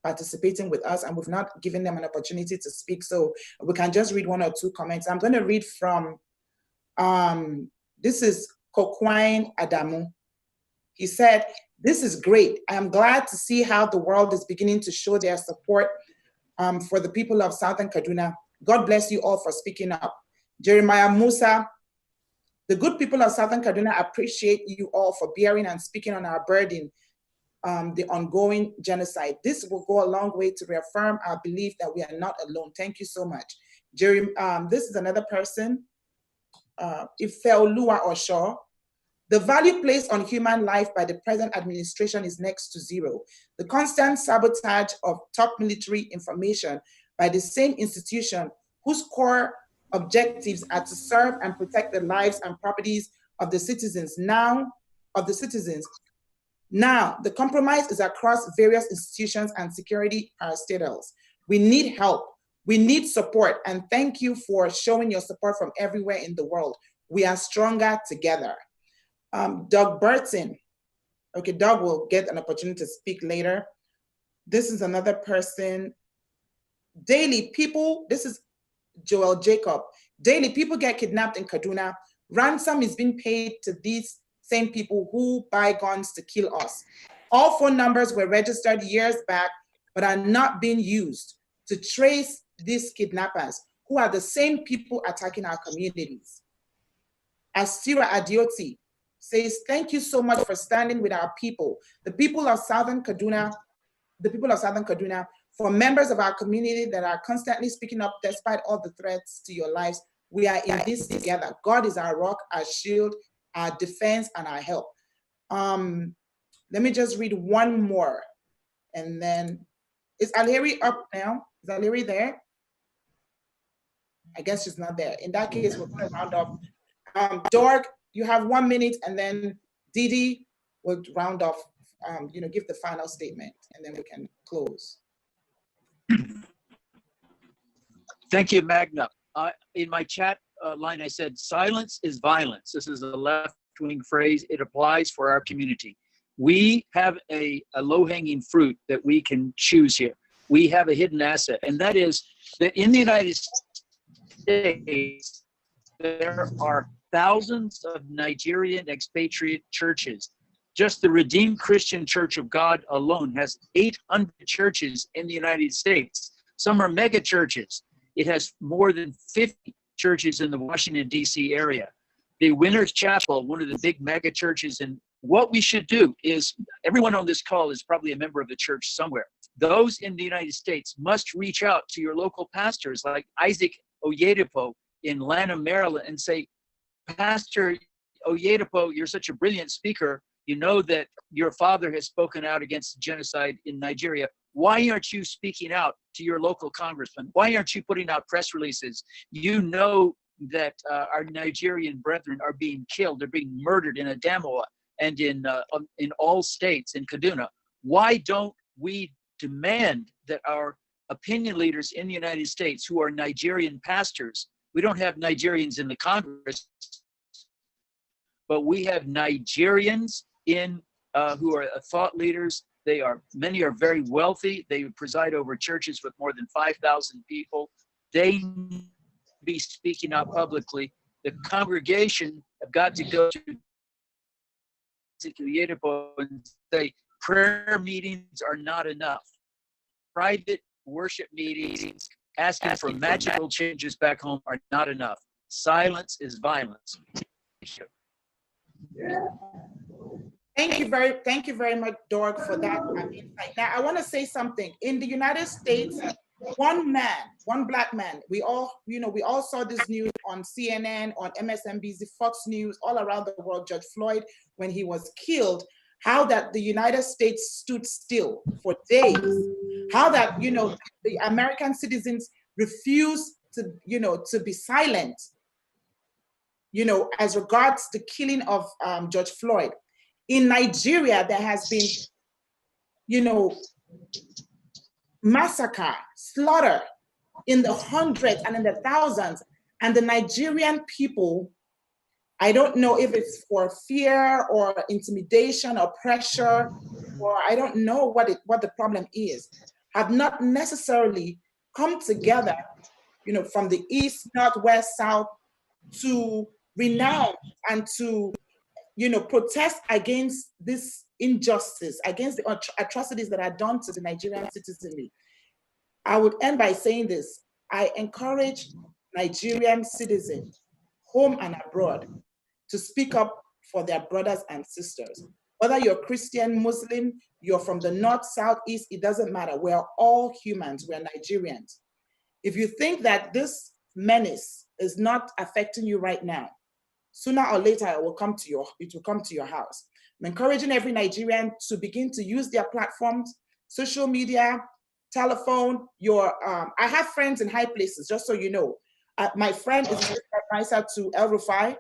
participating with us and we've not given them an opportunity to speak. So we can just read one or two comments. I'm going to read from, this is Kokwine Adamu. He said, "This is great. I am glad to see how the world is beginning to show their support for the people of Southern Kaduna. God bless you all for speaking up." Jeremiah Musa, "The good people of Southern Kaduna appreciate you all for bearing and speaking on our burden, the ongoing genocide. This will go a long way to reaffirm our belief that we are not alone." Thank you so much. This is another person, Ifeoluwa Osho. The value placed on human life by the present administration is next to zero. The constant sabotage of top military information by the same institution whose core objectives are to serve and protect the lives and properties of the citizens. Now, the compromise is across various institutions and security parastatals. We need help. We need support. And thank you for showing your support from everywhere in the world. We are stronger together. Doug Burton. Okay, Doug will get an opportunity to speak later. This is another person. Daily people, this is Joel Jacob. Daily people get kidnapped in Kaduna. Ransom is being paid to these same people who buy guns to kill us. All phone numbers were registered years back, but are not being used to trace these kidnappers, who are the same people attacking our communities. Asira Adioti says, thank you so much for standing with our people, the people of Southern Kaduna, for members of our community that are constantly speaking up despite all the threats to your lives. We are in this together. God is our rock, our shield, our defense, and our help. Let me just read one more. And then, is Alheri up now? Is Alheri there? I guess she's not there. In that case, we're going to round off. Dorg, you have 1 minute, and then Didi will round off, give the final statement, and then we can close. Thank you, Magna. In my chat line, I said, silence is violence. This is a left-wing phrase. It applies for our community. We have a low-hanging fruit that we can choose here. We have a hidden asset, and that is that in the United States, there are thousands of Nigerian expatriate churches. Just the Redeemed Christian Church of God alone has 800 churches in the United States. Some are mega churches. It has more than 50 churches in the Washington, D.C. area. The Winners Chapel, one of the big mega churches, and what we should do is, everyone on this call is probably a member of the church somewhere. Those in the United States must reach out to your local pastors like Isaac Oyedepo in Lanham, Maryland, and say, Pastor Oyedepo, you're such a brilliant speaker. You know that your father has spoken out against genocide in Nigeria. Why aren't you speaking out to your local congressman? Why aren't you putting out press releases? You know that our Nigerian brethren are being killed. They're being murdered in Adamawa and in all states, in Kaduna. Why don't we demand that our opinion leaders in the United States who are Nigerian pastors, we don't have Nigerians in the Congress, but we have Nigerians in who are thought leaders. Many are very wealthy. They preside over churches with more than 5,000 people. They be speaking out publicly. The congregation have got to go to and say, prayer meetings are not enough. Private worship meetings asking for magical changes back home are not enough. Silence is violence. Thank you very much, Dorg, for that insight. Now, I want to say something. In the United States, one black man, we all saw this news on CNN, on MSNBC, Fox News, all around the world, George Floyd, when he was killed, how that the United States stood still for days, how that, the American citizens refused to be silent, as regards the killing of George Floyd. In Nigeria, there has been, massacre, slaughter in the hundreds and in the thousands. And the Nigerian people, I don't know if it's for fear or intimidation or pressure, or I don't know what the problem is, have not necessarily come together, from the east, north, west, south, to renounce and to, protest against this injustice, against the atrocities that are done to the Nigerian citizenry. I would end by saying this. I encourage Nigerian citizens, home and abroad, to speak up for their brothers and sisters. Whether you're Christian, Muslim, you're from the north, south, east, it doesn't matter. We're all humans, we're Nigerians. If you think that this menace is not affecting you right now, sooner or later it will come to your house. I'm encouraging every Nigerian to begin to use their platforms, social media, telephone. I have friends in high places, just so you know. My friend is an advisor to El-Rufai,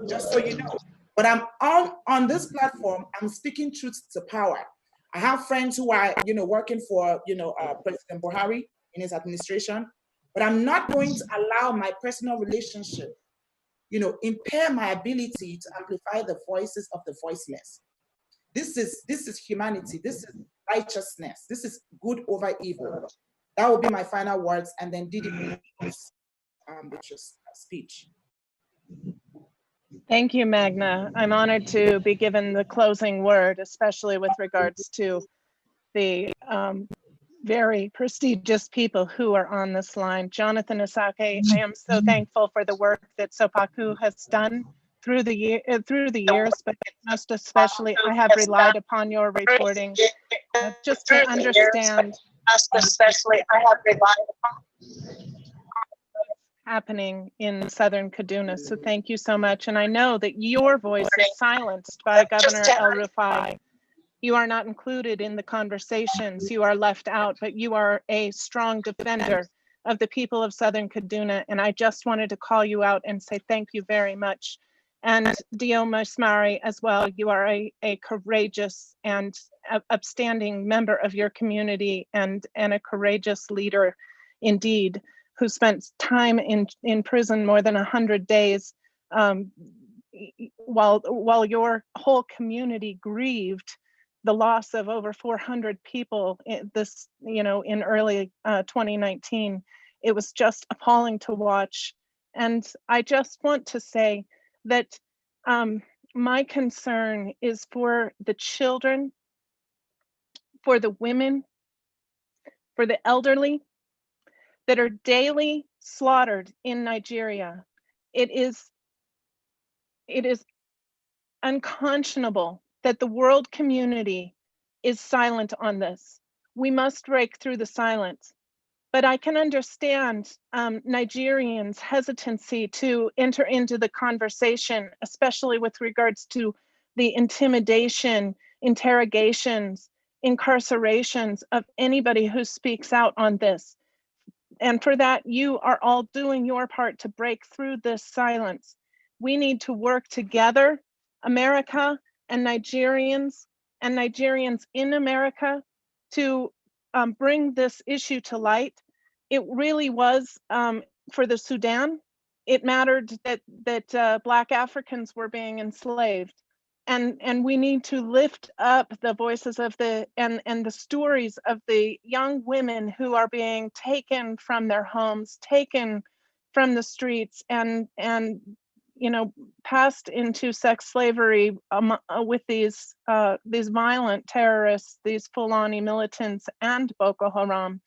just so you know. But I'm on this platform, I'm speaking truth to power. I have friends who are, working for, President Buhari in his administration, but I'm not going to allow my personal relationship, impair my ability to amplify the voices of the voiceless. This is humanity. This is righteousness. This is good over evil. That will be my final words, and then Didi, with your speech. Thank you, Magna. I'm honored to be given the closing word, especially with regards to the very prestigious people who are on this line. Jonathan Asake, I am so thankful for the work that Sopaku has done through the years, but most especially, I have relied upon your reporting just to understand happening in southern Kaduna. So thank you so much. And I know that your voice is silenced by Governor El-Rufai. You are not included in the conversations. You are left out, but you are a strong defender of the people of southern Kaduna. And I just wanted to call you out and say thank you very much. And Dio Masmari as well, you are a courageous and upstanding member of your community and a courageous leader indeed, who spent time in prison more than 100 days while your whole community grieved the loss of over 400 people in early 2019. It was just appalling to watch. And I just want to say that my concern is for the children, for the women, for the elderly that are daily slaughtered in Nigeria. It is unconscionable that the world community is silent on this. We must break through the silence. But I can understand Nigerians' hesitancy to enter into the conversation, especially with regards to the intimidation, interrogations, incarcerations of anybody who speaks out on this. And for that, you are all doing your part to break through this silence. We need to work together, America and Nigerians in America, to bring this issue to light. It really was for the Sudan. It mattered that Black Africans were being enslaved. And we need to lift up the voices of and the stories of the young women who are being taken from their homes, taken from the streets, and passed into sex slavery with these violent terrorists, these Fulani militants, and Boko Haram.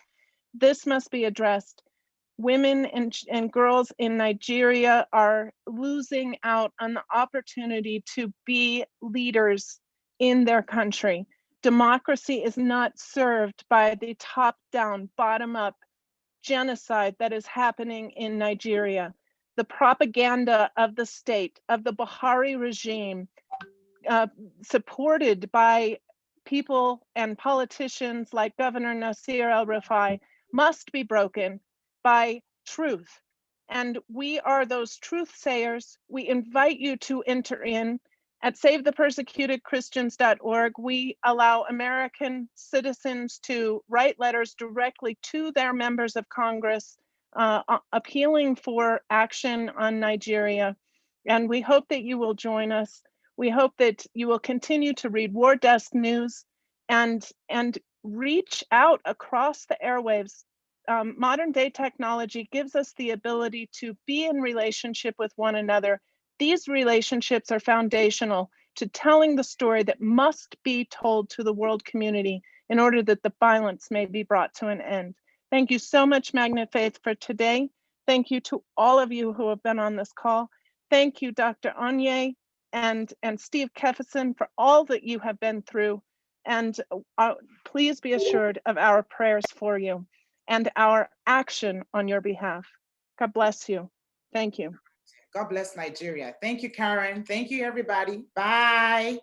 This must be addressed. Women and girls in Nigeria are losing out on the opportunity to be leaders in their country. Democracy is not served by the top-down, bottom-up genocide that is happening in Nigeria. The propaganda of the state, of the Buhari regime, supported by people and politicians like Governor Nasir El-Rufai, must be broken by truth. And we are those truth sayers. We invite you to enter in. At SaveThePersecutedChristians.org, we allow American citizens to write letters directly to their members of Congress, appealing for action on Nigeria. And we hope that you will join us. We hope that you will continue to read War Desk News and reach out across the airwaves. Modern day technology gives us the ability to be in relationship with one another. These relationships are foundational to telling the story that must be told to the world community in order that the violence may be brought to an end. Thank you so much, Magna Faith, for today. Thank you to all of you who have been on this call. Thank you, Dr. Onye and Steve Kefferson, for all that you have been through. And please be assured of our prayers for you and our action on your behalf. God bless you. Thank you. God bless Nigeria. Thank you, Karen. Thank you, everybody. Bye.